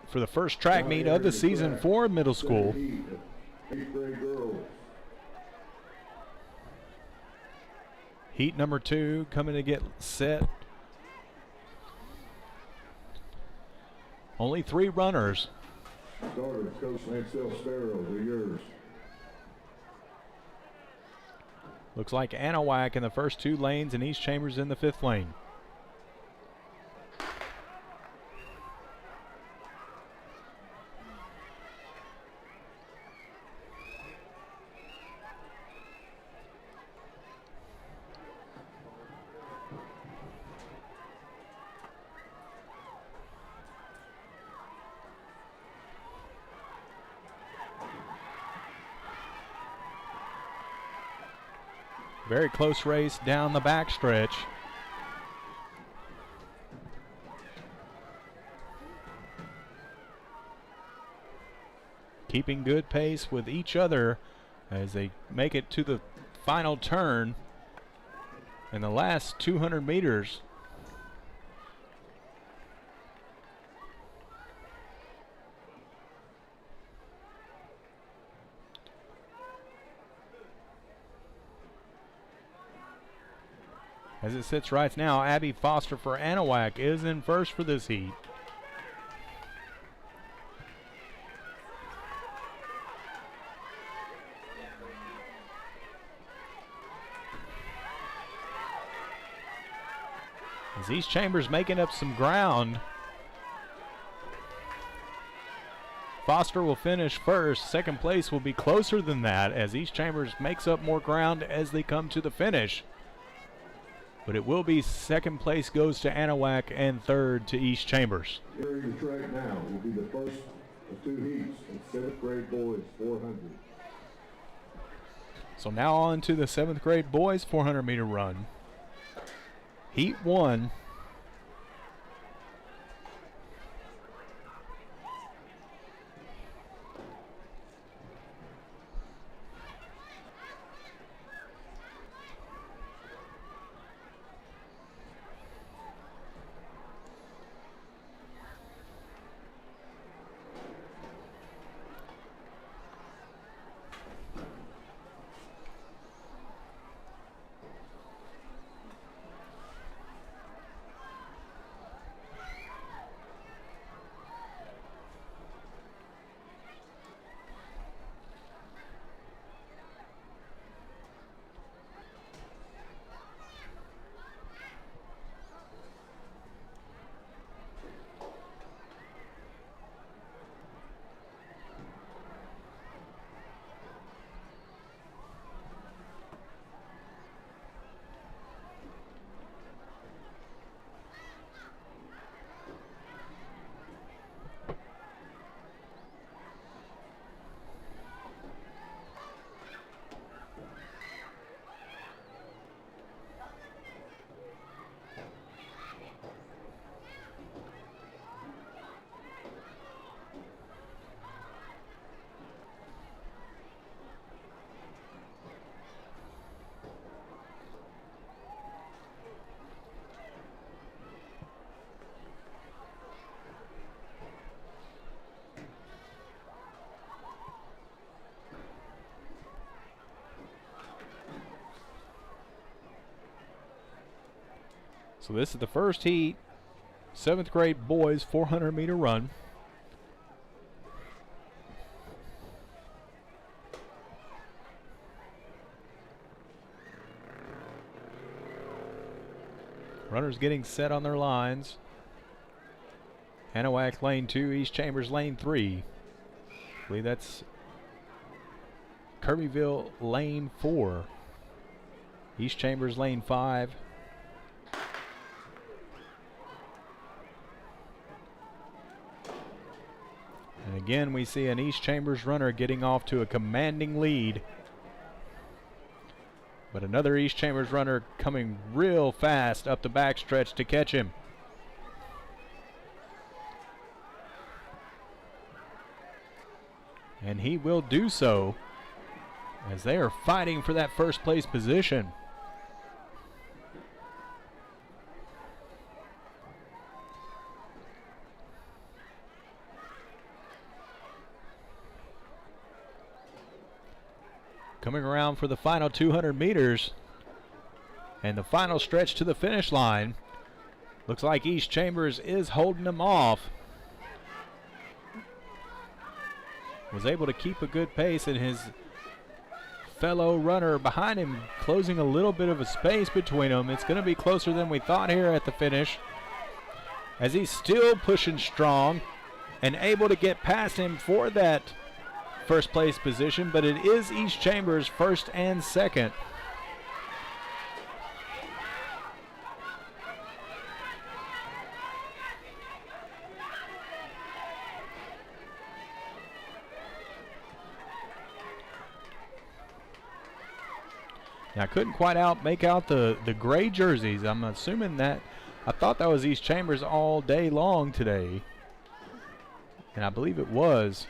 for the first track meet of the season for middle school. 8th grade girls. Heat number 2 coming to get set. Only 3 runners. Starter, Coach Lancel Sparrow, they're yours. Looks like Anahuac in the first 2 lanes and East Chambers in the 5th lane. Very close race down the backstretch. Keeping good pace with each other as they make it to the final turn in the last 200 meters. As it sits right now, Abby Foster for Anahuac is in first for this heat. As East Chambers making up some ground. Foster will finish first. Second place will be closer than that as East Chambers makes up more ground as they come to the finish. But it will be second place goes to Anahuac and third to East Chambers. Entering the track now will be the first of 2 heats of 7th grade boys 400. So now on to the 7th grade boys 400 meter run. Heat 1. So this is the first heat, 7th grade boys 400-meter run. Runners getting set on their lines. Anahuac lane 2, East Chambers lane 3. I believe that's Kirbyville lane 4. East Chambers lane 5. And again, we see an East Chambers runner getting off to a commanding lead. But another East Chambers runner coming real fast up the backstretch to catch him. And he will do so as they are fighting for that first place position. Coming around for the final 200 meters and the final stretch to the finish line. Looks like East Chambers is holding them off. Was able to keep a good pace, and his fellow runner behind him closing a little bit of a space between them. It's going to be closer than we thought here at the finish, as he's still pushing strong and able to get past him for that first place position, but it is East Chambers first and second. Now, I couldn't quite make out the gray jerseys. I'm assuming that, I thought that was East Chambers all day long today, and I believe it was.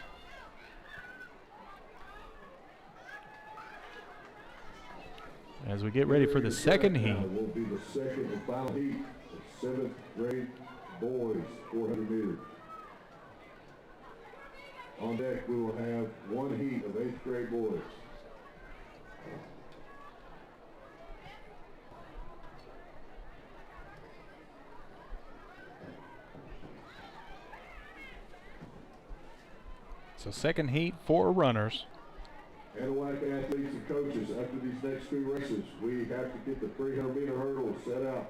As we get ready for the second heat. Will be the second and final heat of 7th grade boys 400 meters. On deck we will have one heat of 8th grade boys. So second heat, 4 runners. Anahuac athletes and coaches, after these next 2 races, we have to get the 300-meter hurdle set out.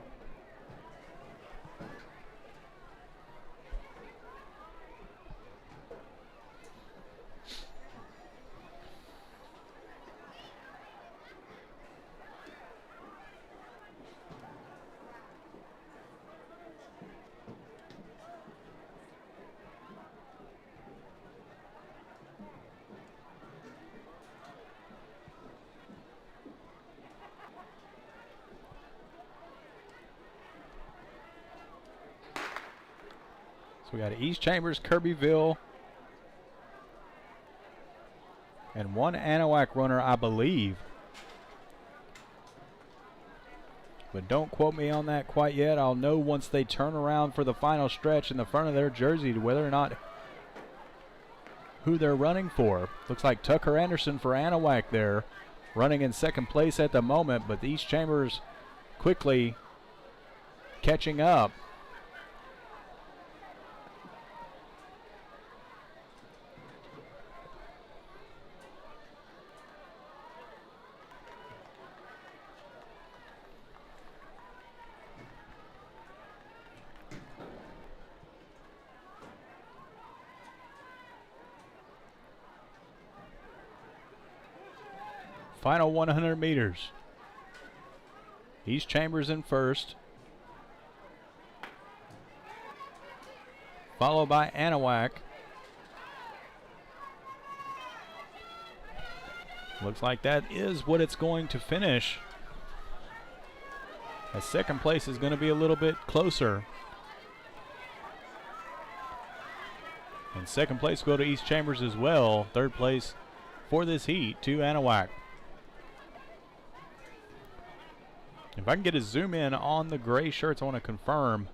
So we got East Chambers, Kirbyville, and 1 Anahuac runner, I believe. But don't quote me on that quite yet. I'll know once they turn around for the final stretch in the front of their jersey to whether or not who they're running for. Looks like Tucker Anderson for Anahuac there, running in second place at the moment, but East Chambers quickly catching up. Final 100 meters. East Chambers in first, followed by Anahuac. Looks like that is what it's going to finish, as second place is going to be a little bit closer. And second place will go to East Chambers as well. Third place for this heat to Anahuac. If I can get a zoom in on the gray shirts, I want to confirm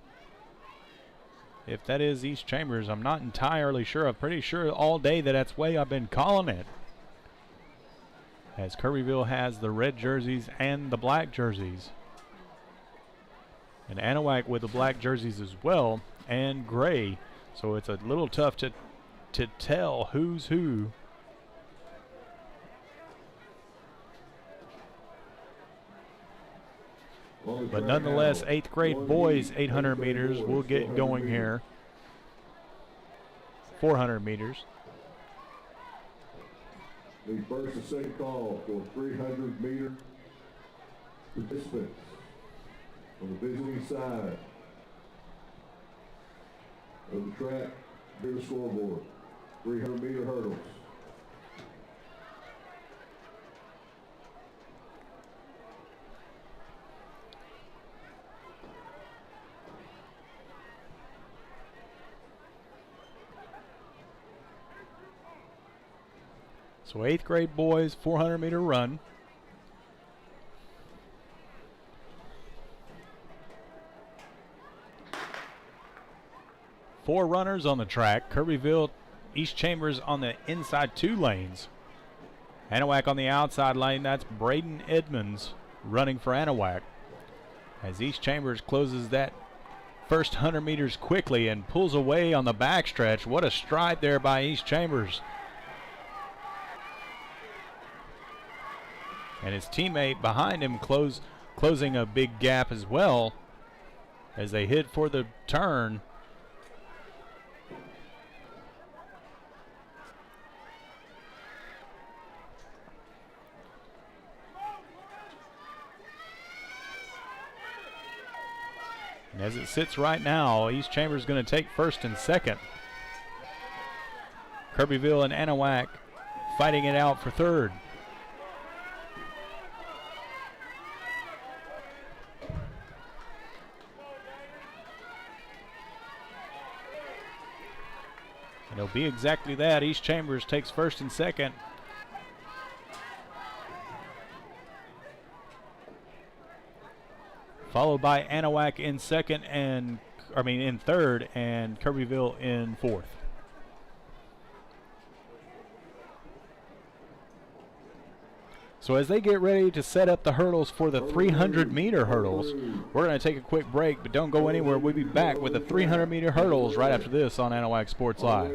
if that is East Chambers. I'm not entirely sure. I'm pretty sure all day that's the way I've been calling it, as Kirbyville has the red jerseys and the black jerseys. And Anahuac with the black jerseys as well, and gray. So it's a little tough to tell who's who. But nonetheless, 8th grade boys 800 meters will get going here. 400 meters. The first and second call for 300-meter participants on the visiting side of the track near the scoreboard. 300-meter hurdles. So 8th grade boys 400-meter run. Four runners on the track. Kirbyville, East Chambers on the inside 2 lanes. Anahuac on the outside lane. That's Braden Edmonds running for Anahuac. As East Chambers closes that first 100 meters quickly and pulls away on the backstretch. What a stride there by East Chambers. And his teammate behind him closing a big gap as well as they hit for the turn. And as it sits right now, East Chambers is going to take first and second. Kirbyville and Anahuac fighting it out for third. And it'll be exactly that. East Chambers takes first and second. Followed by Anahuac in in third, and Kirbyville in fourth. So as they get ready to set up the hurdles for the 300-meter hurdles, we're going to take a quick break, but don't go anywhere. We'll be back with the 300-meter hurdles right after this on Anahuac Sports Live.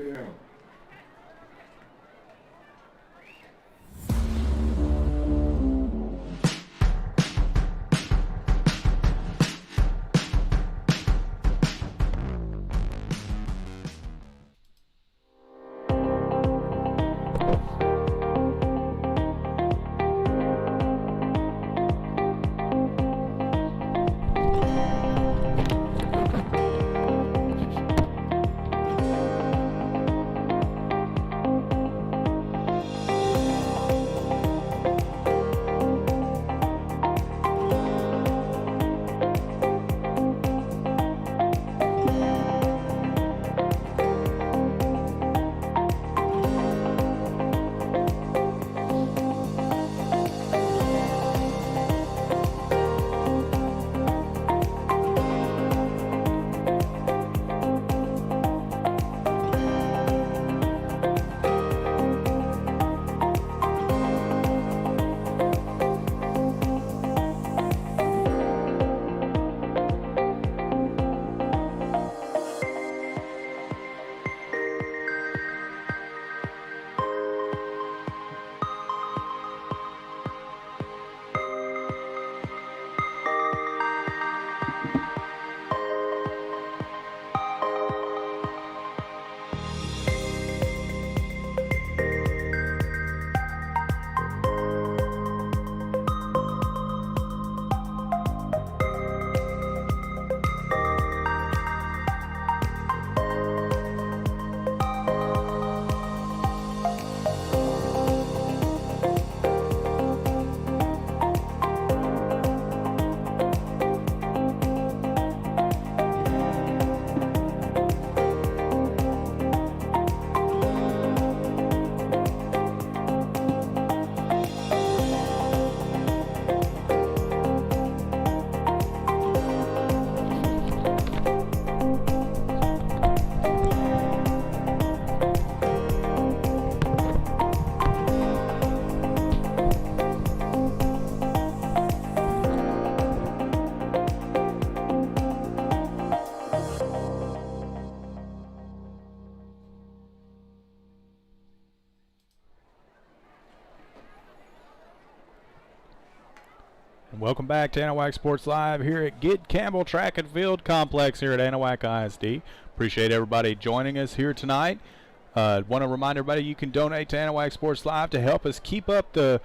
Welcome back to Anahuac Sports Live here at Gid Campbell Track and Field Complex here at Anahuac ISD. Appreciate everybody joining us here tonight. Want to remind everybody you can donate to Anahuac Sports Live to help us keep up the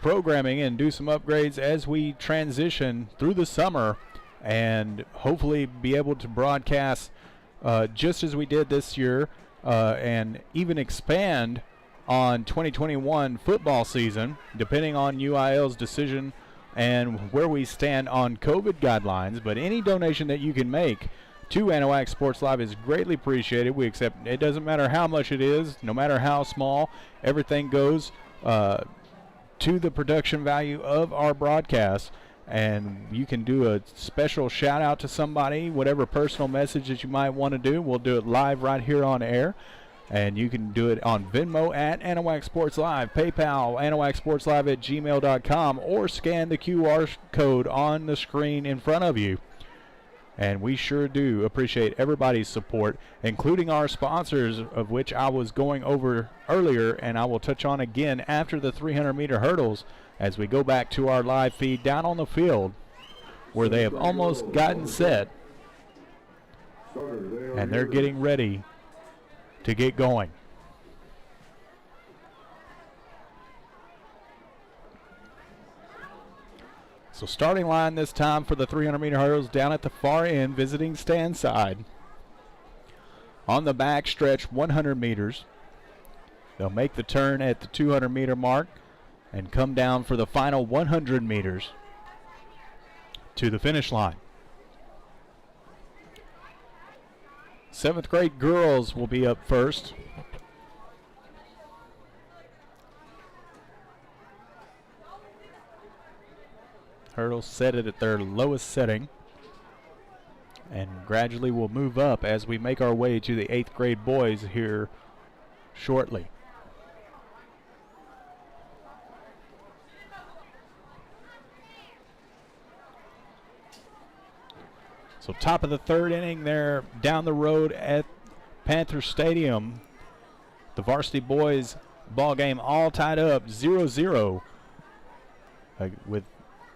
programming and do some upgrades as we transition through the summer and hopefully be able to broadcast just as we did this year and even expand on 2021 football season, depending on UIL's decision and where we stand on COVID guidelines. But any donation that you can make to Anahuac Sports Live is greatly appreciated. We accept, it doesn't matter how much it is, no matter how small, everything goes to the production value of our broadcast. And you can do a special shout out to somebody, whatever personal message that you might want to do. We'll do it live right here on air. And you can do it on Venmo at Anahuac Sports Live, PayPal, anahuacsportslive@gmail.com, or scan the QR code on the screen in front of you. And we sure do appreciate everybody's support, including our sponsors, of which I was going over earlier, and I will touch on again after the 300-meter hurdles as we go back to our live feed down on the field where they have almost gotten set, and they're getting ready to get going. So starting line this time for the 300-meter hurdles down at the far end, visiting stand side. On the back stretch, 100 meters. They'll make the turn at the 200-meter mark and come down for the final 100 meters to the finish line. 7th grade girls will be up first. Hurdles set it at their lowest setting and gradually will move up as we make our way to the 8th grade boys here shortly. So top of the 3rd inning there down the road at Panther Stadium. The varsity boys ball game all tied up 0-0 with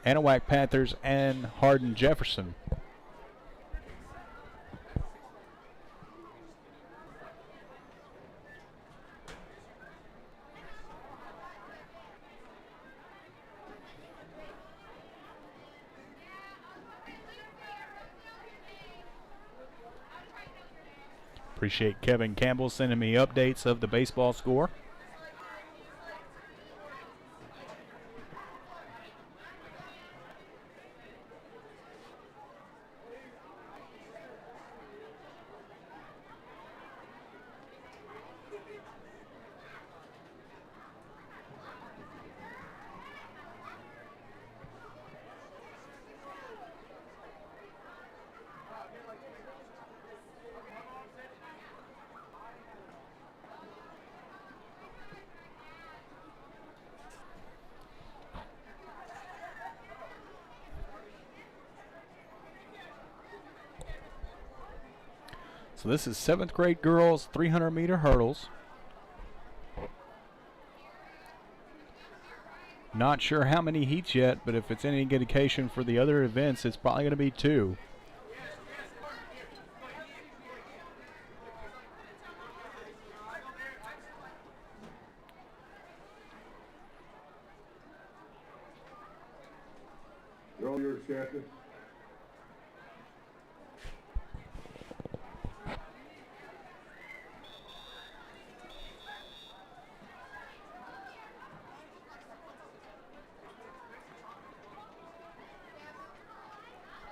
Anahuac Panthers and Hardin Jefferson. Appreciate Kevin Campbell sending me updates of the baseball score. So this is 7th grade girls 300-meter hurdles. Not sure how many heats yet, but if it's any indication for the other events, it's probably going to be 2. You're all yours, Captain.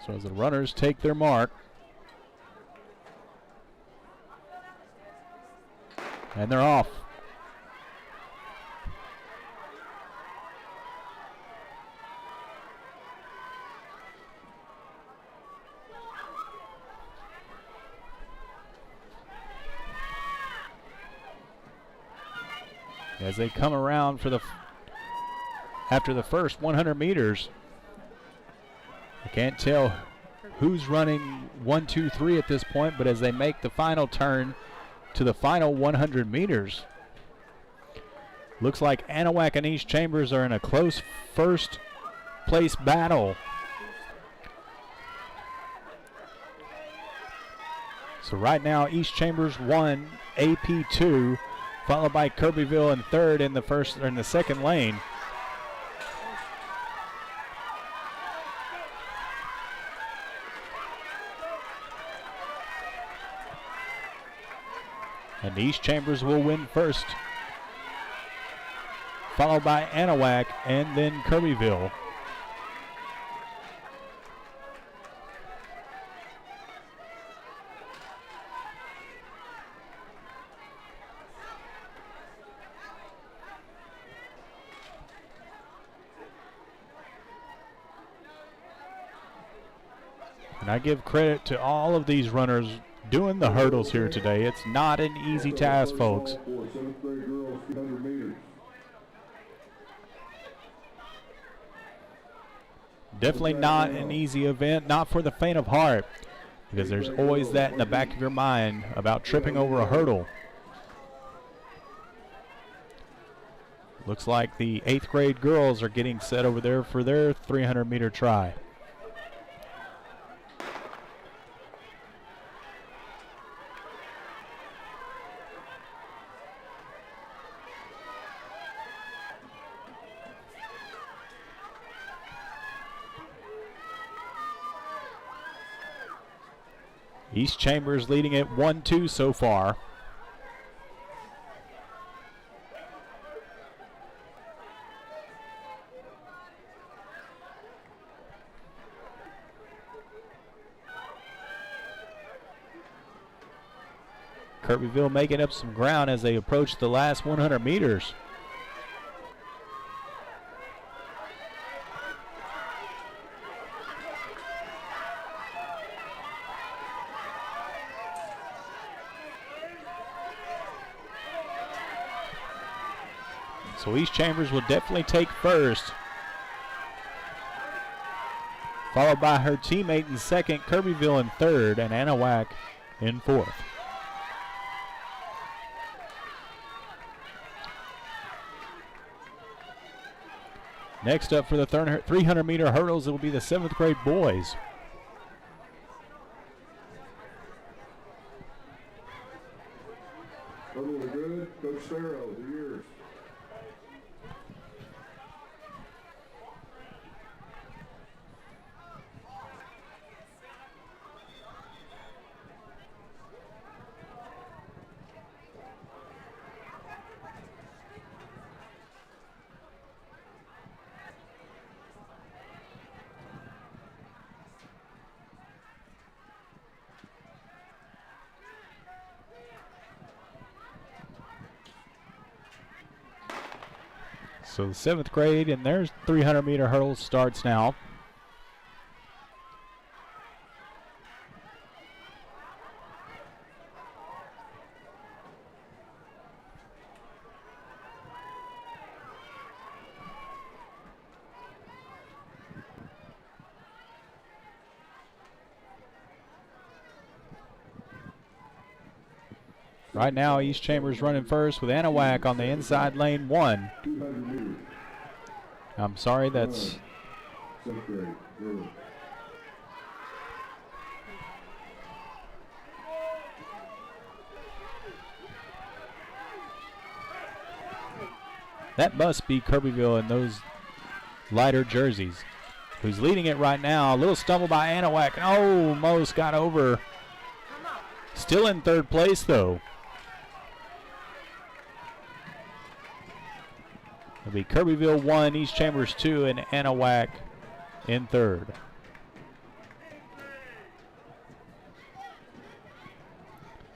So as the runners take their mark, and they're off. As they come around for after the first 100 meters, I can't tell who's running 1, 2, 3 at this point, but as they make the final turn to the final 100 meters, looks like Anahuac and East Chambers are in a close first place battle. So right now, East Chambers 1, AP 2, followed by Kirbyville in third in the second lane. And East Chambers will win first, followed by Anahuac and then Kirbyville. And I give credit to all of these runners doing the hurdles here today. It's not an easy task, folks. Definitely not an easy event, not for the faint of heart, because there's always that in the back of your mind about tripping over a hurdle. Looks like the 8th grade girls are getting set over there for their 300-meter try. East Chambers leading it 1-2 so far. Kirbyville making up some ground as they approach the last 100 meters. So East Chambers will definitely take first, followed by her teammate in second, Kirbyville in third, and Anahuac in fourth. Next up for the 300-meter hurdles, it will be the 7th grade boys. Hurdle are good. Coach Farrow, the years. So the 7th grade and their 300-meter hurdle starts now. Right now, East Chambers running first with Anahuac on the inside lane 1. I'm sorry, that's... That must be Kirbyville in those lighter jerseys. Who's leading it right now? A little stumble by Anahuac. Oh, almost got over. Still in third place, though. It'll be Kirbyville 1, East Chambers 2, and Anahuac in third.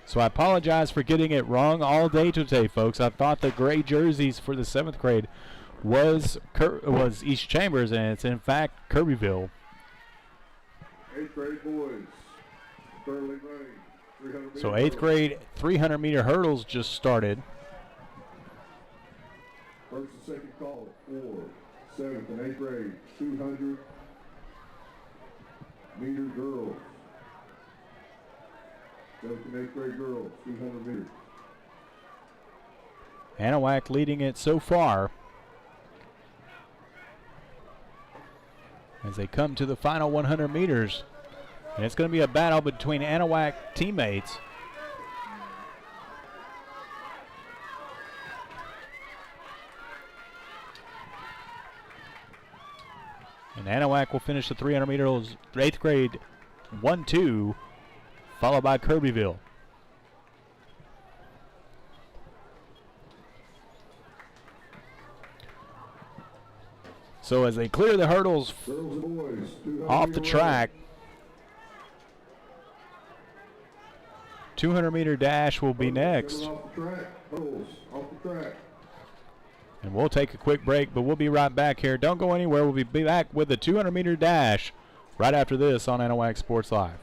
So I apologize for getting it wrong all day today, folks. I thought the gray jerseys for the 7th grade was East Chambers, and it's in fact Kirbyville. 8th grade boys, thoroughly running. So 8th grade 300-meter hurdles just started. First and second call, 4th, 7th, and 8th grade, 200-meter girls. 7th and 8th grade girls, 200 meters. Anahuac leading it so far. as they come to the final 100 meters. And it's going to be a battle between Anahuac teammates. And Anahuac will finish the 300 meters, 8th grade 1-2, followed by Kirbyville. So as they clear the hurdles off the track, 200-meter dash will be next. And we'll take a quick break, but we'll be right back here. Don't go anywhere. We'll be back with the 200-meter dash right after this on Anahuac Sports Live.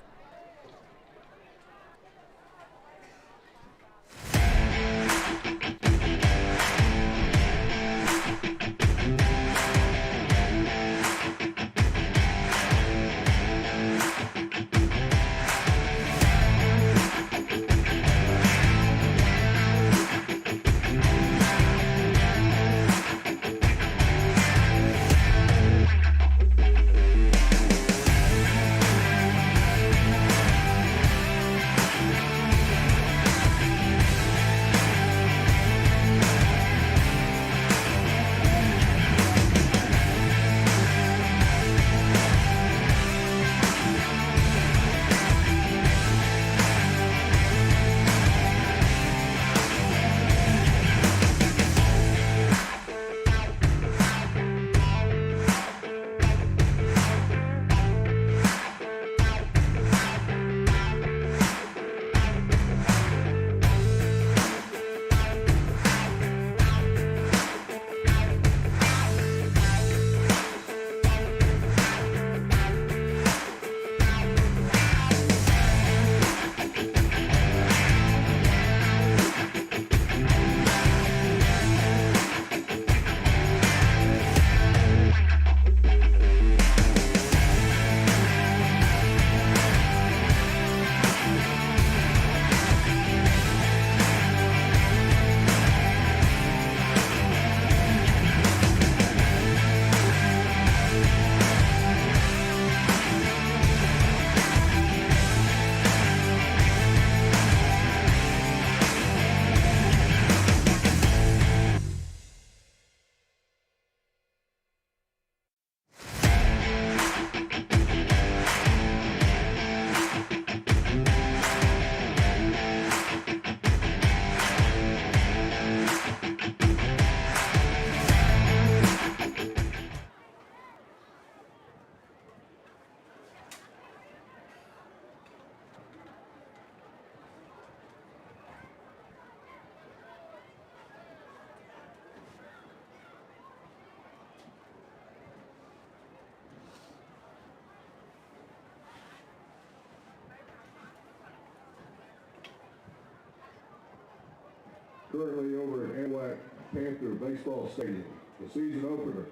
Currently over at Anahuac Panther Baseball Stadium, the season opener.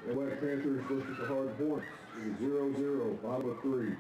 Anahuac Panthers versus the Hard Hornets. It is 0-0, bottom of 3.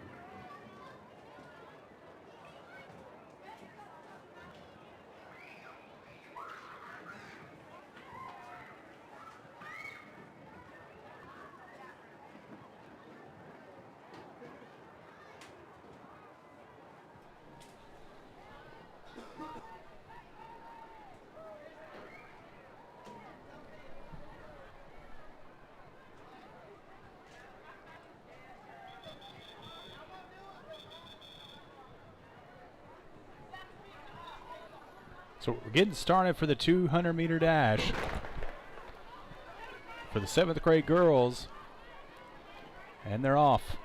So we're getting started for the 200-meter dash for the 7th grade girls, and they're off.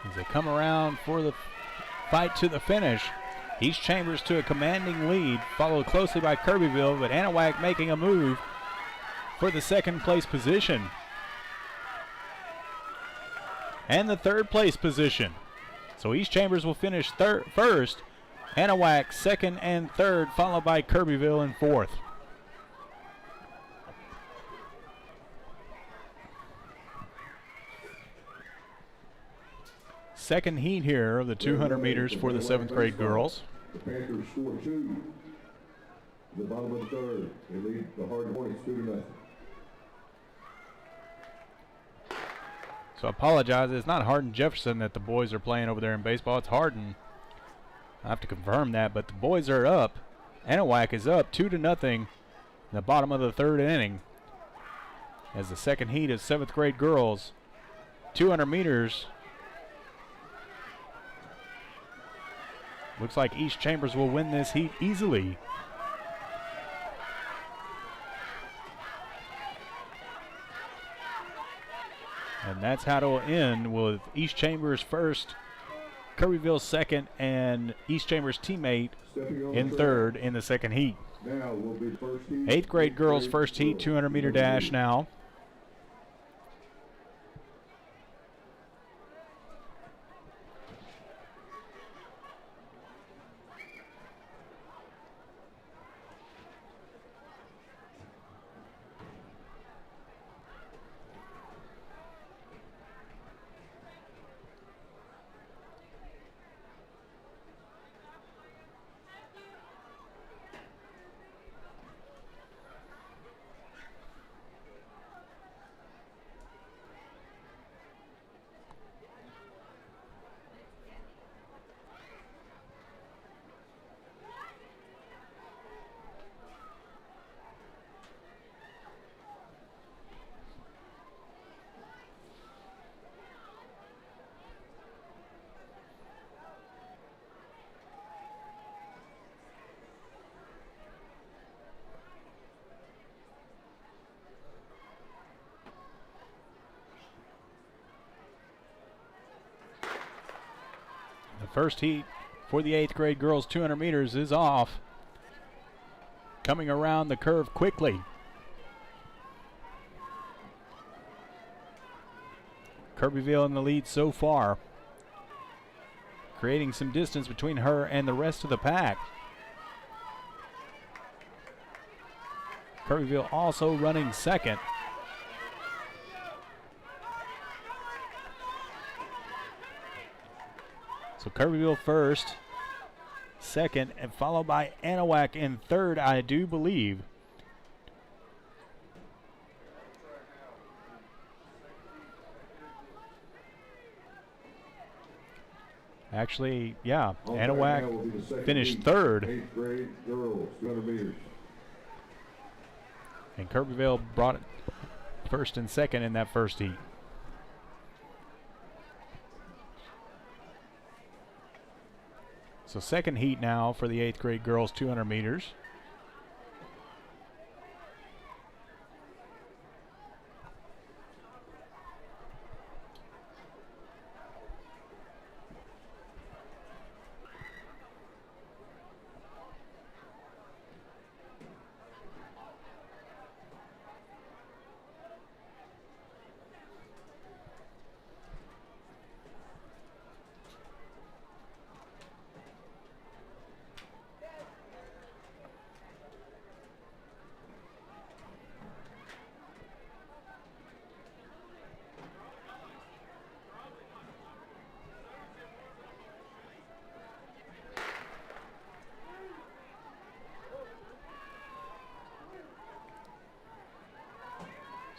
As they come around for the fight to the finish, East Chambers to a commanding lead, followed closely by Kirbyville, but Anahuac making a move for the 2nd place position and the 3rd place position. So East Chambers will finish first, Anahuac 2nd and 3rd, followed by Kirbyville in 4th. second heat here of the 200 meters for the 7th grade girls. The Panthers score 2. The bottom of the third. They lead the Hardin Hornets 2-0. So I apologize. It's not Hardin Jefferson that the boys are playing over there in baseball. It's Hardin. I have to confirm that, but the boys are up. Anahuac is up 2-0 in the bottom of the 3rd inning. As the second heat of 7th grade girls, 200 meters. Looks like East Chambers will win this heat easily. And that's how it'll end, with East Chambers first, Kirbyville second, and East Chambers teammate in third in the second heat. Now will be the first heat. 8th grade girls first heat, 200 meter dash now. The first heat for the 8th grade girls 200 meters is off. Coming around the curve quickly. Kirbyville in the lead so far, creating some distance between her and the rest of the pack. Kirbyville also running second. So Kirbyville first, second, and followed by Anahuac in third, I do believe. Actually, yeah, Anahuac finished third. 8th grade girls, 200 meters. And Kirbyville brought it first and second in that first heat. So second heat now for the 8th grade girls 200 meters.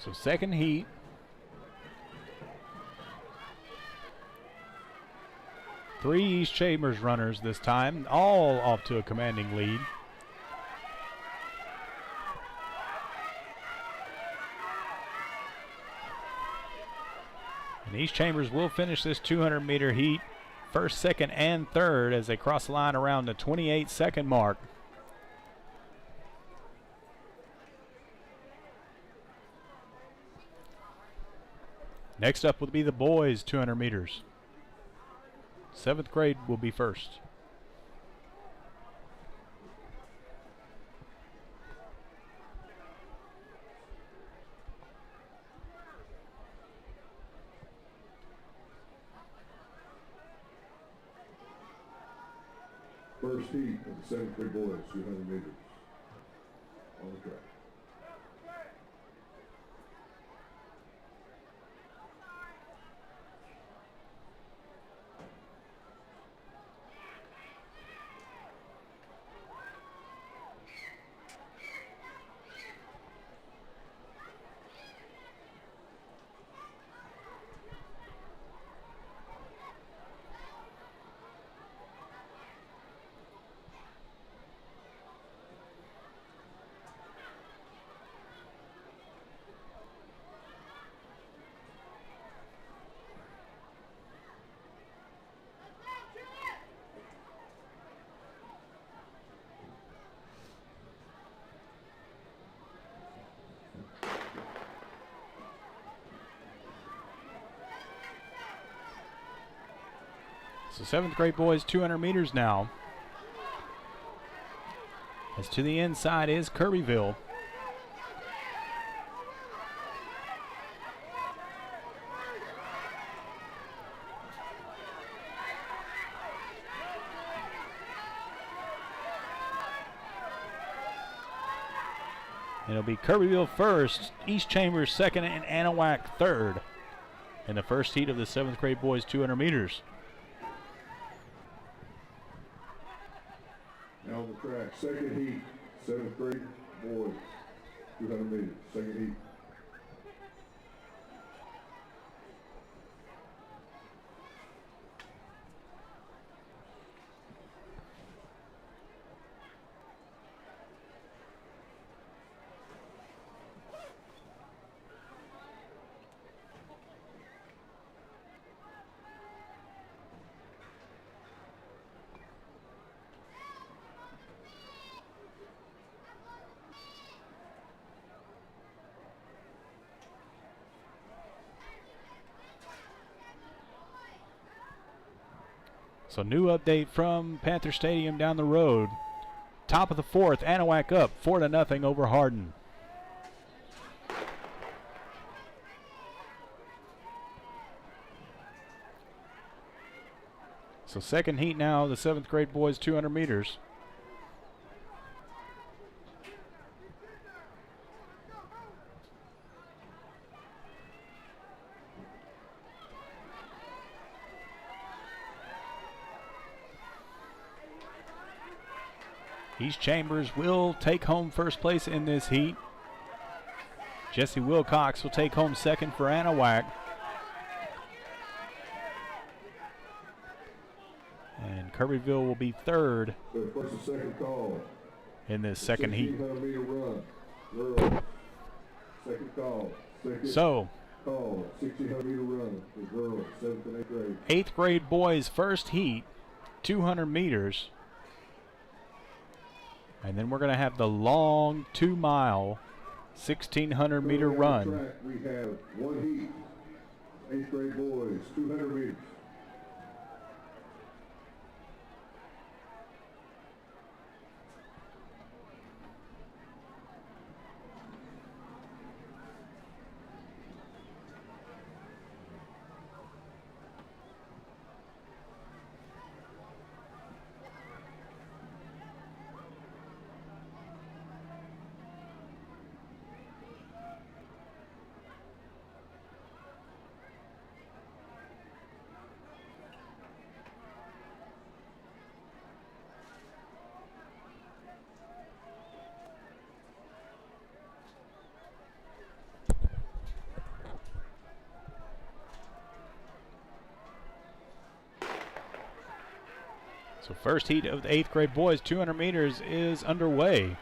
So second heat. Three East Chambers runners this time, all off to a commanding lead. And East Chambers will finish this 200-meter heat first, second, and third as they cross the line around the 28-second mark. Next up will be the boys 200 meters. 7th grade will be first. First heat of the 7th grade boys, 200 meters. On the track. So 7th grade boys 200 meters now. As to the inside is Kirbyville. It'll be Kirbyville first, East Chambers second, and Anahuac third in the first heat of the 7th grade boys 200 meters. Now on the track, second heat, 7th grade boys, 200 meters, second heat. So new update from Panther Stadium down the road. Top of the 4th, Anahuac up 4-0 over Hardin. So second heat now, the 7th grade boys 200 meters. East Chambers will take home first place in this heat. Jesse Wilcox will take home second for Anahuac. And Kirbyville will be third First and second call. in this second heat. 1,600 meter run. Girls. Second call. Second So, call. 1,600 meter run for girls, 7th and 8th grade. 8th grade boys first heat, 200 meters. And then we're going to have the long 2-mile, 1,600 meter On the run. track, we have one heat, 8th grade boys, 200 meters. So first heat of the 8th grade boys 200 meters is underway.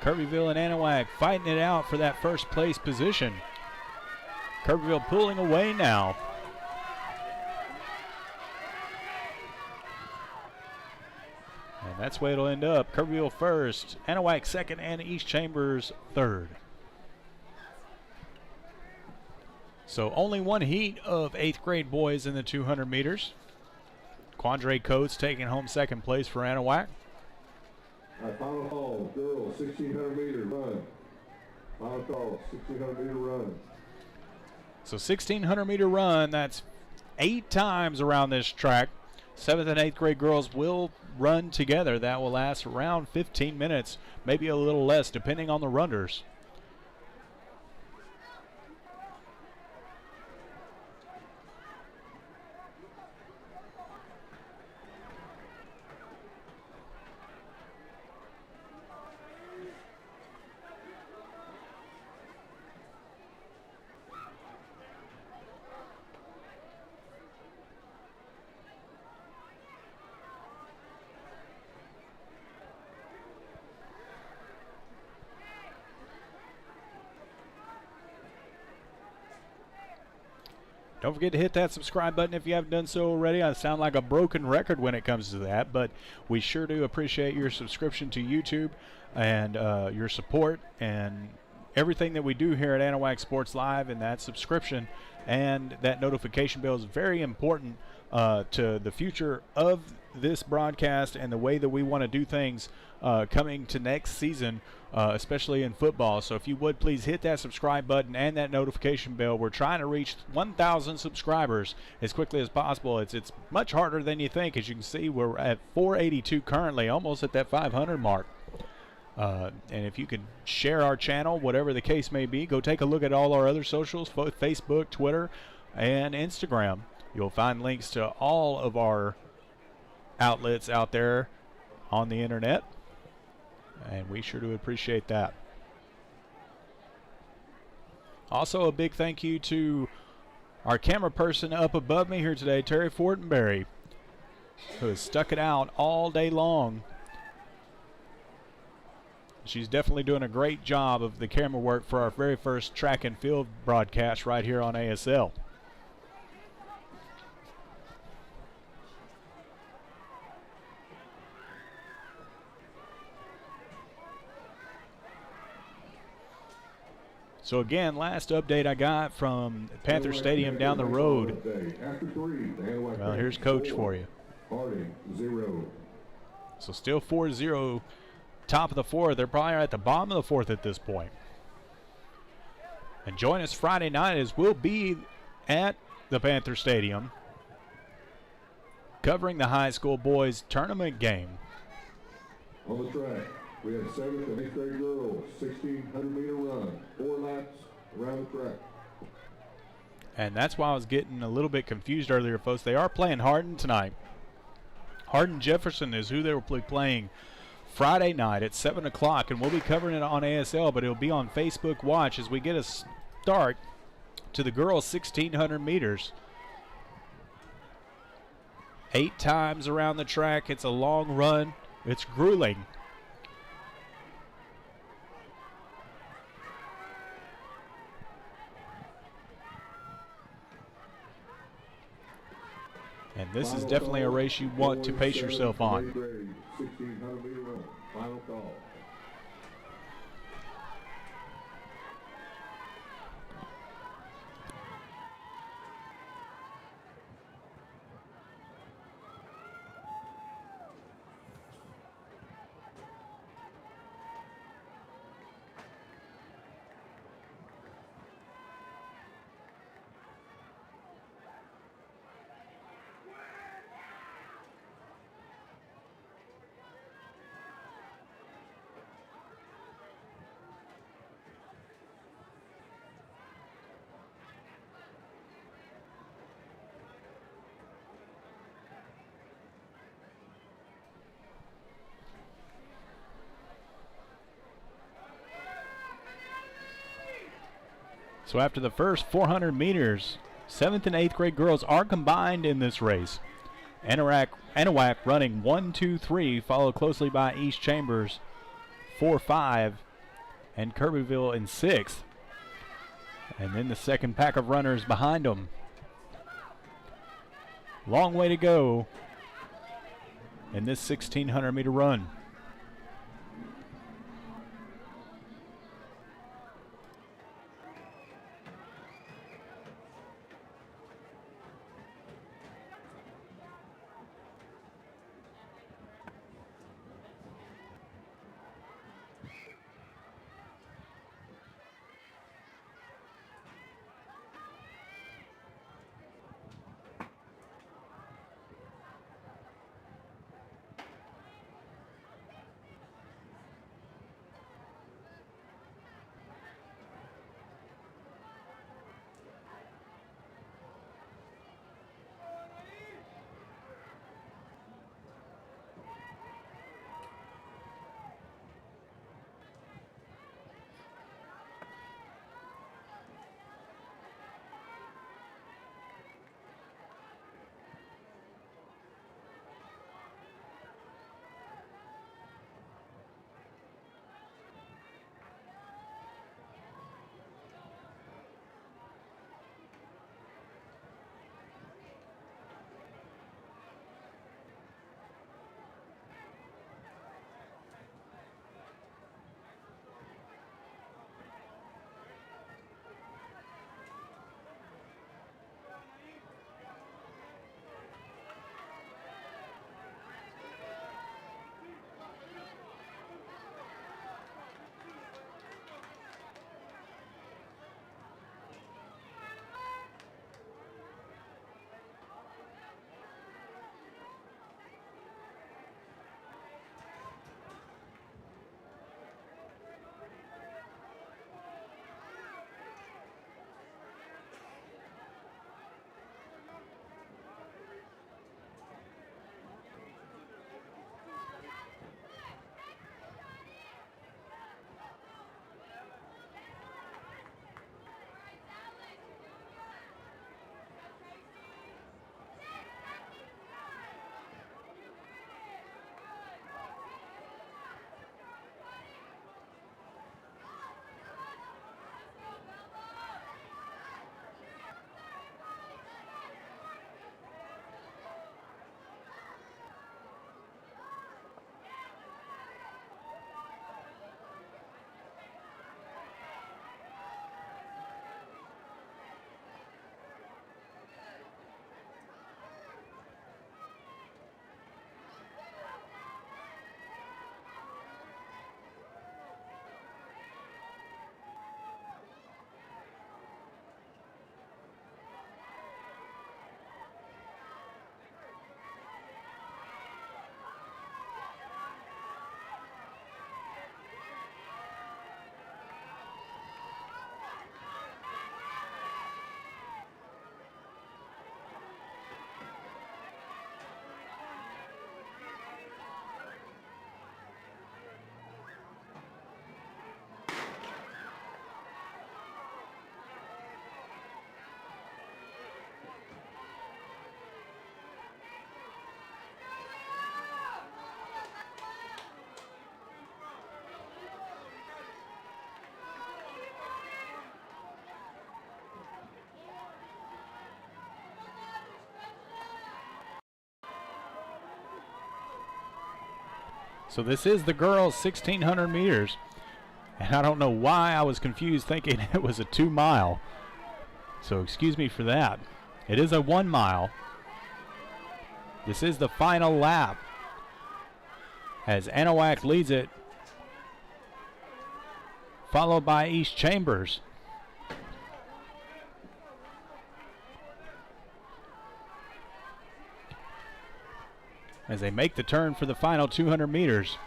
Kirbyville and Anahuac fighting it out for that first place position. Kirbyville pulling away now. And that's where it'll end up. Kirbyville first, Anahuac second, and East Chambers third. So only one heat of 8th grade boys in the 200 meters. Quandre Coates taking home second place for Anahuac. Our final call, girls, 1,600 meter run. Final call, 1,600 meter run. So 1,600 meter run, that's 8 times around this track. 7th and 8th grade girls will run together. That will last around 15 minutes, maybe a little less, depending on the runners. Don't forget to hit that subscribe button if you haven't done so already. I sound like a broken record when it comes to that, but we sure do appreciate your subscription to YouTube and your support and everything that we do here at Anahuac Sports Live. And that subscription and that notification bell is very important to the future of this broadcast and the way that we want to do things coming to next season, especially in football. So if you would please hit that subscribe button and that notification bell. We're trying to reach 1,000 subscribers as quickly as possible. It's much harder than you think. As you can see, we're at 482 currently, almost at that 500 mark. And if you could share our channel, whatever the case may be, go take a look at all our other socials, both Facebook, Twitter, and Instagram. You'll find links to all of our outlets out there on the internet, and we sure do appreciate that. Also, a big thank you to our camera person up above me here today, Terry Fortenberry, who has stuck it out all day long. She's definitely doing a great job of the camera work for our very first track and field broadcast right here on ASL. So again, last update I got from Panther Stadium down the road. Well, here's Coach for you. So still 4-0, top of the fourth. They're probably at the bottom of the fourth at this point. And join us Friday night as we'll be at the Panther Stadium covering the high school boys tournament game. On the track, we have 7th and 8th grade girls, 1,600-meter run, 4 laps around the track. And that's why I was getting a little bit confused earlier, folks. They are playing Hardin tonight. Hardin Jefferson is who they will be playing Friday night at 7 o'clock, and we'll be covering it on ASL, but it'll be on Facebook Watch as we get a start to the girls' 1,600 meters. 8 times around the track. It's a long run. It's grueling. And this is definitely a race you want to pace yourself on. 1,600-meter run, final call. So after the first 400 meters, 7th and 8th grade girls are combined in this race. Anahuac running 1-2-3, followed closely by East Chambers 4-5, and Kirbyville in 6th. And then the second pack of runners behind them. Long way to go in this 1,600-meter run. So this is the girls' 1,600 meters. And I don't know why I was confused thinking it was a 2 mile. So excuse me for that. It is a 1 mile. This is the final lap, as Anahuac leads it, followed by East Chambers. As they make the turn for the final 200 meters,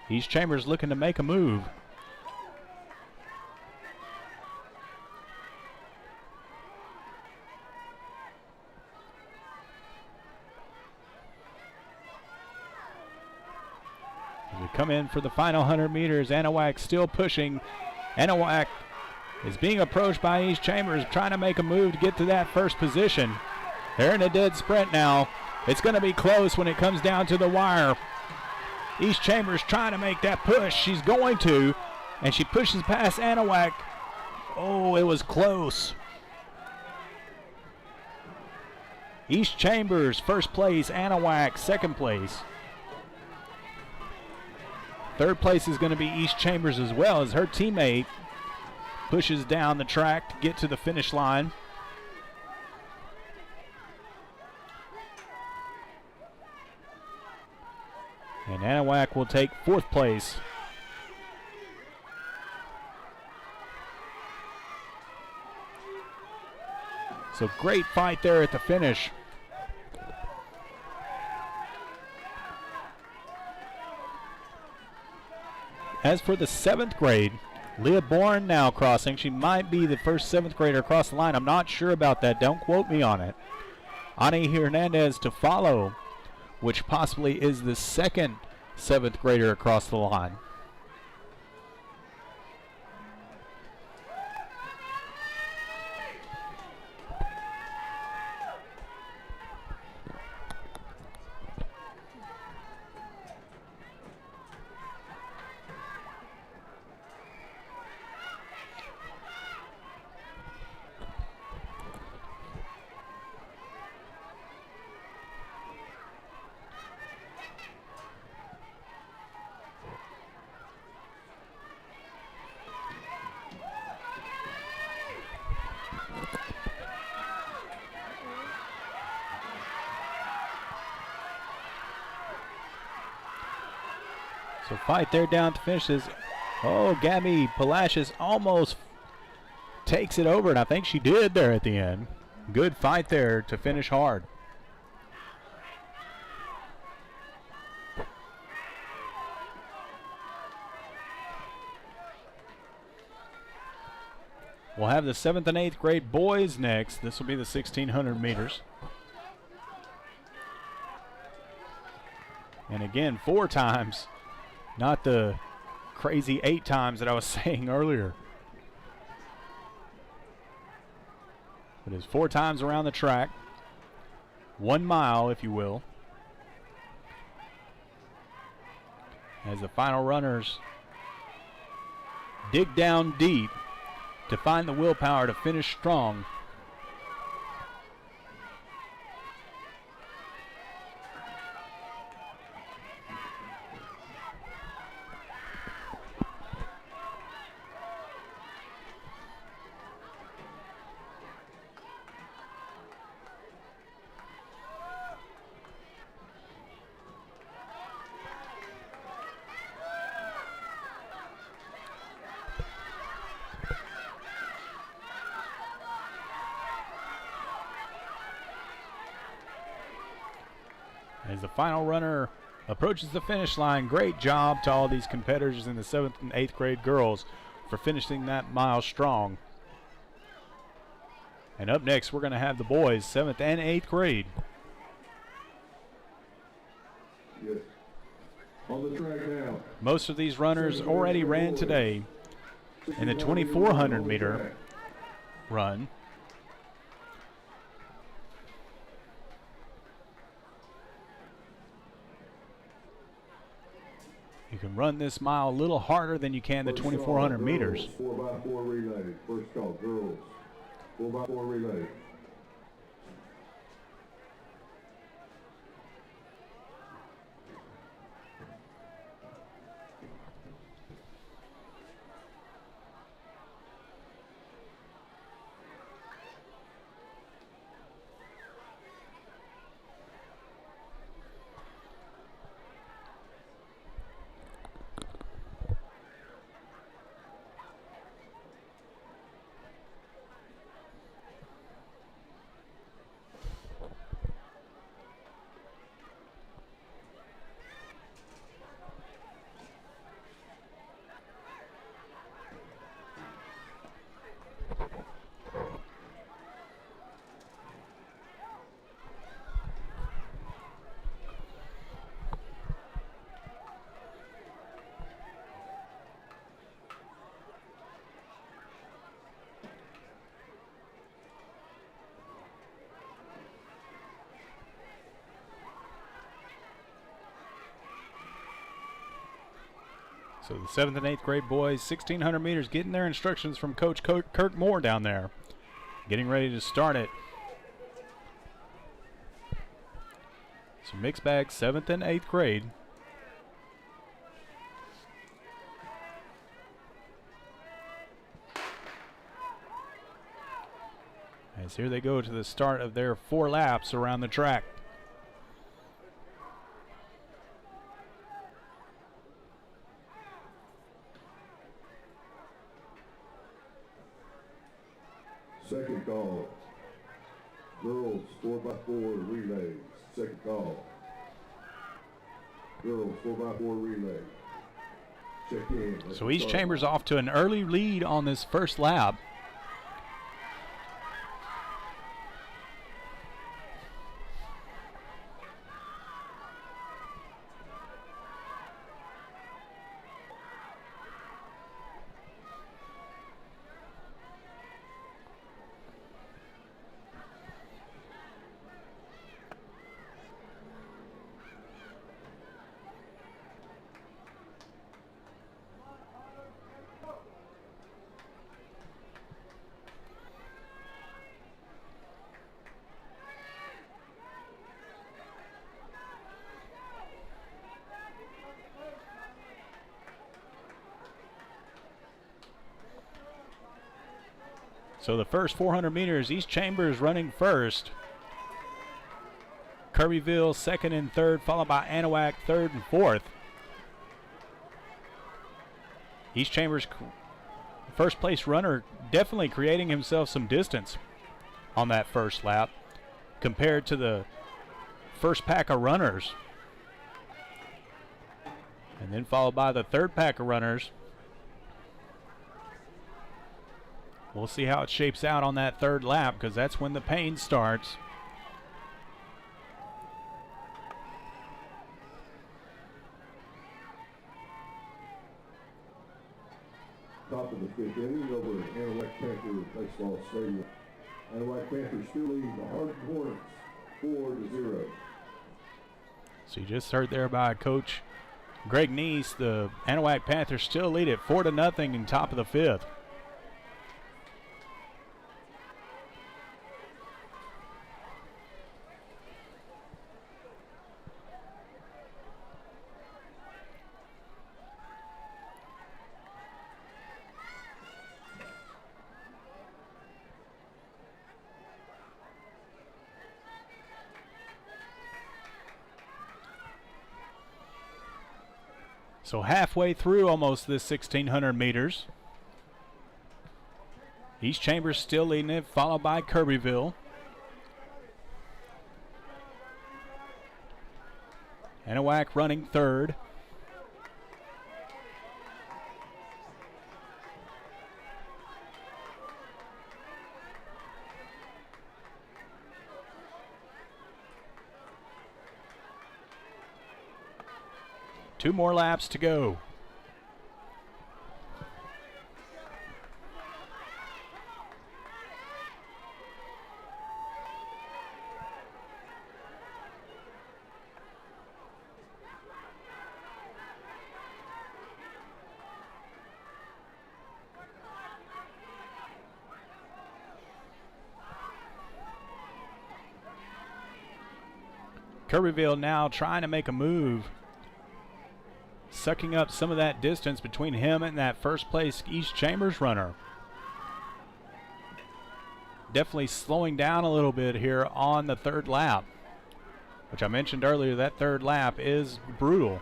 East Chambers looking to make a move. As we come in for the final 100 meters, Anahuac still pushing. Anahuac is being approached by East Chambers, trying to make a move to get to that first position. They're in a dead sprint now. It's going to be close when it comes down to the wire. East Chambers trying to make that push. She's going to, and she pushes past Anahuac. Oh, it was close. East Chambers, first place. Anahuac, second place. Third place is going to be East Chambers as well, as her teammate pushes down the track to get to the finish line. And Anahuac will take fourth place. So great fight there at the finish. As for the 7th grade, Leah Bourne now crossing. She might be the first 7th grader across the line. I'm not sure about that. Don't quote me on it. Ani Hernandez to follow, which possibly is the second 7th grader across the line. So fight there down to finishes. Oh, Gabby Palacios almost takes it over, and I think she did there at the end. Good fight there to finish hard. We'll have the 7th and 8th grade boys next. This will be the 1,600 meters. And again, 4 times. Not the crazy 8 times that I was saying earlier. It is 4 times around the track. 1 mile, if you will. As the final runners dig down deep to find the willpower to finish strong. As the final runner approaches the finish line, great job to all these competitors in the 7th and 8th grade girls for finishing that mile strong. And up next, we're going to have the boys, 7th and 8th grade. Yes. On the track now. Most of these runners already ran today in the 2,400 meter run. You can run this mile a little harder than you can the 2,400 meters. 4x4 relay. First call, girls. 4x4 relay. So the 7th and 8th grade boys, 1,600 meters, getting their instructions from Coach Kirk Moore down there. Getting ready to start it. So mixed bag, 7th and 8th grade. As here they go to the start of their 4 laps around the track. Second call. Girls 4x4 relays. Second call. Girls 4x4 relay. Check in. So East Chambers off to an early lead on this first lap. So the first 400 meters, East Chambers running first. Kirbyville second and third, followed by Anahuac third and fourth. East Chambers, first place runner, definitely creating himself some distance on that first lap compared to the first pack of runners. And then followed by the third pack of runners. We'll see how it shapes out on that third lap, because that's when the pain starts. Top of the 5th inning over at Anahuac Panther Baseball Stadium. Anahuac Panthers still lead the Hard Hornets 4-0. So you just heard there by Coach Greg Neese, the Anahuac Panthers still lead it 4-0 in top of the 5th. So halfway through almost this 1,600 meters. East Chambers still leading it, followed by Kirbyville. Anahuac running third. Two more laps to go. Kirbyville now trying to make a move, sucking up some of that distance between him and that first place East Chambers runner. Definitely slowing down a little bit here on the third lap, which I mentioned earlier, that third lap is brutal.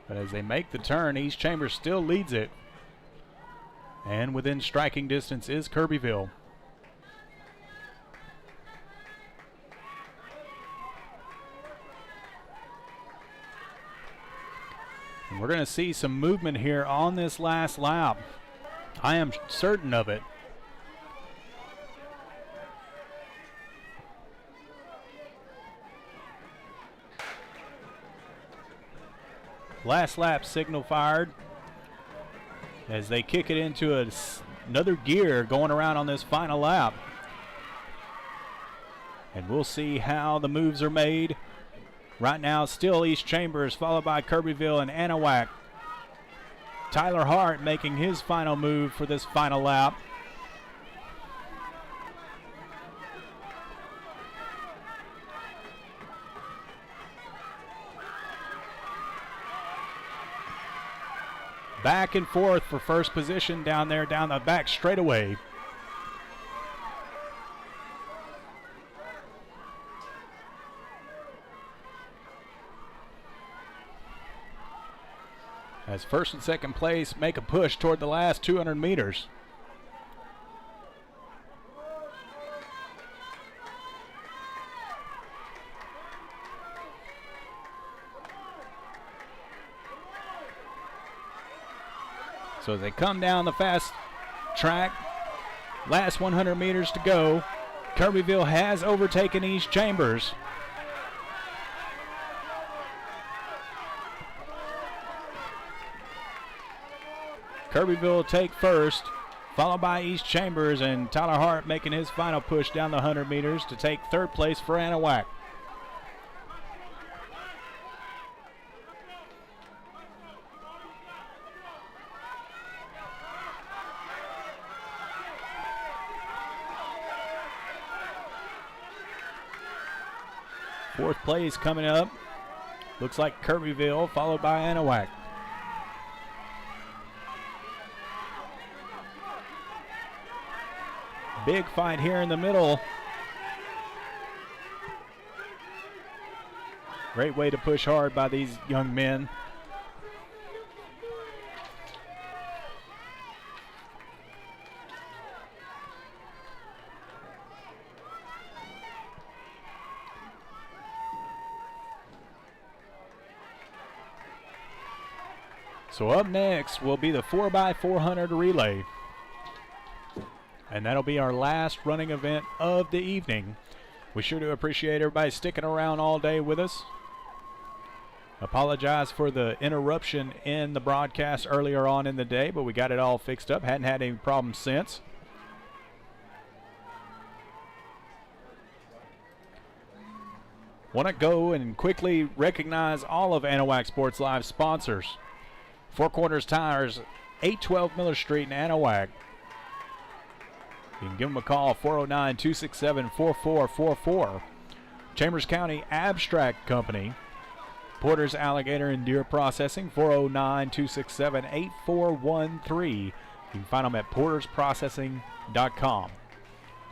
But as they make the turn, East Chambers still leads it. And within striking distance is Kirbyville. And we're going to see some movement here on this last lap. I am certain of it. Last lap signal fired as they kick it into a another gear going around on this final lap. And we'll see how the moves are made. Right now, still East Chambers, followed by Kirbyville and Anahuac. Tyler Hart making his final move for this final lap. Back and forth for first position down there, down the back straightaway. As first and second place make a push toward the last 200 meters. So as they come down the fast track, last 100 meters to go, Kirbyville has overtaken East Chambers. Kirbyville will take first, followed by East Chambers, and Tyler Hart making his final push down the 100 meters to take third place for Anahuac. Fourth place coming up. Looks like Kirbyville, followed by Anahuac. Big fight here in the middle. Great way to push hard by these young men. So up next will be the 4x400 relay. And that'll be our last running event of the evening. We sure do appreciate everybody sticking around all day with us. Apologize for the interruption in the broadcast earlier on in the day, but we got it all fixed up. Hadn't had any problems since. Want to go and quickly recognize all of Anahuac Sports Live sponsors. Four Corners Tires, 812 Miller Street in Anahuac. You can give them a call, 409-267-4444. Chambers County Abstract Company, Porter's Alligator and Deer Processing, 409-267-8413. You can find them at portersprocessing.com.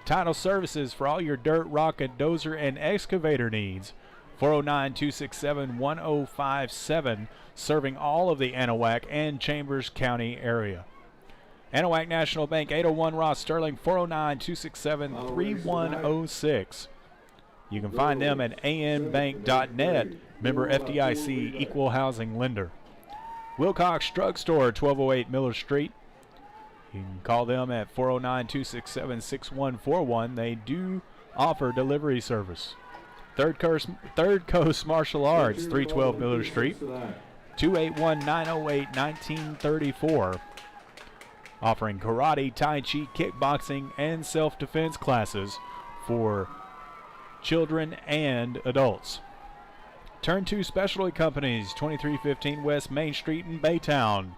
Title Services for all your dirt, rock, and dozer and excavator needs, 409-267-1057, serving all of the Anahuac and Chambers County area. Anahuac National Bank, 801 Ross Sterling, 409-267-3106. You can find them at anbank.net, member FDIC, equal housing lender. Wilcox Drug Store, 1208 Miller Street. You can call them at 409-267-6141. They do offer delivery service. Third Coast Martial Arts, 312 Miller Street, 281-908-1934. Offering karate, tai chi, kickboxing, and self-defense classes for children and adults. Turn 2 Specialty Companies, 2315 West Main Street in Baytown,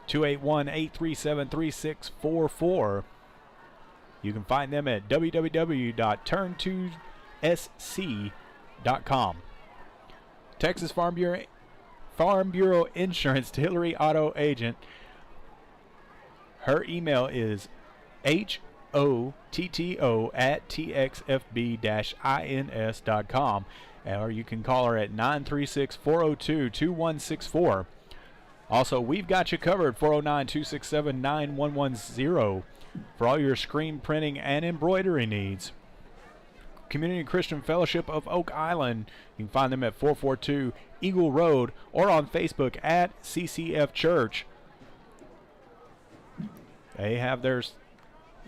281-837-3644. You can find them at www.turn2sc.com. Texas Farm Bureau Insurance, Hillary Auto Agent. Her email is hotto@txfb-ins.com, or you can call her at 936-402-2164. Also, we've got you covered, 409-267-9110, for all your screen printing and embroidery needs. Community Christian Fellowship of Oak Island, you can find them at 442 Eagle Road or on Facebook at CCF Church. They have their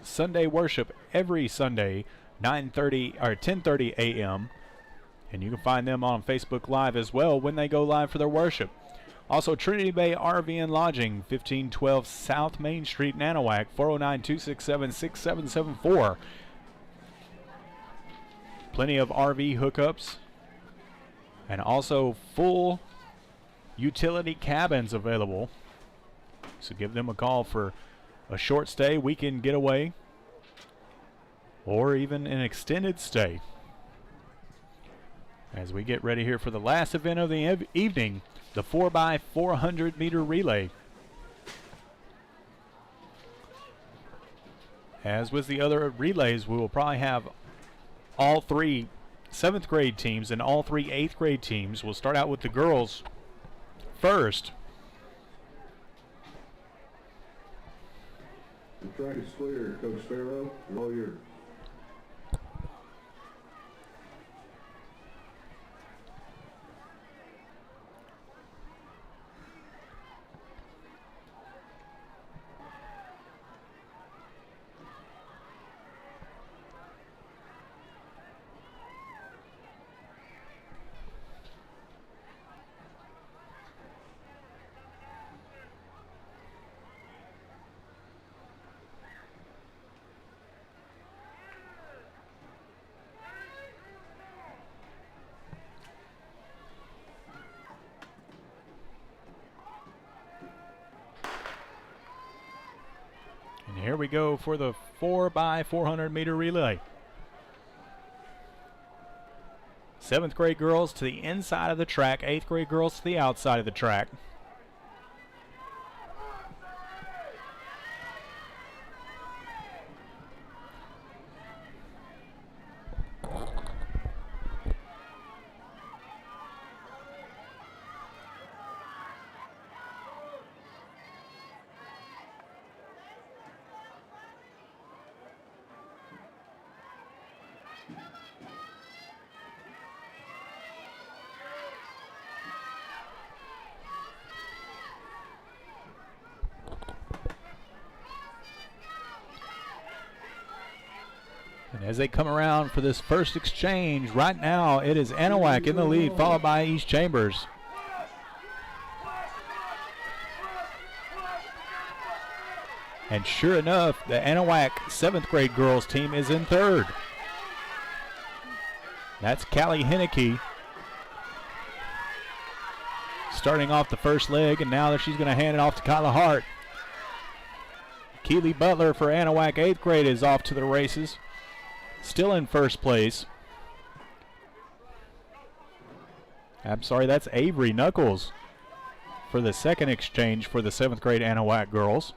Sunday worship every Sunday, 9:30 or 10:30 a.m. And you can find them on Facebook Live as well when they go live for their worship. Also, Trinity Bay RV and Lodging, 1512 South Main Street, Anahuac, 409-267-6774. Plenty of RV hookups. And also full utility cabins available. So give them a call for a short stay, weekend getaway, or even an extended stay. As we get ready here for the last event of the evening, the 4x400 meter relay. As with the other relays, we will probably have all three 7th grade teams and all three 8th grade teams. We'll start out with the girls first. The track is clear. Coach Farrow, all yours. And here we go for the 4x400 meter relay. 7th grade girls to the inside of the track, 8th grade girls to the outside of the track. And as they come around for this first exchange, right now it is Anahuac in the lead, followed by East Chambers. And sure enough, the Anahuac 7th grade girls team is in third. That's Callie Henneke starting off the first leg, and now that she's going to hand it off to Kyla Hart. Keely Butler for Anahuac 8th grade is off to the races. Still in first place. I'm sorry, that's Avery Knuckles for the second exchange for the 7th grade Anahuac girls.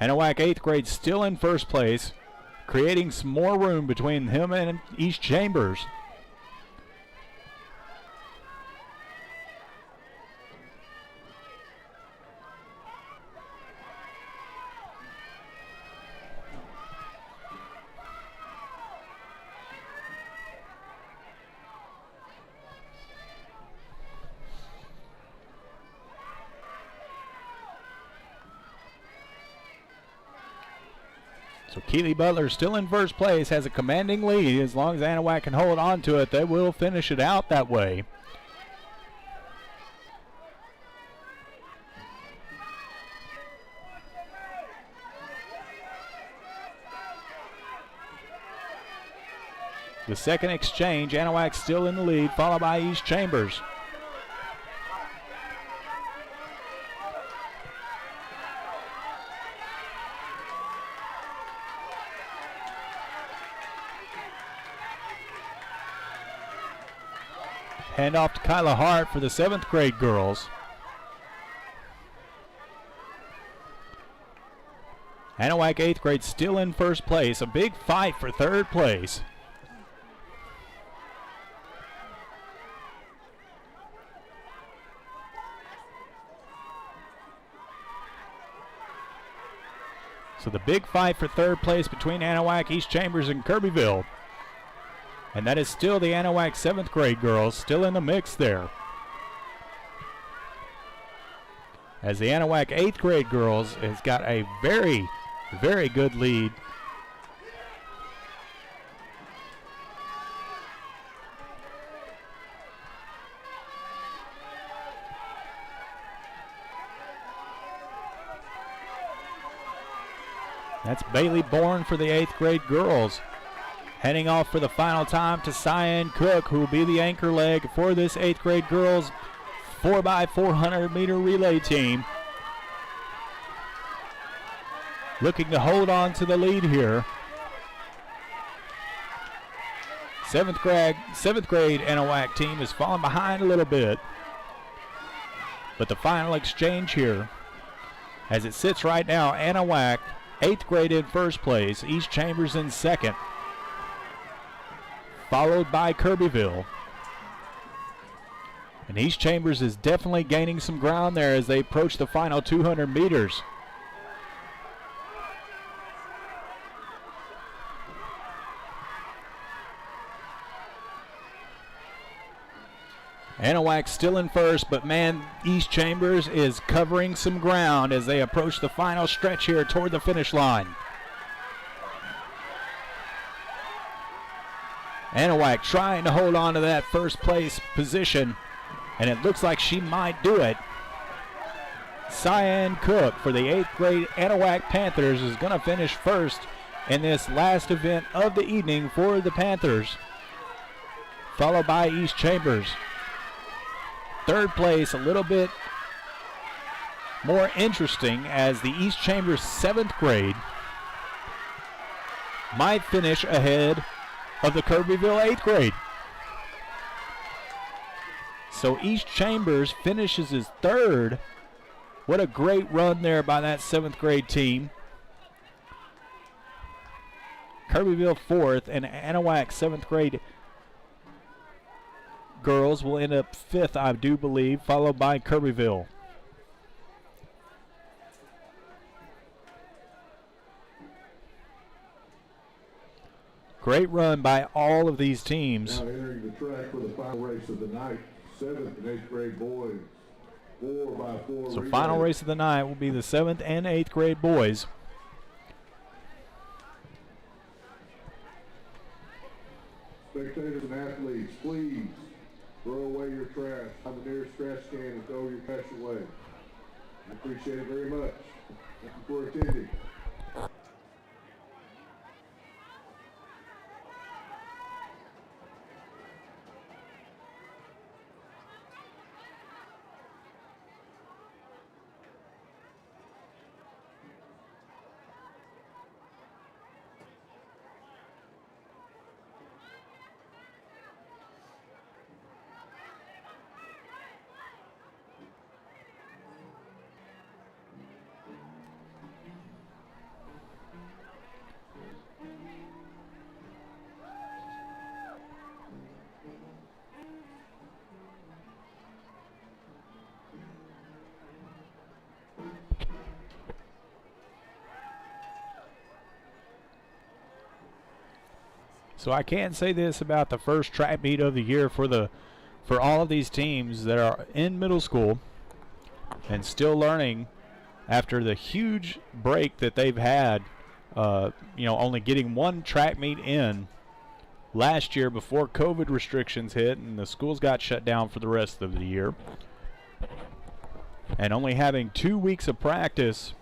Anahuac 8th grade still in first place, creating some more room between him and East Chambers. So Keely Butler still in first place, has a commanding lead. As long as Anahuac can hold on to it, they will finish it out that way. The second exchange, Anahuac still in the lead, followed by East Chambers. Hand off to Kyla Hart for the 7th grade girls. Anahuac 8th grade still in first place. A big fight for third place. So the big fight for third place between Anahuac, East Chambers, and Kirbyville. And that is still the Anahuac 7th grade girls still in the mix there. As the Anahuac 8th grade girls has got a very, very good lead. That's Bailey Bourne for the 8th grade girls. Heading off for the final time to Cyan Cook, who will be the anchor leg for this 8th grade girls 4x400 meter relay team. Looking to hold on to the lead here. 7th grade Anahuac team is falling behind a little bit. But the final exchange here, as it sits right now, Anahuac, 8th grade in first place, East Chambers in second, followed by Kirbyville. And East Chambers is definitely gaining some ground there as they approach the final 200 meters. Anahuac still in first, but man, East Chambers is covering some ground as they approach the final stretch here toward the finish line. Anahuac trying to hold on to that first place position, and it looks like she might do it. Cyan Cook for the 8th grade Anahuac Panthers is going to finish first in this last event of the evening for the Panthers, followed by East Chambers. Third place, a little bit more interesting as the East Chambers 7th grade might finish ahead of the Kirbyville 8th grade. So East Chambers finishes as third. What a great run there by that 7th grade team. Kirbyville 4th and Anahuac 7th grade girls will end up 5th, I do believe, followed by Kirbyville. Great run by all of these teams. Now entering the track for the final race of the night, 7th and 8th grade boys, 4x4 So relay. final race of the night will be the 7th and 8th grade boys. Spectators and athletes, please throw away your trash. Find the nearest trash can and throw your trash away. I appreciate it very much. Thank you for attending. So I can say this about the first track meet of the year for all of these teams that are in middle school and still learning after the huge break that they've had, only getting one track meet in last year before COVID restrictions hit and the schools got shut down for the rest of the year, and only having 2 weeks of practice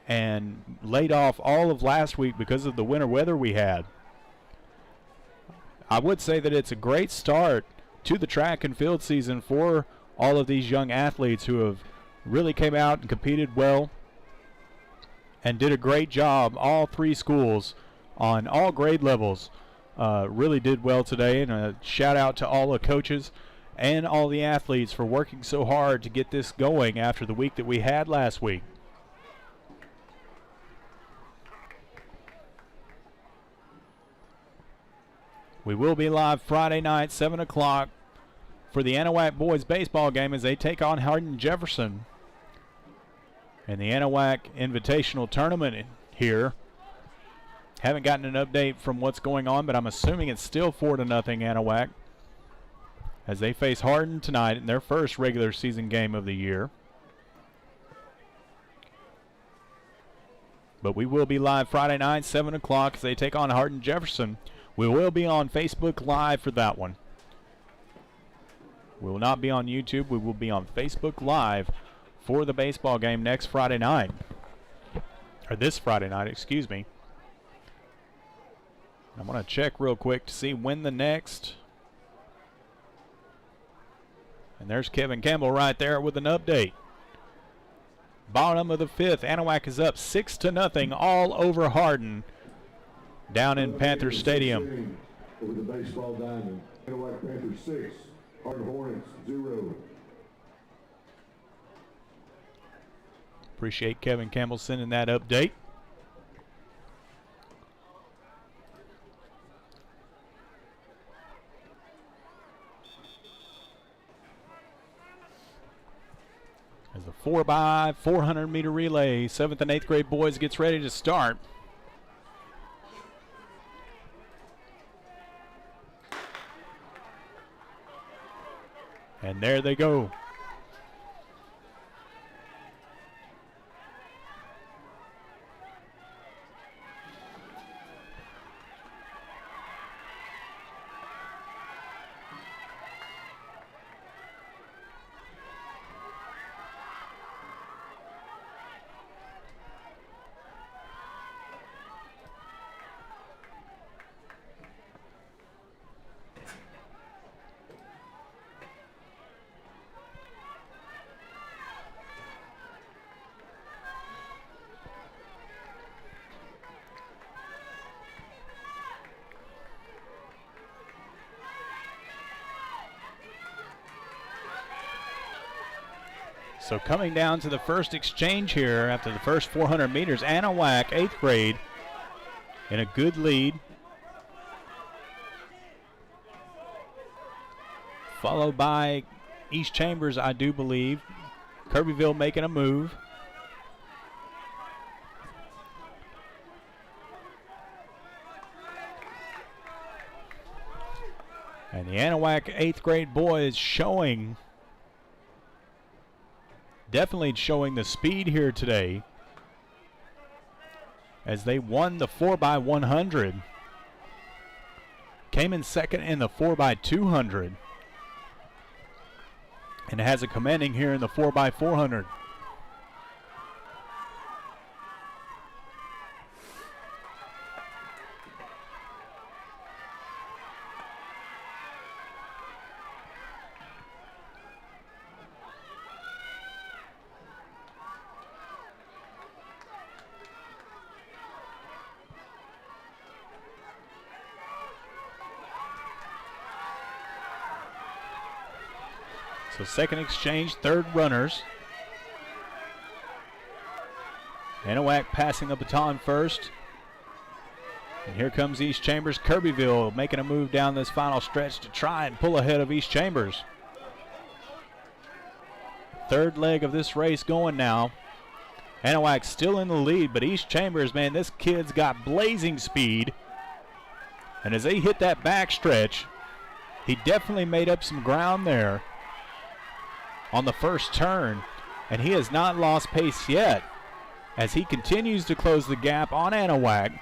and laid off all of last week because of the winter weather we had. I would say that it's a great start to the track and field season for all of these young athletes who have really came out and competed well and did a great job. All three schools on all grade levels really did well today, and a shout out to all the coaches and all the athletes for working so hard to get this going after the week that we had last week. We will be live Friday night, 7 o'clock, for the Anahuac boys baseball game as they take on Hardin Jefferson. And the Anahuac Invitational Tournament here. Haven't gotten an update from what's going on, but I'm assuming it's still 4-0 Anahuac as they face Hardin tonight in their first regular season game of the year. But we will be live Friday night, 7 o'clock, as they take on Hardin Jefferson. We will be on Facebook Live for that one. We will not be on YouTube. We will be on Facebook Live for the baseball game next Friday night. or this Friday night, excuse me. I'm going to check real quick to see when the next. And there's Kevin Campbell right there with an update. Bottom of the 5th, Anahuac is up 6-0 all over Hardin down in Panther Stadium. Over the baseball diamond. Anahuac Panthers 6, Hardin Hornets 0. Appreciate Kevin Campbell sending that update. As the 4x400 meter relay, 7th and 8th grade boys gets ready to start. And there they go. So coming down to the first exchange here after the first 400 meters, Anahuac, 8th grade, in a good lead. Followed by East Chambers, I do believe. Kirbyville making a move. And the Anahuac 8th grade boys showing, definitely showing the speed here today as they won the 4x100. Came in second in the 4x200. And has a commanding here in the 4x400. So second exchange, third runners. Anahuac passing the baton first. And here comes East Chambers. Kirbyville making a move down this final stretch to try and pull ahead of East Chambers. Third leg of this race going now. Anahuac still in the lead, but East Chambers, man, this kid's got blazing speed. And as they hit that back stretch, he definitely made up some ground there on the first turn, and he has not lost pace yet as he continues to close the gap on Anahuac.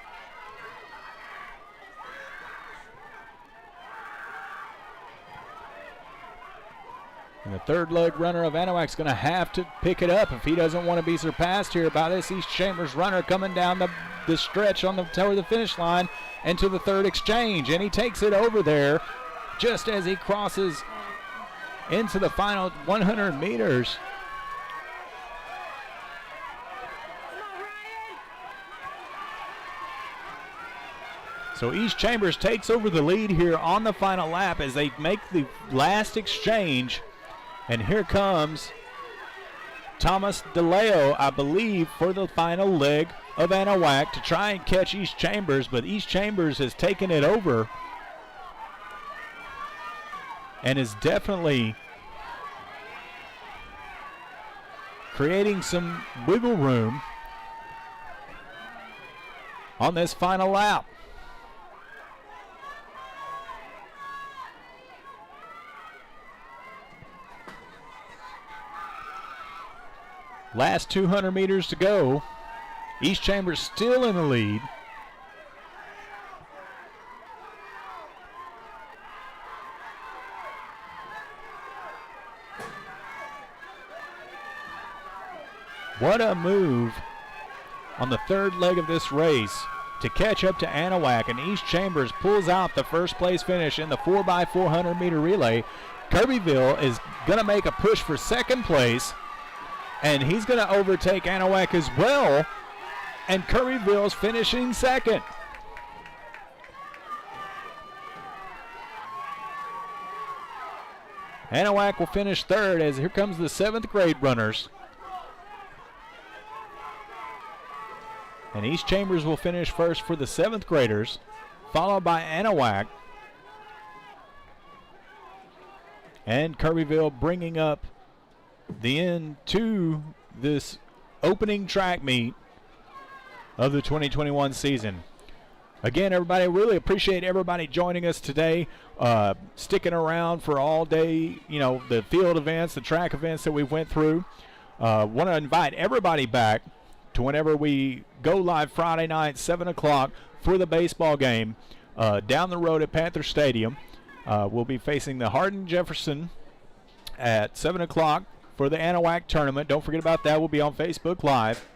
And the third leg runner of Anahuac's going to have to pick it up if he doesn't want to be surpassed here by this East Chambers runner coming down the stretch on the toward the finish line into the third exchange, and he takes it over there just as he crosses into the final 100 meters. So East Chambers takes over the lead here on the final lap as they make the last exchange. And here comes Thomas DeLeo, I believe, for the final leg of Anahuac to try and catch East Chambers, but East Chambers has taken it over and is definitely creating some wiggle room on this final lap. Last 200 meters to go. East Chambers still in the lead. What a move on the third leg of this race to catch up to Anahuac, and East Chambers pulls out the first place finish in the 4x400 meter relay. Kirbyville is going to make a push for second place, and he's going to overtake Anahuac as well, and Kirbyville's finishing second. Anahuac will finish third as here comes the 7th grade runners. And East Chambers will finish first for the 7th graders, followed by Anahuac. And Kirbyville bringing up the end to this opening track meet of the 2021 season. Again, everybody, really appreciate everybody joining us today, sticking around for all day, the field events, the track events that we went through. Want to invite everybody back to whenever we go live Friday night, 7 o'clock, for the baseball game down the road at Panther Stadium. We'll be facing the Hardin-Jefferson at 7 o'clock for the Anahuac tournament. Don't forget about that. We'll be on Facebook Live.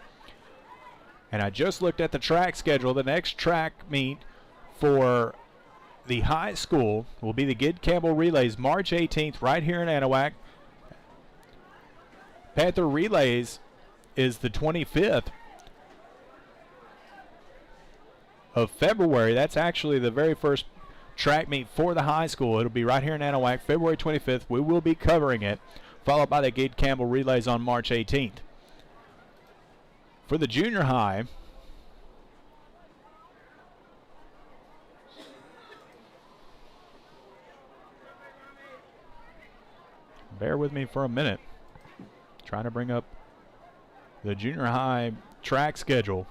And I just looked at the track schedule. The next track meet for the high school will be the Gid Campbell Relays, March 18th, right here in Anahuac. Panther Relays is the 25th of February. That's actually the very first track meet for the high school. It'll be right here in Anahuac, February 25th. We will be covering it, followed by the Gid Campbell Relays on March 18th. For the junior high, bear with me for a minute, trying to bring up the junior high track schedule.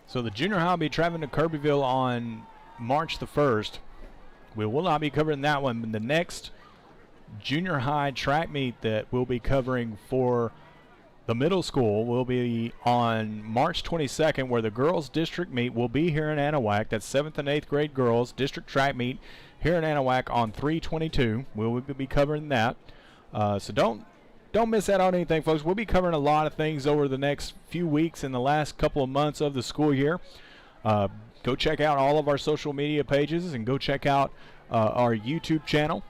So the junior high will be traveling to Kirbyville on March the 1st. We will not be covering that one, but the next junior high track meet that we'll be covering for the middle school will be on March 22nd, where the girls district meet will be here in Anahuac. That's 7th and 8th grade girls district track meet here in Anahuac on 3/22. We'll be covering that. So don't miss out on anything, folks. We'll be covering a lot of things over the next few weeks and the last couple of months of the school year. Go check out all of our social media pages and go check out our YouTube channel.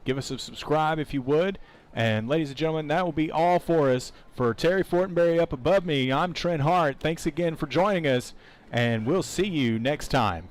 Give us a subscribe if you would. And ladies and gentlemen, that will be all for us. For Terry Fortenberry up above me, I'm Trent Hart. Thanks again for joining us, and we'll see you next time.